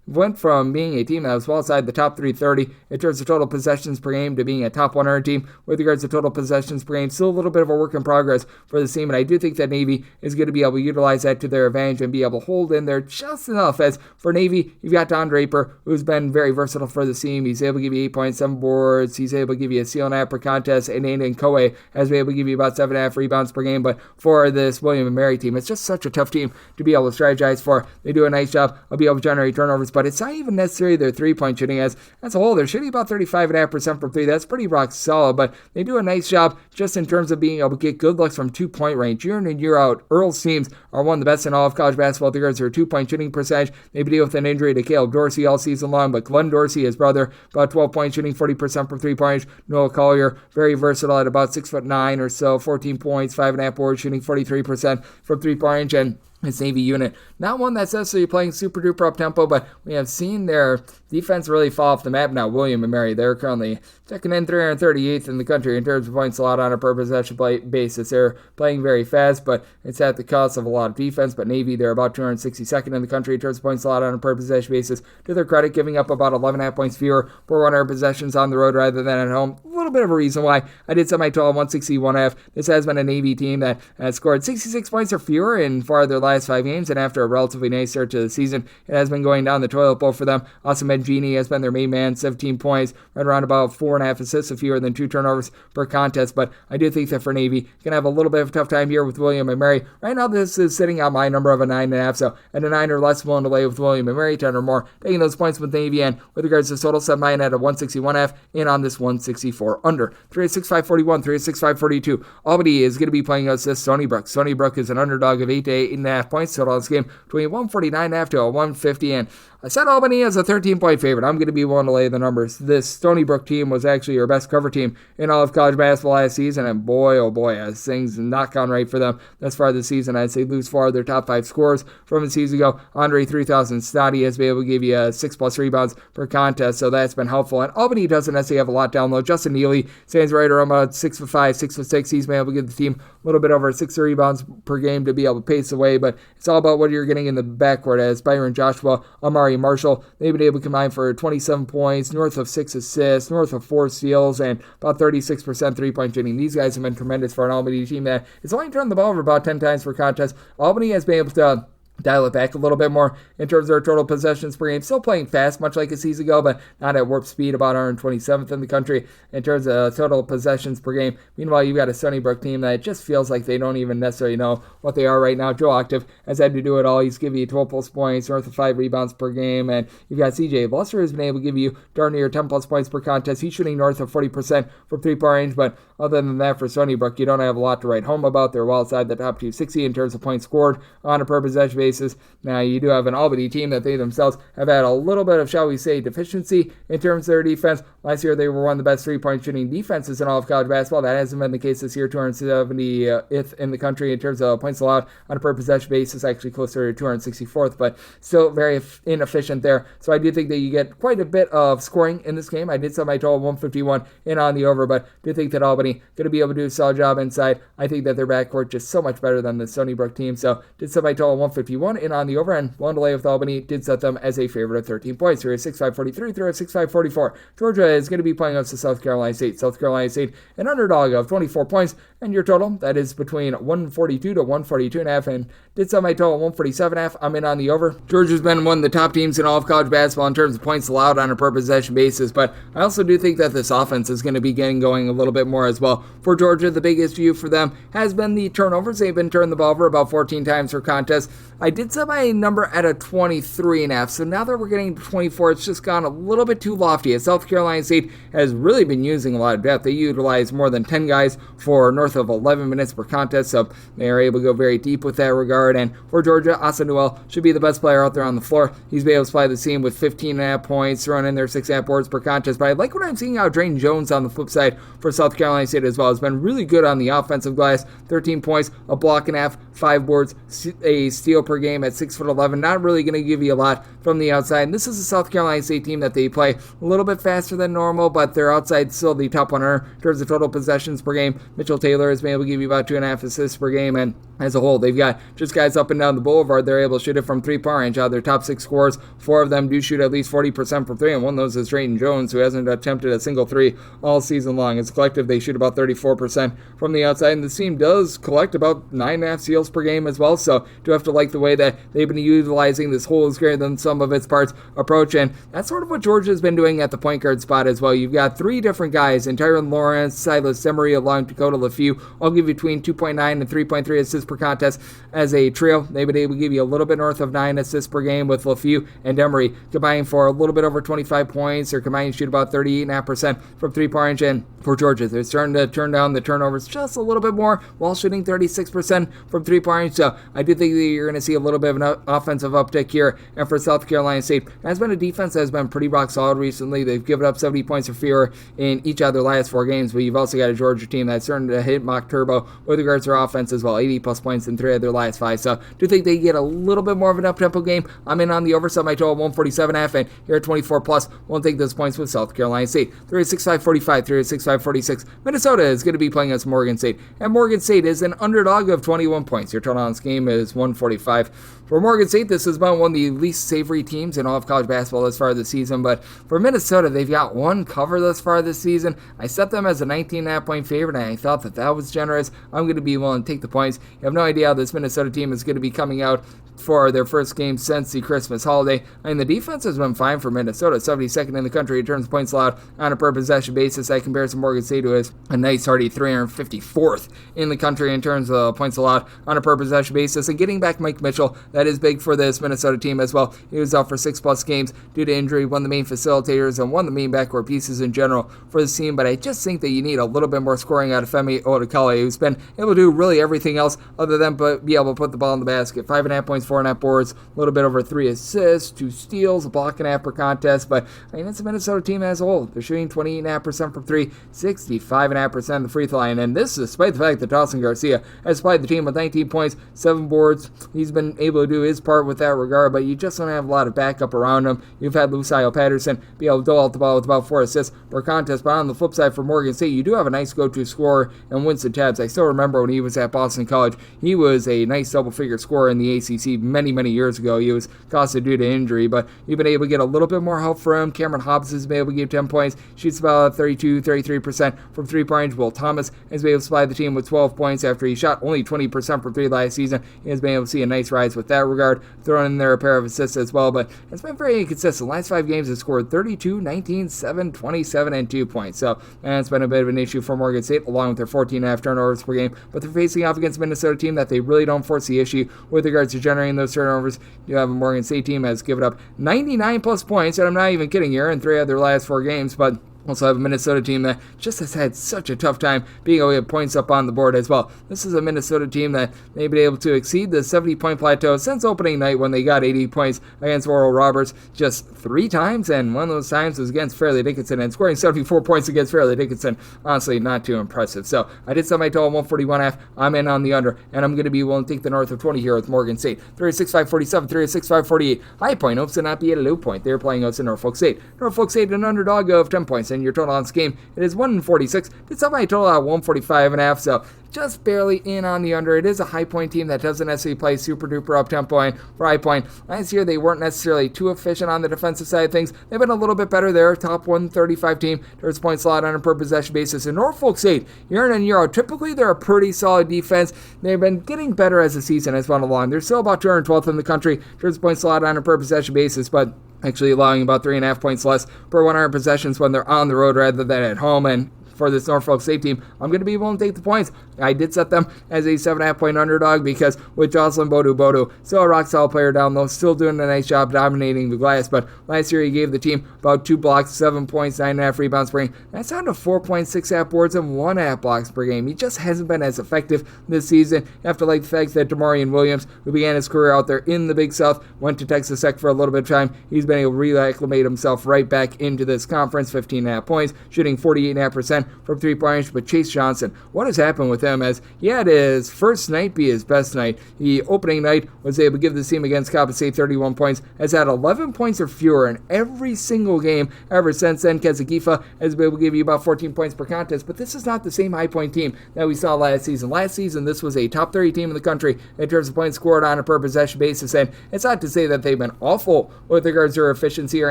went from being a team that was well outside the top 330 in terms of total possessions per game to being a top 100 team with regards to total possessions per game. Still a little bit of a work in progress for the team, and I do think that Navy is going to be able to utilize that to their advantage and be able to hold in there just enough. As for Navy, you've got Don Draper, who's been very versatile for the team. He's able to give you 8 points, 7 boards. He's able to give you a steal and a half per contest, and Aiden Koe has been able to give you about 7.5 rebounds per game. But for this William and Mary team, it's just such a tough team to be able to strategize for. They do a nice job of being able to generate turnovers, but it's not even necessarily their three-point shooting. As a whole, they're shooting about 35.5% from 3. That's pretty rock solid, but they do a nice job just in terms of being able to get good looks from 2-point range. Year in and year out, Earl's teams are one of the best in all of college basketball with regards to their 2-point shooting percentage. They've been dealing with an injury to Caleb Dorsey all season long, but Glenn Dorsey, his brother, about 12-point shooting, 40% from 3-point range. Noah Collier, very versatile at about 6'9" or so, 14 points, 5.5 boards, shooting 43% from 3-point range, and this Navy unit, not one that's necessarily playing super duper up tempo, but we have seen their defense really fall off the map now. William and Mary, they're currently checking in 338th in the country in terms of points allowed on a per possession basis. They're playing very fast, but it's at the cost of a lot of defense. But Navy, they're about 262nd in the country in terms of points allowed on a per possession basis. To their credit, giving up about 11.5 points fewer per 100 possessions on the road rather than at home. A little bit of a reason why I did set my total 161.5. This has been a Navy team that has scored 66 points or fewer in 4 of their last 5 games, and after a relatively nice start to the season, it has been going down the toilet bowl for them. Austin Mangini has been their main man, 17 points, right around about 4.5 assists, fewer than 2 turnovers per contest. But I do think that for Navy, going to have a little bit of a tough time here with William and Mary. Right now, this is sitting on my number of a 9.5, so at a 9 or less, willing to lay with William and Mary, 10 or more, taking those points with Navy. And with regards to total, set mine at a 161.5, in on this 164 under. 3-6-5-41, 3-6-5-42. Albany is going to be playing us this Stony Brook. Stony Brook is an underdog of 8 to 8.5 points total in this game, between 149.5 to a 150, and I said Albany as a 13-point favorite. I'm going to be willing to lay the numbers. This Stony Brook team was actually your best cover team in all of college basketball last season, and boy, oh boy, as things not gone right for them thus far this season. I'd say lose 4 of their top 5 scorers from the season ago. Andre 3000 Stotty has been able to give you 6+ rebounds per contest, so that's been helpful. And Albany doesn't necessarily have a lot down low. Justin Neely stands right around about 6'5", 6'6". He's been able to give the team a little bit over 6 rebounds per game to be able to pace away, but it's all about what you're getting in the backcourt. As Byron Joshua, Amari Marshall, they've been able to combine for 27 points, north of 6 assists, north of 4 steals, and about 36% 3-point shooting. These guys have been tremendous for an Albany team that is only turned the ball over about 10 times per contest. Albany has been able to dial it back a little bit more in terms of their total possessions per game. Still playing fast, much like a season ago, but not at warp speed, about 127th in the country in terms of total possessions per game. Meanwhile, you've got a Stony Brook team that just feels like they don't even necessarily know what they are right now. Joe Octave has had to do it all. He's giving you 12 plus points, north of 5 rebounds per game, and you've got CJ Bluster who's been able to give you darn near 10 plus points per contest. He's shooting north of 40% from 3-point range, but other than that, for Stony Brook, you don't have a lot to write home about. They're well outside the top 260 in terms of points scored on a per possession basis. Now, you do have an Albany team that they themselves have had a little bit of, shall we say, deficiency in terms of their defense. Last year, they were one of the best three-point shooting defenses in all of college basketball. That hasn't been the case this year, 270th in the country in terms of points allowed on a per-possession basis, actually closer to 264th, but still very inefficient there. So I do think that you get quite a bit of scoring in this game. I did set my total 151 in on the over, but do think that Albany going to be able to do a solid job inside. I think that their backcourt just so much better than the Stony Brook team, so did set my total 151 in on the over, and one delay with Albany did set them as a favorite of 13 points. Through a 6-5-43, through a 6-5-44. Georgia is going to be playing us to South Carolina State. South Carolina State, an underdog of 24 points, and your total, that is between 142 to 142.5, and did set my total 147.5. I'm in on the over. Georgia's been one of the top teams in all of college basketball in terms of points allowed on a per possession basis, but I also do think that this offense is going to be getting going a little bit more as well. For Georgia, the biggest view for them has been the turnovers. They've been turning the ball over about 14 times per contest. I did set my number at a 23.5, so now that we're getting to 24, it's just gone a little bit too lofty, as South Carolina State has really been using a lot of depth. They utilize more than 10 guys for north of 11 minutes per contest, so they are able to go very deep with that regard. And for Georgia, Asa Newell should be the best player out there on the floor. He's been able to supply the team with 15.5 points, throwing in their 6.5 boards per contest. But I like what I'm seeing out of Drayton Jones on the flip side for South Carolina State as well. Has been really good on the offensive glass. 13 points, a block and a half, 5 boards, a steal per game at 6'11". Not really going to give you a lot from the outside. And this is a South Carolina State team that they play a little bit faster than normal, but their outside still the top 100 in terms of total possessions per game. Mitchell Taylor has been able to give you about 2.5 assists per game, and as a whole, they've got just guys up and down the boulevard. They're able to shoot it from 3-point range. Out of their top 6 scorers, 4 of them do shoot at least 40% from 3, and one of those is Drayton Jones, who hasn't attempted a single 3 all season long. As a collective, they shoot about 34% from the outside, and the team does collect about 9.5 steals per game as well, so do have to like the way that they've been utilizing this whole is greater than sum of its parts approach, and that's sort of what Georgia's been doing at the point guard spot as well. You've got 3 different guys, in Tyron Lawrence, Silas Emery, along Dakota LeFew, all give you between 2.9 and 3.3 assists per contest as a trio. They've been able to give you a little bit north of 9 assists per game, with LeFew and Emery combining for a little bit over 25 points. They're combining to shoot about 38.5% from 3-point range, and for Georgia, they're starting to turn down the turnovers just a little bit more while shooting 36% from 3-point range. So I do think that you're going to see a little bit of an offensive uptick here. And for South Carolina State, it has been a defense that has been pretty rock solid recently. They've given up 70 points or fewer in each of their last 4 games, but you've also got a Georgia team that's starting to hit mock turbo with regards to their offense as well. 80 plus points in 3 of their last 5. So do think they get a little bit more of an up-tempo game. I'm in on the over, set my total 147.5, and here at 24 plus, won't take those points with South Carolina State. 3-6-5-45, 3-6-5-46. Minnesota is going to be playing against Morgan State, and Morgan State is an underdog of 21 points. Your total on this game is 145. For Morgan State, this has been one of the least savory teams in all of college basketball thus far this season, but for Minnesota, they've got one cover thus far this season. I set them as a 19.5 point favorite, and I thought that was generous. I'm going to be willing to take the points. You have no idea how this Minnesota team is going to be coming out for their first game since the Christmas holiday. I mean, the defense has been fine for Minnesota, 72nd in the country in terms of points allowed on a per possession basis. That compares to Morgan State, who is a nice hearty 354th in the country in terms of points allowed on a per possession basis. And getting back Mike Mitchell, that is big for this Minnesota team as well. He was out for 6+ games due to injury, one of the main facilitators and one of the main backcourt pieces in general for this team. But I just think that you need a little bit more scoring out of Femi Odekale, who's been able to do really everything else other than be able to put the ball in the basket. 5.5 points, 4.5 boards, a little bit over 3 assists, 2 steals, a block and a half per contest. But I mean, it's a Minnesota team as a whole. They're shooting 28.5% from 3, 65.5% of the free throw line. And this is despite the fact that Dawson Garcia has supplied the team with 19 points, 7 boards. He's been able to do his part with that regard, but you just don't have a lot of backup around him. You've had Lucio Patterson be able to dole out the ball with about 4 assists per contest. But on the flip side for Morgan State, you do have a nice go-to scorer in Winston Tabbs. I still remember when he was at Boston College, he was a nice double-figure scorer in the ACC many years ago. He was costed due to injury, but you've been able to get a little bit more help from him. Cameron Hobbs has been able to give 10 points, shoots about 33% from 3-point range. Will Thomas has been able to supply the team with 12 points after he shot only 20% from 3 last season. He has been able to see a nice rise with that regard, throwing in there a pair of assists as well, but it's been very inconsistent. Last 5 games has scored 32, 19, 7, 27, and 2 points. So that's been a bit of an issue for Morgan State, along with their 14.5 turnovers per game. But they're facing off against a Minnesota team that they really don't force the issue with regards to generating those turnovers. You have a Morgan State team has given up 99 plus points, and I'm not even kidding here, in 3 of their last 4 games, but Also have a Minnesota team that just has had such a tough time being able to get points up on the board as well. This is a Minnesota team that they've been able to exceed the 70-point plateau since opening night when they got 80 points against Oral Roberts just 3 times, and one of those times was against Fairleigh Dickinson, and scoring 74 points against Fairleigh Dickinson, honestly, not too impressive. So I did set my total 141.5. I'm in on the under, and I'm going to be willing to take the north of 20 here with Morgan State. 36-547, 36-548. High point hopes to not be at a low point. They're playing us in Norfolk State. Norfolk State, an underdog of 10 points, and your total on this game, it is 146. Did set my total at 145.5, so just barely in on the under. It is a high point team that doesn't necessarily play super duper up tempo, and for high point, last year they weren't necessarily too efficient on the defensive side of things. They've been a little bit better there. Top 135 team towards point slot on a per possession basis. In Norfolk State, year in and year out, typically they're a pretty solid defense. They've been getting better as the season has gone along. They're still about 212th in the country towards point slot on a per possession basis, but actually allowing about 3.5 points less per 100 possessions when they're on the road rather than at home. And for this Norfolk State team, I'm going to be willing to take the points. I did set them as a 7.5 point underdog because with Jocelyn Bodu, still a rock solid player down low, still doing a nice job dominating the glass, but last year he gave the team about 2 blocks, 7 points, 9.5 rebounds per game. That's down to 4.6 half boards and 1.5 blocks per game. He just hasn't been as effective this season. You have to like the fact that Demarion Williams, who began his career out there in the Big South, went to Texas Tech for a little bit of time. He's been able to reacclimate himself right back into this conference, 15.5 points, shooting 48.5% from 3-point range. But Chase Johnson, what has happened with him as he had his first night be his best night. The opening night was able to give the team against Coppin State 31 points, has had 11 points or fewer in every single game ever since then. Kezikifa has been able to give you about 14 points per contest, but this is not the same high point team that we saw last season. Last season, this was a top 30 team in the country in terms of points scored on a per possession basis, and it's not to say that they've been awful with regards to their efficiency or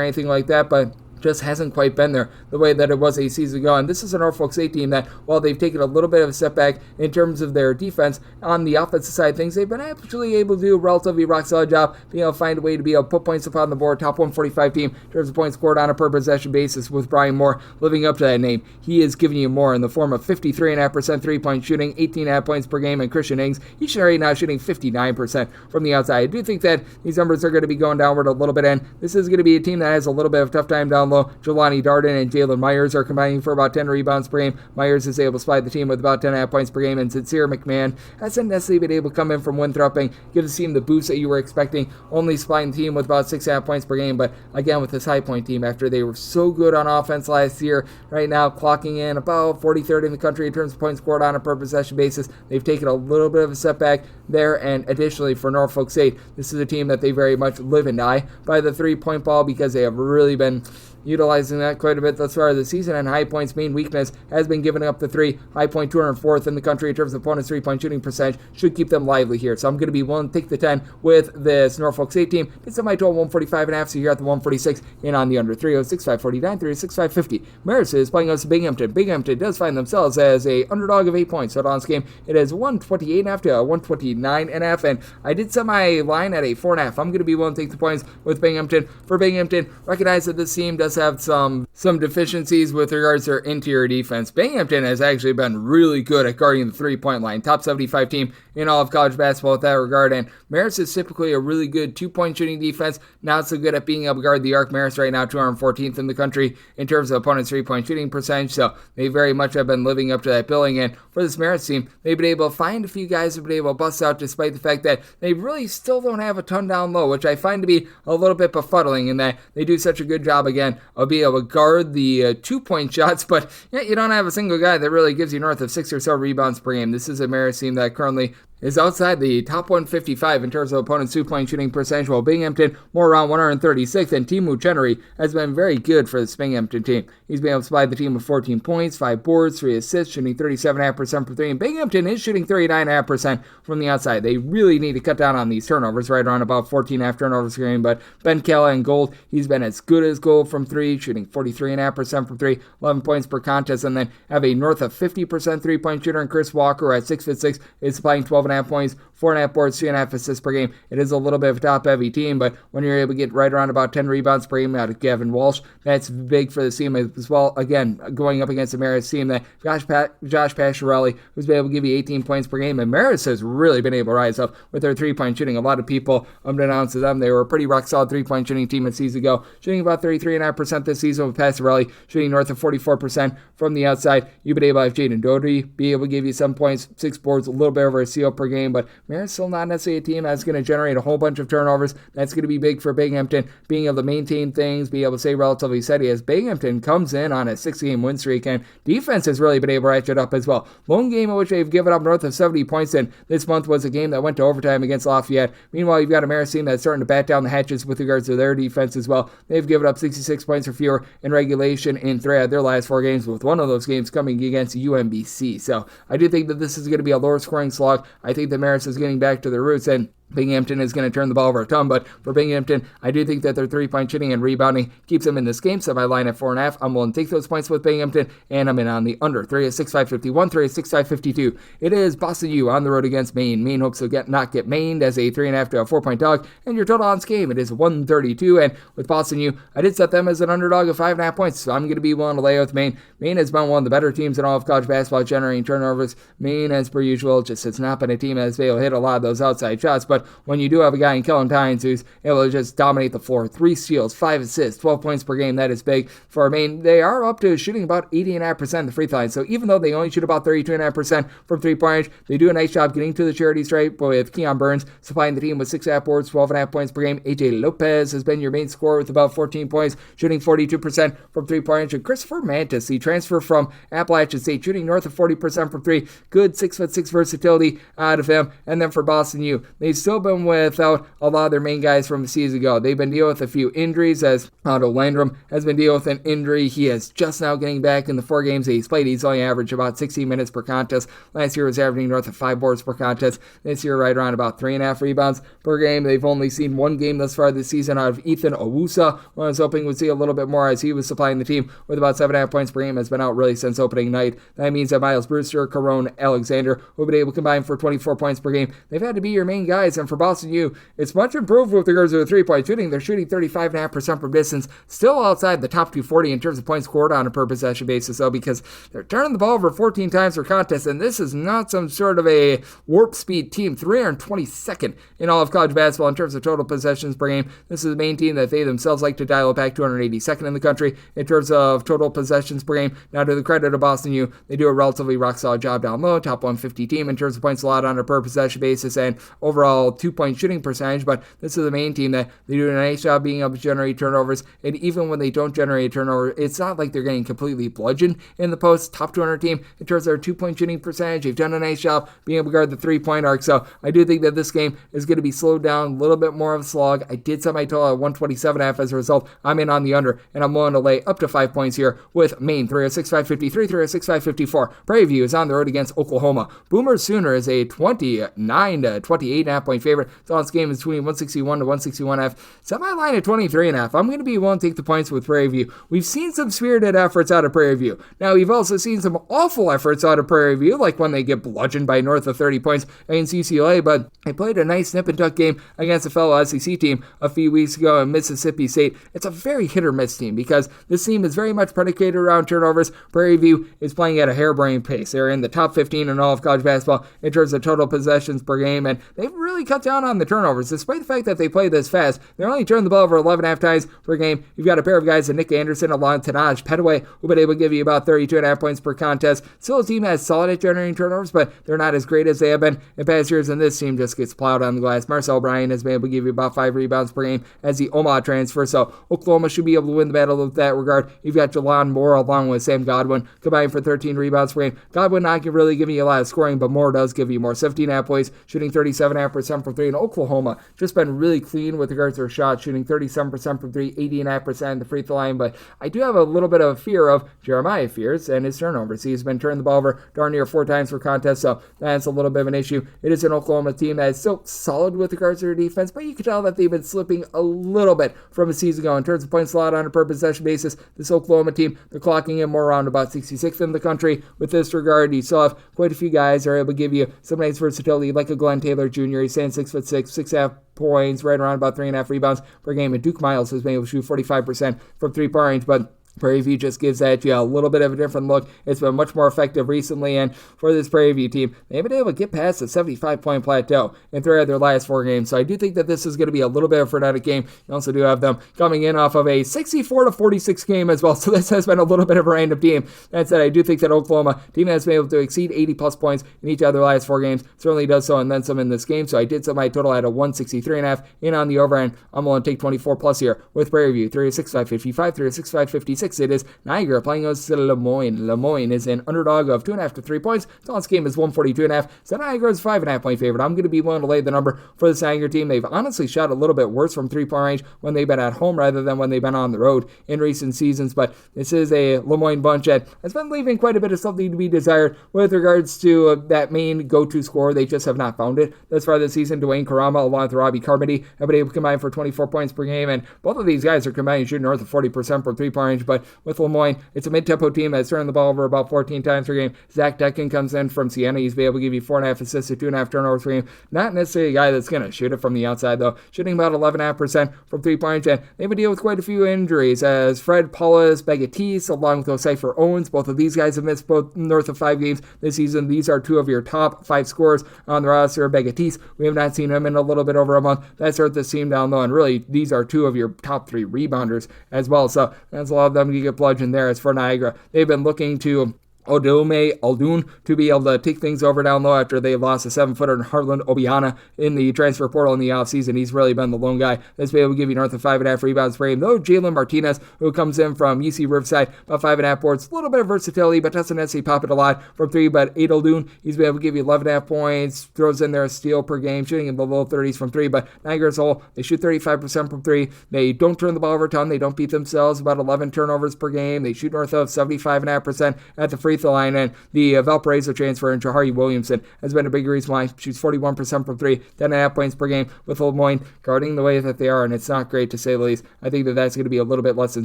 anything like that, but just hasn't quite been there the way that it was a season ago. And this is a Norfolk State team that, while they've taken a little bit of a setback in terms of their defense, on the offensive side of things, they've been actually able to do a relatively rock-solid job being able to find a way to be able to put points upon the board. Top 145 team in terms of points scored on a per possession basis, with Brian Moore living up to that name. He is giving you more in the form of 53.5% three-point shooting, 18.5 points per game, and Christian Ings, he's right now shooting 59% from the outside. I do think that these numbers are going to be going downward a little bit, and this is going to be a team that has a little bit of a tough time down low. Jelani Darden and Jalen Myers are combining for about 10 rebounds per game. Myers is able to supply the team with about 10.5 points per game, and Sincere McMahon hasn't necessarily been able to come in from Winthrop and give the team the boost that you were expecting, only supplying the team with about 6.5 points per game. But again, with this high point team, after they were so good on offense last year, right now clocking in about 43rd in the country in terms of points scored on a per possession basis, they've taken a little bit of a setback there. And additionally, for Norfolk State, this is a team that they very much live and die by the three-point ball, because they have really been utilizing that quite a bit thus far this season, and High Point's main weakness has been giving up the three. High Point 204th in the country in terms of opponent's three-point shooting percentage, should keep them lively here. So I'm going to be willing to take the 10 with this Norfolk State team. It's a my total 145.5, so you're at the 146 in on the under. 306, 549, 306, 550. Marist is playing us Binghamton. Binghamton does find themselves as a underdog of 8 points. So on this game, it is 128.5 to 129.5, and I did set my line at a 4.5. I'm going to be willing to take the points with Binghamton. For Binghamton, recognize that this team does have some deficiencies with regards to their interior defense. Binghamton has actually been really good at guarding the three-point line. Top 75 team in all of college basketball with that regard. And Marist is typically a really good two-point shooting defense. Not so good at being able to guard the arc. Marist right now 214th in the country in terms of opponent's three-point shooting percentage. So they very much have been living up to that billing. And for this Marist team, they've been able to find a few guys who've been able to bust out, despite the fact that they really still don't have a ton down low, which I find to be a little bit befuddling in that they do such a good job, again, of being able to guard the two-point shots, but you don't have a single guy that really gives you north of 6 or so rebounds per game. This is a Marist team that currently is outside the top 155 in terms of opponent's two-point shooting percentage, while Binghamton more around 136th, and Timu Chenery has been very good for this Binghamton team. He's been able to supply the team with 14 points, 5 boards, 3 assists, shooting 37.5% from 3, and Binghamton is shooting 39.5% from the outside. They really need to cut down on these turnovers, right around about 14.5 turnovers per game, but Ben Kella in gold, he's been as good as gold from 3, shooting 43.5% from 3, 11 points per contest, and then have a north of 50% three-point shooter in Chris Walker at 6'6", is supplying 12.5 points, 4.5 boards, 2.5 assists per game. It is a little bit of a top-heavy team, but when you're able to get right around about 10 rebounds per game out of Gavin Walsh, that's big for the team as well. Again, going up against the Marist team that Josh Pasquarelli, who's been able to give you 18 points per game, and Marist has really been able to rise up with their three-point shooting. A lot of people, unbeknownst to them, they were a pretty rock-solid three-point shooting team a season ago, shooting about 33.5% this season with Pasquarelli, shooting north of 44% from the outside. You've been able to have Jaden Doherty be able to give you 7 points, 6 boards, a little bit over a steal per game, but Marist still not necessarily a team that's going to generate a whole bunch of turnovers. That's going to be big for Binghamton, being able to maintain things, be able to stay relatively steady as Binghamton comes in on a 6-game win streak, and defense has really been able to ratchet up as well. One game in which they've given up north of 70 points in this month was a game that went to overtime against Lafayette. Meanwhile, you've got a Marist team that's starting to bat down the hatches with regards to their defense as well. They've given up 66 points or fewer in regulation in 3 out of their last 4 games, with one of those games coming against UMBC. So I do think that this is going to be a lower scoring slog. I think that Marist is getting back to their roots, and Binghamton is going to turn the ball over a ton, but for Binghamton, I do think that their three-point shooting and rebounding keeps them in this game, so my line at 4.5. I'm willing to take those points with Binghamton, and I'm in on the under. 3 at 6.551, 3 at 6.552. It is Boston U on the road against Maine. Maine hopes to not get Mained as a 3.5 to a 4-point dog, and your total on this game, it is 132, and with Boston U, I did set them as an underdog of 5.5 points, so I'm going to be willing to lay with Maine. Maine has been one of the better teams in all of college basketball generating turnovers. Maine, as per usual, just has not been a team that has been able to hit a lot of those outside shots, but when you do have a guy in Kellen Tynes who's able to just dominate the floor, 3 steals, 5 assists, 12 points per game, that is big for Maine. They are up to shooting about 80.5% of the free throw line, so even though they only shoot about 32.5% from three-point range, they do a nice job getting to the charity stripe with Keon Burns supplying the team with 6.5 boards, 12.5 points per game. AJ Lopez has been your main scorer with about 14 points, shooting 42% from three-point range. And Christopher Mantis, the transfer from Appalachian State, shooting north of 40% from 3. Good 6'6" versatility out of him. And then for Boston U, they've still been without a lot of their main guys from a season ago. They've been dealing with a few injuries, as Otto Landrum has been dealing with an injury. He is just now getting back in the 4 games that he's played. He's only averaged about 16 minutes per contest. Last year was averaging north of 5 boards per contest. This year right around about 3.5 rebounds per game. They've only seen 1 game thus far this season out of Ethan Owusa. I was hoping we'd see a little bit more as he was supplying the team with about 7.5 points per game. Has been out really since opening night. That means that Miles Brewster, Caron Alexander, who have been able to combine for 24 points per game. They've had to be your main guys, and for Boston U, it's much improved with regards to the three-point shooting. They're shooting 35.5% from distance, still outside the top 240 in terms of points scored on a per possession basis, though, because they're turning the ball over 14 times per contest, and this is not some sort of a warp speed team. 322nd in all of college basketball in terms of total possessions per game. This is the main team that they themselves like to dial it back, 282nd in the country in terms of total possessions per game. Now, to the credit of Boston U, they do a relatively rock-solid job down low, top 150 team in terms of points allowed on a per possession basis and overall 2-point shooting percentage, but this is the main team that they do a nice job being able to generate turnovers, and even when they don't generate a turnover, it's not like they're getting completely bludgeoned in the post. Top 200 team in terms of their 2-point shooting percentage. They've done a nice job being able to guard the 3-point arc, so I do think that this game is going to be slowed down, a little bit more of a slog. I did set my total at 127.5 as a result. I'm in on the under, and I'm willing to lay up to 5 points here with Maine. 306.553, 306.554. Prairie View is on the road against Oklahoma. Boomer Sooner is a 29 to 28.5 point favorite. So this game is between 161 to 161.5. Set my line at 23.5. I'm going to be willing to take the points with Prairie View. We've seen some spirited efforts out of Prairie View. Now, we've also seen some awful efforts out of Prairie View, like when they get bludgeoned by north of 30 points against UCLA, but they played a nice nip and tuck game against a fellow SEC team a few weeks ago in Mississippi State. It's a very hit or miss team because this team is very much predicated around turnovers. Prairie View is playing at a harebrained pace. They're in the top 15 in all of college basketball in terms of total possessions per game, and they've really cut down on the turnovers. Despite the fact that they play this fast, they're only turning the ball over 11.5 times per game. You've got a pair of guys, Nick Anderson along Tanaj Petaway, who've been able to give you about 32.5 points per contest. Still, a team has solid at generating turnovers, but they're not as great as they have been in past years, and this team just gets plowed on the glass. Marcel O'Brien has been able to give you about 5 rebounds per game as the Omaha transfer, so Oklahoma should be able to win the battle with that regard. You've got Jelon Moore along with Sam Godwin combined for 13 rebounds per game. Godwin not really giving you a lot of scoring, but Moore does give you more. 17.5 points, shooting 37.5% 40% from 3. And Oklahoma just been really clean with regards to their shot, shooting 37% from 3, 80.5% at the free throw line. But I do have a little bit of fear of Jeremiah Fears and his turnovers. He's been turning the ball over darn near 4 times per contest, so that's a little bit of an issue. It is an Oklahoma team that is still solid with regards to their defense, but you can tell that they've been slipping a little bit from a season ago in terms of points allowed on a per possession basis. This Oklahoma team, they're clocking in more around about 66th in the country. With this regard, you still have quite a few guys that are able to give you some nice versatility, like a Glenn Taylor Jr. He's saying 6'6", 6.5 points, right around about 3.5 rebounds per game. And Duke Miles has been able to shoot 45% from 3-point range, but Prairie View just gives that a little bit of a different look. It's been much more effective recently, and for this Prairie View team, they've been able to get past the 75-point plateau in 3 of their last 4 games. So I do think that this is going to be a little bit of a frenetic game. You also do have them coming in off of a 64-46 game as well, so this has been a little bit of a random team. That said, I do think that Oklahoma team has been able to exceed 80-plus points in each of their last 4 games. Certainly does so, and then some in this game. So I did set my total at a 163.5 in on the over, and I'm willing to take 24-plus here with Prairie View. 3-6-5-55, 3-6-5-56. It is Niagara playing us Le Moyne. Le Moyne is an underdog of 2.5 to 3 points. This game is 142.5. So Niagara is 5.5 point favorite. I'm going to be willing to lay the number for the Niagara team. They've honestly shot a little bit worse from 3-point range when they've been at home rather than when they've been on the road in recent seasons. But this is a Le Moyne bunch that has been leaving quite a bit of something to be desired with regards to that main go-to scorer. They just have not found it thus far this season. Dwayne Karama along with Robbie Carmody have been able to combine for 24 points per game, and both of these guys are combining shooting north of 40% from 3-point range. But with Le Moyne, it's a mid-tempo team that's turning the ball over about 14 times per game. Zach Decken comes in from Siena. He's been able to give you 4.5 assists to 2.5 turnovers per game. Not necessarily a guy that's going to shoot it from the outside, though. Shooting about 11.5% from 3-point range, and they've been dealing with quite a few injuries, as Fred Paulus Begatis, along with O'Cypher Owens, both of these guys have missed both north of 5 games this season. These are 2 of your top 5 scorers on the roster. Begatis, we have not seen him in a little bit over a month. That's hurt this team down low, and really, these are 2 of your top 3 rebounders as well. So that's a lot of them to get bludgeoned there. As for Niagara, they've been looking to Odome Aldun to be able to take things over down low after they lost a 7-footer in Heartland Obiana in the transfer portal in the offseason. He's really been the lone guy that's been able to give you north of 5.5 rebounds per game. Though Jalen Martinez, who comes in from UC Riverside, about 5.5 boards, a little bit of versatility, but doesn't necessarily pop it a lot from 3. But Aldun, he's been able to give you 11.5 points, throws in there a steal per game, shooting in the low 30s from 3. But Niagara as a whole, they shoot 35% from 3. They don't turn the ball over a ton. They don't beat themselves, about 11 turnovers per game. They shoot north of 75.5% at the free throw line, and the Valparaiso transfer in Jahari Williamson has been a big reason why. Shoots 41% from 3, 10.5 points per game with Le Moyne guarding the way that they are, and it's not great to say the least. I think that that's going to be a little bit less than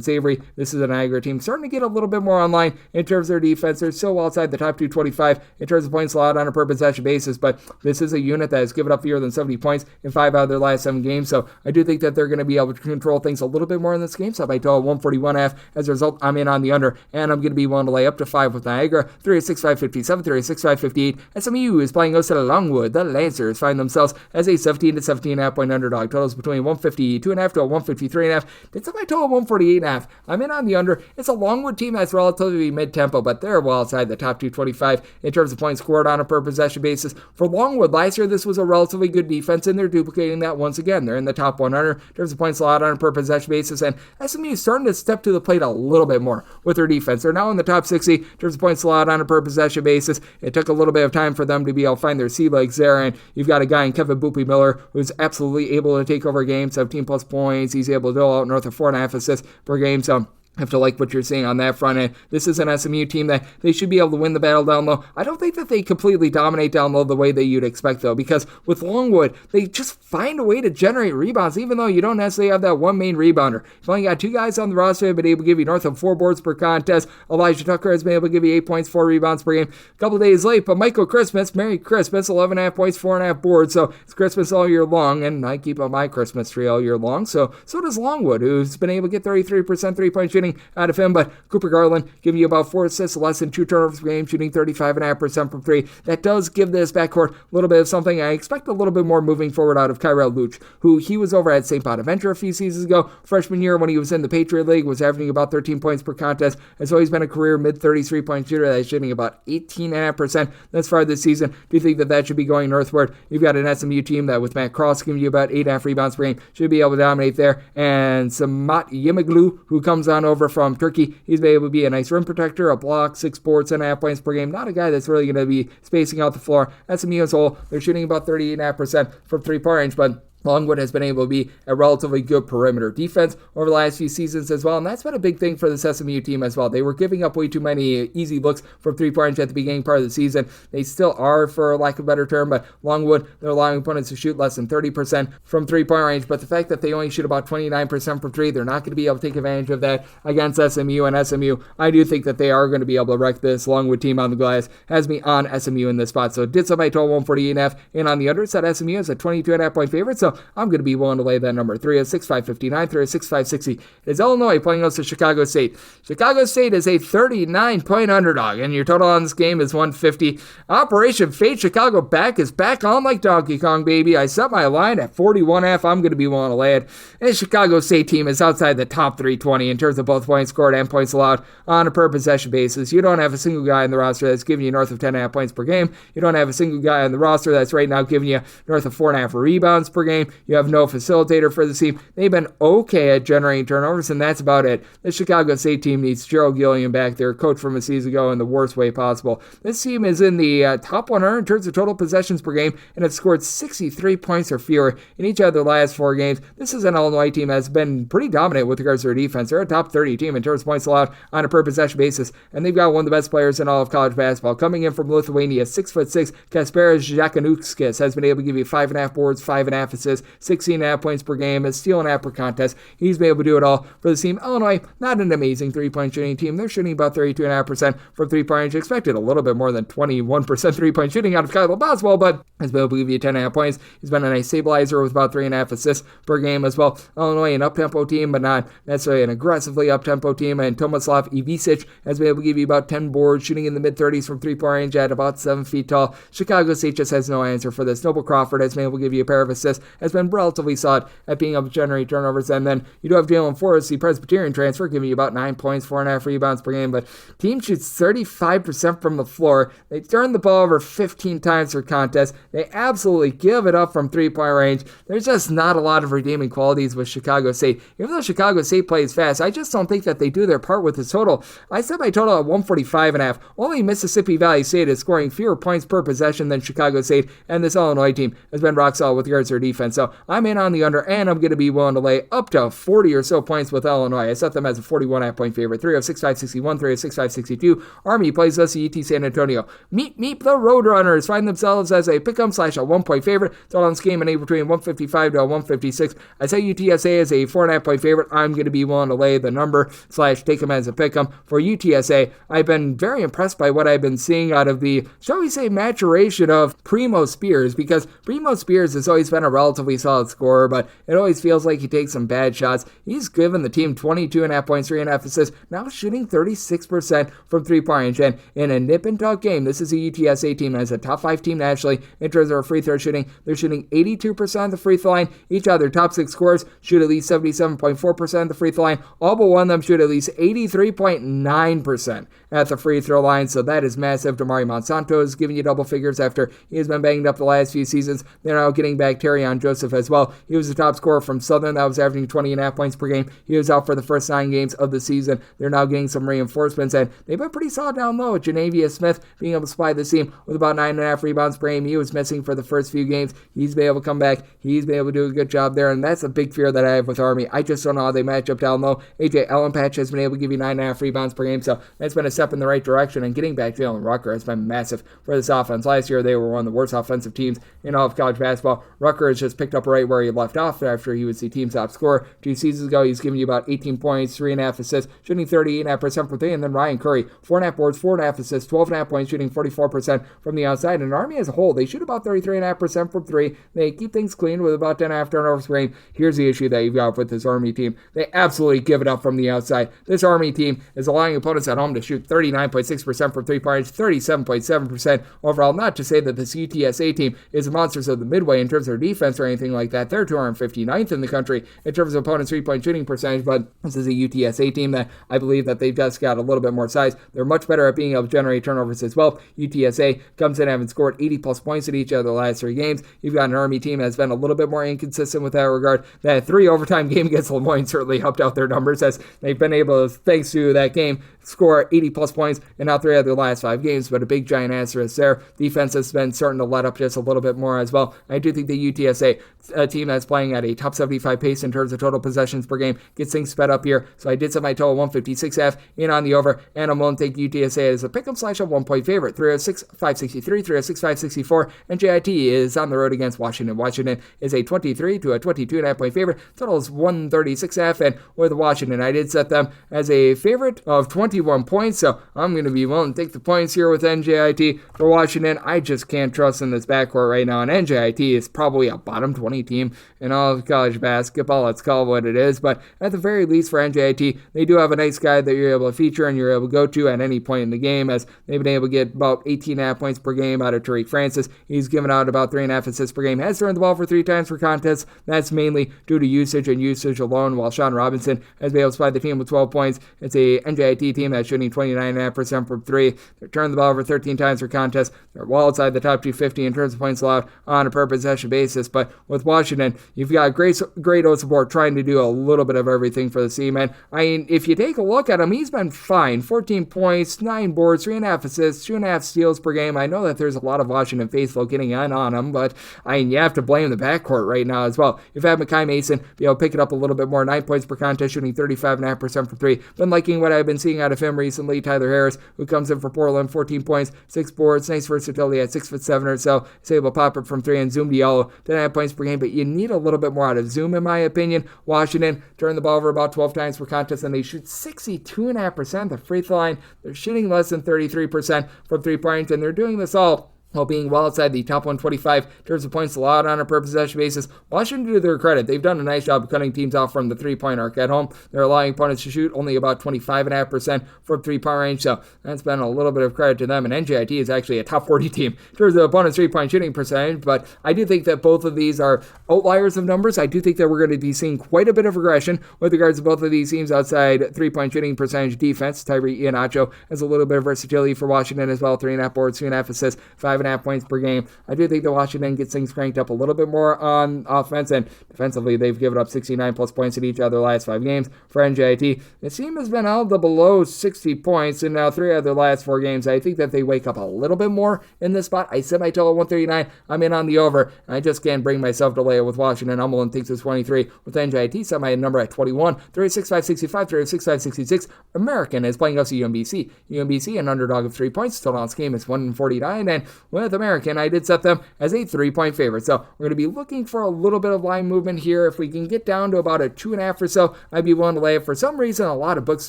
savory. This is a Niagara team starting to get a little bit more online in terms of their defense. They're still outside the top 225 in terms of points allowed on a per possession basis, but this is a unit that has given up fewer than 70 points in 5 out of their last 7 games, so I do think that they're going to be able to control things a little bit more in this game. So I total 141.5. As a result, I'm in on the under, and I'm going to be willing to lay up to 5 with Niagara. 3-6-5-57, 3-6-5-58. SMU is playing us at Longwood. The Lancers find themselves as a 17 to 17.5 point underdog. Totals between 152.5 to 153.5. It's my total 148.5. I'm in on the under. It's a Longwood team that's relatively mid-tempo, but they're well outside the top 225 in terms of points scored on a per possession basis. For Longwood, last year this was a relatively good defense, and they're duplicating that once again. They're in the top 100 in terms of points allowed on a per possession basis, and SMU is starting to step to the plate a little bit more with their defense. They're now in the top 60 in terms of points allowed on a per possession basis. It took a little bit of time for them to be able to find their sea legs there, and you've got a guy in Kevin Boopy Miller who's absolutely able to take over a game, 17 plus points. He's able to dole out north of 4.5 assists per game, so I have to like what you're seeing on that front end. This is an SMU team that they should be able to win the battle down low. I don't think that they completely dominate down low the way that you'd expect, though, because with Longwood, they just find a way to generate rebounds, even though you don't necessarily have that one main rebounder. You've only got 2 guys on the roster who have been able to give you north of 4 boards per contest. Elijah Tucker has been able to give you 8 points, 4 rebounds per game. A couple days late, but Michael Christmas, Merry Christmas, 11.5 points, 4.5 boards. So it's Christmas all year long, and I keep up my Christmas tree all year long. So does Longwood, who's been able to get 33% 3-point shooting out of him. But Cooper Garland giving you about 4 assists, less than 2 turnovers per game, shooting 35.5% from 3. That does give this backcourt a little bit of something. I expect a little bit more moving forward out of Kyrell Luch, who he was over at St. Bonaventure a few seasons ago. Freshman year when he was in the Patriot League, was averaging about 13 points per contest. Has always been a career mid-30s 3-point shooter that's shooting about 18.5% thus far this season. Do you think that that should be going northward? You've got an SMU team that with Matt Cross giving you about 8.5 rebounds per game should be able to dominate there. And Samat Yemaglu, who comes on over over from Turkey. He's been able to be a nice rim protector, a block, 6 boards, 7.5 points per game. Not a guy that's really going to be spacing out the floor. SMU as a whole, they're shooting about 38.5% from three-point range, but Longwood has been able to be a relatively good perimeter defense over the last few seasons as well, and that's been a big thing for this SMU team as well. They were giving up way too many easy looks from three-point range at the beginning part of the season. They still are, for lack of a better term, but Longwood, they're allowing opponents to shoot less than 30% from three-point range, but the fact that they only shoot about 29% from three, they're not going to be able to take advantage of that against SMU, and SMU, I do think that they are going to be able to wreck this Longwood team on the glass. Has me on SMU in this spot, so did so by total 148.5, and on the underside, SMU is a 22.5 point favorite, so I'm going to be willing to lay that number. 306.559, 306.560. It is Illinois playing us to Chicago State. Chicago State is a 39-point underdog, and your total on this game is 150. Operation Fade Chicago is back on like Donkey Kong, baby. I set my line at 41.5. I'm going to be willing to lay it. And the Chicago State team is outside the top 320 in terms of both points scored and points allowed on a per possession basis. You don't have a single guy in the roster that's giving you north of 10.5 points per game. You don't have a single guy on the roster that's right now giving you north of 4.5 rebounds per game. You have no facilitator for the team. They've been okay at generating turnovers, and that's about it. The Chicago State team needs Gerald Gilliam back there, coach from a season ago, in the worst way possible. This team is in the top 100 in terms of total possessions per game, and it's scored 63 points or fewer in each of their last 4 games. This is an Illinois team that's been pretty dominant with regards to their defense. They're a top 30 team in terms of points allowed on a per possession basis, and they've got one of the best players in all of college basketball. Coming in from Lithuania, 6'6", Kasparas Jakanukskis has been able to give you 5.5 boards, 5.5 assists, 16.5 points per game, a steal and a half per contest. He's been able to do it all for the team. Illinois, not an amazing three-point shooting team. They're shooting about 32.5% from three-point range. Expected a little bit more than 21% three-point shooting out of Kyle Boswell, but has been able to give you 10.5 points. He's been a nice stabilizer with about 3.5 assists per game as well. Illinois, an up-tempo team, but not necessarily an aggressively up-tempo team, and Tomislav Ivisic has been able to give you about 10 boards, shooting in the mid-30s from three-point range at about 7 feet tall. Chicago State just has no answer for this. Noble Crawford has been able to give you a pair of assists, has been relatively solid at being able to generate turnovers, and then you do have Jalen Forrest, the Presbyterian transfer, giving you about 9 points, 4.5 rebounds per game, but team shoots 35% from the floor. They turn the ball over 15 times per contest. They absolutely give it up from three-point range. There's just not a lot of redeeming qualities with Chicago State. Even though Chicago State plays fast, I just don't think that they do their part with the total. I set my total at 145.5. Only Mississippi Valley State is scoring fewer points per possession than Chicago State, and this Illinois team has been rock solid with regards to their defense. So I'm in on the under, and I'm going to be willing to lay up to 40 or so points with Illinois. I set them as a 41.5 point favorite. 306.561, 306.562. Army plays us at UT San Antonio. Meet the Roadrunners find themselves as a pick'em / a 1 point favorite. It's all on this game and between 155 to 156. I say UTSA is a 4.5 point favorite. I'm going to be willing to lay the number / take them as a pick'em for UTSA. I've been very impressed by what I've been seeing out of the, shall we say, maturation of Primo Spears, because Primo Spears has always been a relatively solid scorer, but it always feels like he takes some bad shots. He's given the team 22.5 points, 3.5 assists, now shooting 36% from three-point range. And in a nip-and-tuck game, this is a UTSA team as a top 5 team nationally in terms of their free throw shooting. They're shooting 82% of the free throw line. Each of their top 6 scorers shoot at least 77.4% of the free throw line. All but one of them shoot at least 83.9% at the free throw line, so that is massive. Damari Monsanto is giving you double figures after he has been banged up the last few seasons. They're now getting back Terrion Joseph as well. He was the top scorer from Southern that was averaging 20.5 points per game. He was out for the first 9 games of the season. They're now getting some reinforcements, and they've been pretty solid down low with Janavia Smith being able to supply the team with about 9.5 rebounds per game. He was missing for the first few games. He's been able to come back. He's been able to do a good job there, and that's a big fear that I have with Army. I just don't know how they match up down low. AJ Ellenpatch has been able to give you 9.5 rebounds per game, so that's been a step in the right direction, and getting back Jalen Rucker has been massive for this offense. Last year, they were one of the worst offensive teams in all of college basketball. Rucker has just picked up right where he left off after he was the team's top scorer 2 seasons ago. He's giving you about 18 points, 3.5 assists, shooting 38.5% from 3, and then Ryan Curry, 4.5 boards, 4.5 assists, 12.5 points, shooting 44% from the outside. And Army as a whole, they shoot about 33.5% from 3. They keep things clean with about 10.5 turnovers per game. Here's the issue that you've got with this Army team. They absolutely give it up from the outside. This Army team is allowing opponents at home to shoot 39.6% from 3 points, 37.7% overall. Not to say that this UTSA team is the monsters of the Midway in terms of their defense or or anything like that. They're 259th in the country in terms of opponents' three-point shooting percentage, but this is a UTSA team that I believe that they've just got a little bit more size. They're much better at being able to generate turnovers as well. UTSA comes in having scored 80-plus points in each of the last 3 games. You've got an Army team that's been a little bit more inconsistent with that regard. That 3 overtime game against Lemoyne certainly helped out their numbers as they've been able to, thanks to that game, score 80-plus points in all 3 of their last 5 games, but a big giant asterisk there. Defense has been starting to let up just a little bit more as well. I do think the UTSA, a team that's playing at a top 75 pace in terms of total possessions per game, gets things sped up here. So I did set my total 156.5 in on the over, and I'm willing to take UTSA as a pick'em / a 1-point favorite. 306-563, 306-564, and JIT is on the road against Washington. Washington is a 23 to a 22.5 point favorite. Total is 136.5, and with Washington, I did set them as a favorite of 21 points, so I'm going to be willing to take the points here with NJIT. For Washington, I just can't trust in this backcourt right now, and NJIT is probably a bottom 20 team in all of college basketball. Let's call it what it is, but at the very least for NJIT, they do have a nice guy that you're able to feature and you're able to go to at any point in the game, as they've been able to get about 18.5 points per game out of Tariq Francis. He's given out about 3.5 assists per game, has turned the ball for 3 times per contest. That's mainly due to usage and usage alone, while Sean Robinson has been able to supply the team with 12 points. It's a NJIT team that's shooting 29.5% from 3. They're turning the ball over 13 times per contest. They're well outside the top 250 in terms of points allowed on a per possession basis, but with Washington, you've got great support trying to do a little bit of everything for the team, and I mean, if you take a look at him, he's been fine. 14 points, 9 boards, 3.5 assists, 2.5 steals per game. I know that there's a lot of Washington faithful getting in on him, but I mean, you have to blame the backcourt right now as well. You've had Mekhi Mason be able to pick it up a little bit more, 9 points per contest, shooting 35.5% from 3. Been liking what I've been seeing out of him recently. Tyler Harris, who comes in for Portland, 14 points, 6 boards, nice versatility at 6'7" or so. He's able to pop up from 3, and Zoom Diallo, 10.5 points per game, but you need a little bit more out of Zoom, in my opinion. Washington turned the ball over about 12 times per contest, and they shoot 62.5%. The free throw line, they're shooting less than 33% from 3-point, and they're doing this all while being well outside the top 125 in terms of points allowed on a per possession basis. Washington, to their credit, they've done a nice job of cutting teams off from the 3-point arc at home. They're allowing opponents to shoot only about 25.5% from 3-point range, so that's been a little bit of credit to them. And NJIT is actually a top 40 team in terms of opponents' 3-point shooting percentage, but I do think that both of these are outliers of numbers. I do think that we're going to be seeing quite a bit of regression with regards to both of these teams outside 3-point shooting percentage defense. Tyree Iheanacho has a little bit of versatility for Washington as well, 3.5 boards, 2.5 assists, 5.5 points per game. I do think that Washington gets things cranked up a little bit more on offense, and defensively they've given up 69 plus points in each of their last 5 games. For NJIT, the team has been held to below 60 points in now 3 of their last 4 games. I think that they wake up a little bit more in this spot. I set my total 139. I'm in on the over. I just can't bring myself to lay it with Washington. I'm willing to take this 23. With NJIT, set my number at 21. 36-565, 36-566. American is playing FC UMBC. UMBC, an underdog of 3 points. Total on this game is 149, and with American, I did set them as a 3-point favorite. So we're going to be looking for a little bit of line movement here. If we can get down to about a 2.5 or so, I'd be willing to lay it. For some reason, a lot of books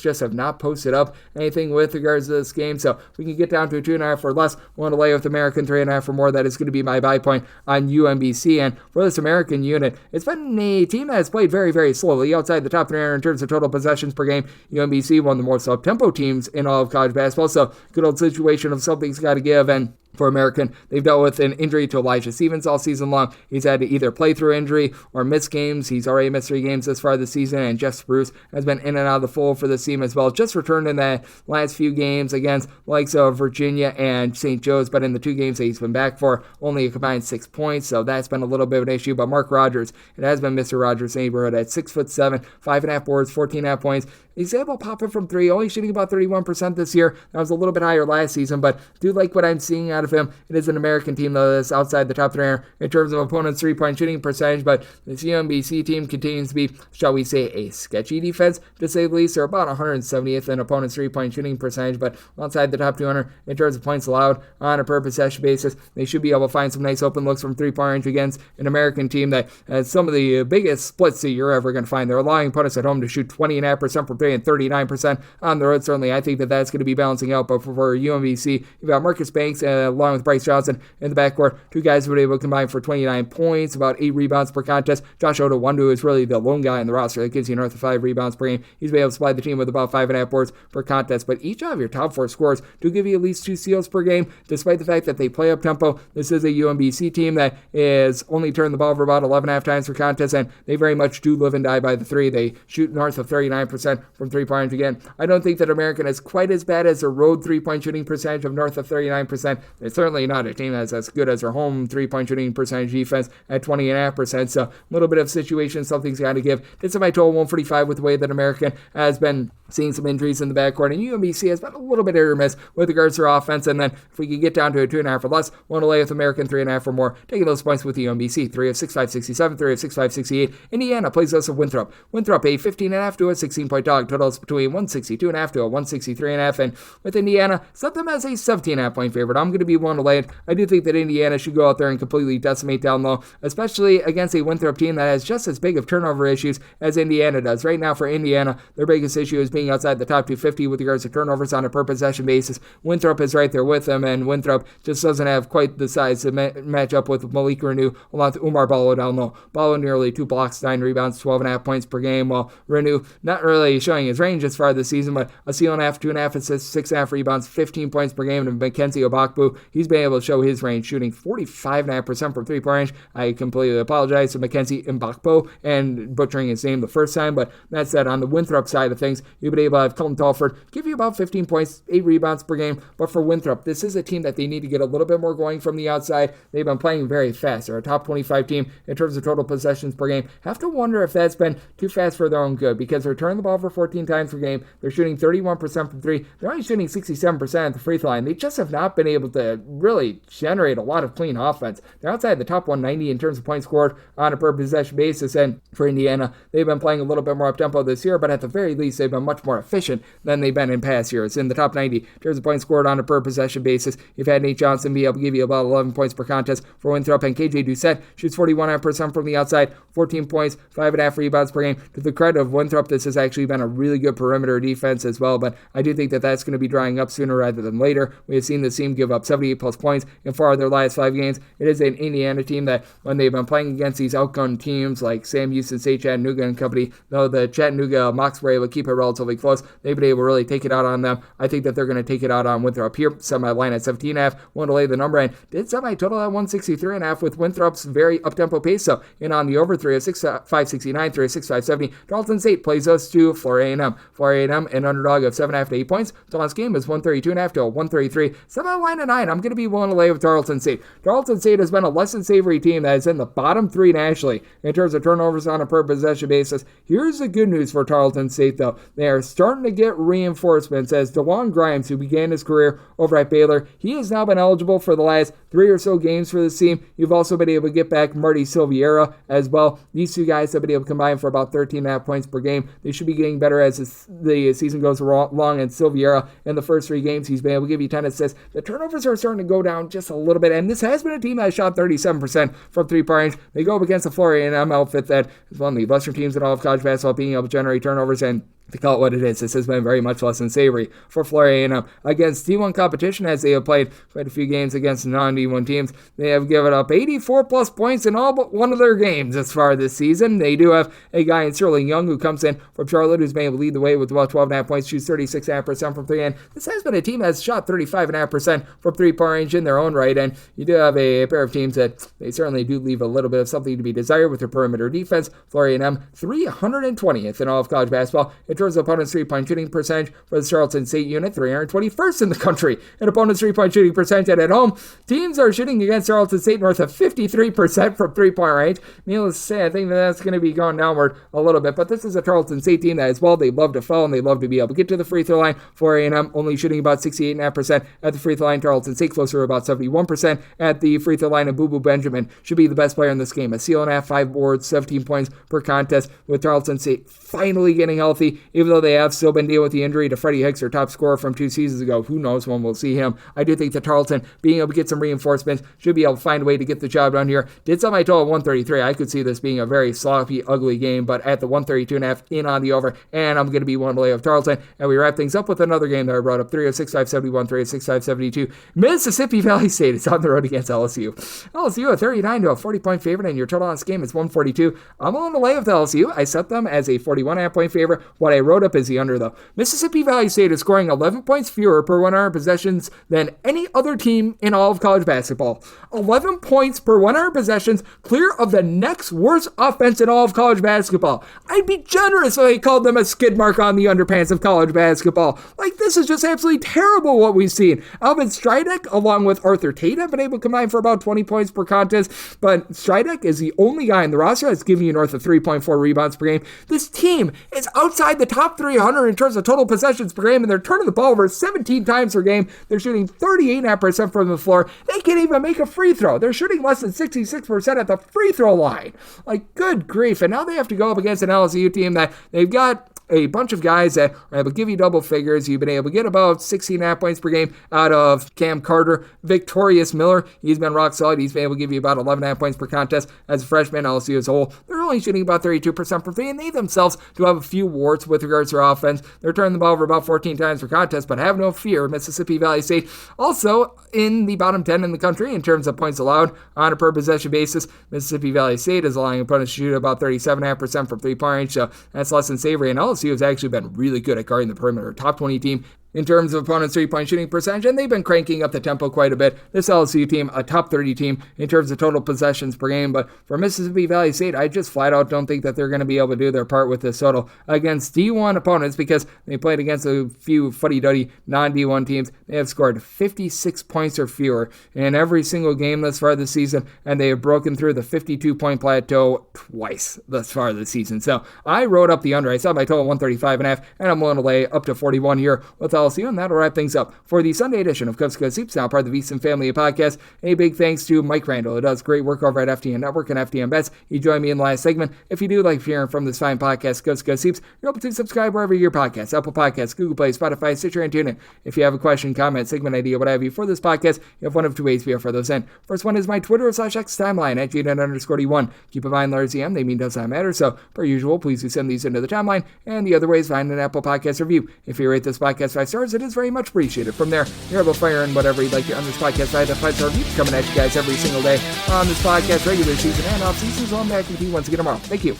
just have not posted up anything with regards to this game. So if we can get down to a 2.5 or less, willing to lay with American 3.5 or more. That is going to be my buy point on UMBC. And for this American unit, it's been a team that has played very, very slowly outside the top 300 in terms of total possessions per game. UMBC, one of the most up-tempo teams in all of college basketball. So good old situation of something's got to give. And for American, they've dealt with an injury to Elijah Stevens all season long. He's had to either play through injury or miss games. He's already missed 3 games this far this season, and Jeff Spruce has been in and out of the fold for the team as well. Just returned in the last few games against likes of Virginia and St. Joe's, but in the 2 games that he's been back for, only a combined 6 points, so that's been a little bit of an issue. But Mark Rogers, it has been Mr. Rogers' neighborhood at 6'7", 5.5 boards, 14.5 points. He's able to pop it from 3, only shooting about 31% this year. That was a little bit higher last season, but do like what I'm seeing out of him. It is an American team, though, that's outside the top 300 in terms of opponents' 3-point shooting percentage, but this UMBC team continues to be, shall we say, a sketchy defense, to say the least. They're about 170th in opponents' 3-point shooting percentage, but outside the top 200 in terms of points allowed on a per possession basis. They should be able to find some nice open looks from 3-point range against an American team that has some of the biggest splits that you're ever going to find. They're allowing opponents at home to shoot 20.5% from 3 and 39% on the road. Certainly, I think that that's going to be balancing out, but for UMBC, you've got Marcus Banks, a along with Bryce Johnson in the backcourt. Two guys who were able to combine for 29 points, about 8 rebounds per contest. Josh Odowandu is really the lone guy in the roster that gives you north of 5 rebounds per game. He's been able to supply the team with about 5.5 boards per contest, but each of your top 4 scorers do give you at least 2 steals per game, despite the fact that they play up tempo. This is a UMBC team that is only turned the ball over about 11.5 times per contest, and they very much do live and die by the three. They shoot north of 39% from three-point range again. I don't think that American is quite as bad as their road three-point shooting percentage of north of 39%. They're certainly not a team that's as good as their home three-point shooting percentage defense at 20.5%, so a little bit of situation, something's got to give. Did somebody total 145 with the way that American has been seeing some injuries in the backcourt, and UMBC has been a little bit hit or miss with regards to their offense, and then if we could get down to a 2.5 or less, one to lay with American 3.5 or more, taking those points with UMBC. 3 of 6, 5, 67, 3 of 6, 5, 68. Indiana plays us of Winthrop. Winthrop a 15.5 to a 16-point dog, totals between 162.5 to a 163.5, and with Indiana, set them as a 17.5 point favorite. I'm going to be one to lay it. I do think that Indiana should go out there and completely decimate down low, especially against a Winthrop team that has just as big of turnover issues as Indiana does. Right now for Indiana, their biggest issue is being outside the top 250 with regards to turnovers on a per possession basis. Winthrop is right there with them, and Winthrop just doesn't have quite the size to match up with Malik Renew along with Umar Ballo down low. Ballo nearly 2 blocks, 9 rebounds, 12.5 points per game, while Renew not really showing his range as far this season, but a steal and a half, 2.5 assists, 6.5 rebounds, 15 points per game. And Mackenzie Obakbu, he's been able to show his range, shooting 45.5% from three-point range. I completely apologize to Mackenzie Mbakbo and butchering his name the first time, but that said, on the Winthrop side of things, you've been able to have Colton Telford give you about 15 points, 8 rebounds per game. But for Winthrop, this is a team that they need to get a little bit more going from the outside. They've been playing very fast. They're a top 25 team in terms of total possessions per game. Have to wonder if that's been too fast for their own good, because they're turning the ball over 14 times per game. They're shooting 31% from three. They're only shooting 67% at the free throw line. They just have not been able to really generate a lot of clean offense. They're outside the top 190 in terms of points scored on a per possession basis, and for Indiana, they've been playing a little bit more up-tempo this year, but at the very least, they've been much more efficient than they've been in past years. In the top 90 in terms of points scored on a per possession basis, you've had Nate Johnson be able to give you about 11 points per contest for Winthrop, and KJ Doucette shoots 41% from the outside, 14 points, 5.5 rebounds per game. To the credit of Winthrop, this has actually been a really good perimeter defense as well, but I do think that that's going to be drying up sooner rather than later. We have seen this team give up 78 plus points in 4 of their last 5 games. It is an Indiana team that, when they've been playing against these outgunned teams like Sam Houston State, Chattanooga, and company, though the Chattanooga Mocs were able to keep it relatively close, they've been able to really take it out on them. I think that they're going to take it out on Winthrop here. Set my line at 17.5. Want to lay the number, and did set my total at 163.5 with Winthrop's very up-tempo pace. So, in on the over, 3 of 6, 569, 3 of 6, 570. Tarleton State plays us to Florida A&M. Florida A&M, an underdog of 7.5 to 8 points. Tonight's game is 132.5 to 133. Set my line at 9. I'm going to be willing to lay with Tarleton State. Tarleton State has been a less than savory team that is in the bottom 3 nationally in terms of turnovers on a per possession basis. Here's the good news for Tarleton State, though. They are starting to get reinforcements, as DeJuan Grimes, who began his career over at Baylor, he has now been eligible for the last 3 or so games for this team. You've also been able to get back Marty Silveira as well. These two guys have been able to combine for about 13.5 points per game. They should be getting better as the season goes along, and Silveira, in the first 3 games, he's been able to give you 10 assists. The turnovers are starting to go down just a little bit, and this has been a team that has shot 37% from three-point range. They go up against the Florida A&M outfit that is one of the lesser teams in all of college basketball, being able to generate turnovers, and to call it what it is, this has been very much less than savory for Florida A&M. Against D1 competition, as they have played quite a few games against non-D1 teams, they have given up 84 plus points in all but one of their games as far this season. They do have a guy in Sterling Young who comes in from Charlotte, who's been able to lead the way with about 12.5 points, shoots 36.5% from three, and this has been a team that's shot 35.5% from three-point range in their own right, and you do have a pair of teams that they certainly do leave a little bit of something to be desired with their perimeter defense. Florida A&M, 320th in all of college basketball. In terms of opponent's three-point shooting percentage for the Charleston State unit, 321st in the country in opponent's three-point shooting percentage. And at home, teams are shooting against Charleston State north of 53% from three-point range. Needless to say, I think that's going to be going downward a little bit, but this is a Charleston State team that as well, they love to foul and they love to be able to get to the free throw line. For A&M, only shooting about 68.5% at the free throw line. Charleston State closer to about 71% at the free throw line, and Boo Boo Benjamin should be the best player in this game. A steal and a half, 5 boards, 17 points per contest, with Charleston State finally getting healthy even though they have still been dealing with the injury to Freddie Hicks, their top scorer from 2 seasons ago. Who knows when we'll see him. I do think that Tarleton, being able to get some reinforcements, should be able to find a way to get the job done here. Did set my total at 133. I could see this being a very sloppy, ugly game, but at the 132.5 in on the over, and I'm going to be one delay of Tarleton. And we wrap things up with another game that I brought up, 306-571, 306-572. Mississippi Valley State is on the road against LSU. LSU a 39 to a 40-point favorite, and your total on this game is 142. I'm willing to lay with LSU. I set them as a 41.5-point favorite. What I wrote up is the under, though. Mississippi Valley State is scoring 11 points fewer per 100 possessions than any other team in all of college basketball. 11 points per 100 possessions, clear of the next worst offense in all of college basketball. I'd be generous if I called them a skid mark on the underpants of college basketball. Like, this is just absolutely terrible what we've seen. Alvin Strydick, along with Arthur Tate, have been able to combine for about 20 points per contest, but Strydick is the only guy in the roster that's giving you north of 3.4 rebounds per game. This team is outside the top 300 in terms of total possessions per game, and they're turning the ball over 17 times per game. They're shooting 38.5% from the floor. They can't even make a free throw. They're shooting less than 66% at the free throw line. Like, good grief. And now they have to go up against an LSU team that they've got a bunch of guys that are able to give you double figures. You've been able to get about 16.5 points per game out of Cam Carter. Victorious Miller, he's been rock solid. He's been able to give you about 11.5 points per contest as a freshman. LSU as a whole, they're only shooting about 32% from three, and they themselves do have a few warts with regards to their offense. They're turning the ball over about 14 times per contest, but have no fear. Mississippi Valley State also in the bottom 10 in the country in terms of points allowed on a per possession basis. Mississippi Valley State is allowing opponents to shoot about 37.5% from three-point range, so that's less than savory. And LSU has actually been really good at guarding the perimeter. Top 20 team in terms of opponents' three-point shooting percentage, and they've been cranking up the tempo quite a bit. This LSU team, a top 30 team in terms of total possessions per game, but for Mississippi Valley State, I just flat out don't think that they're going to be able to do their part with this total against D1 opponents because they played against a few fuddy-duddy non-D1 teams. They have scored 56 points or fewer in every single game thus far this season, and they have broken through the 52-point plateau twice thus far this season. So I wrote up the under. I saw my total 135.5, and I'm willing to lay up to 41 here with LSU, and that'll wrap things up for the Sunday edition of Coast to Coast Hoops, now part of the VSiN family of podcasts. A big thanks to Mike Randle, who does great work over at FTN Network and FTN Bets. He joined me in the last segment. If you do like hearing from this fine podcast, Coast to Coast Hoops, you're able to subscribe wherever you get your podcasts, Apple Podcasts, Google Play, Spotify, Stitcher, and TuneIn. If you have a question, comment, segment idea, what have you for this podcast, you have one of two ways we offer those in. First one is my Twitter/X timeline at @GNet_D1. Keep in mind, letters EM, they mean does not matter, so per usual, please do send these into the timeline. And the other way is find an Apple Podcast review. If you rate this podcast 5 stars, it is very much appreciated. From there, you're able to fire in whatever you'd like to on this podcast. I have a 5-star review coming at you guys every single day on this podcast, regular season and off season. So I'm back with you once again tomorrow. Thank you.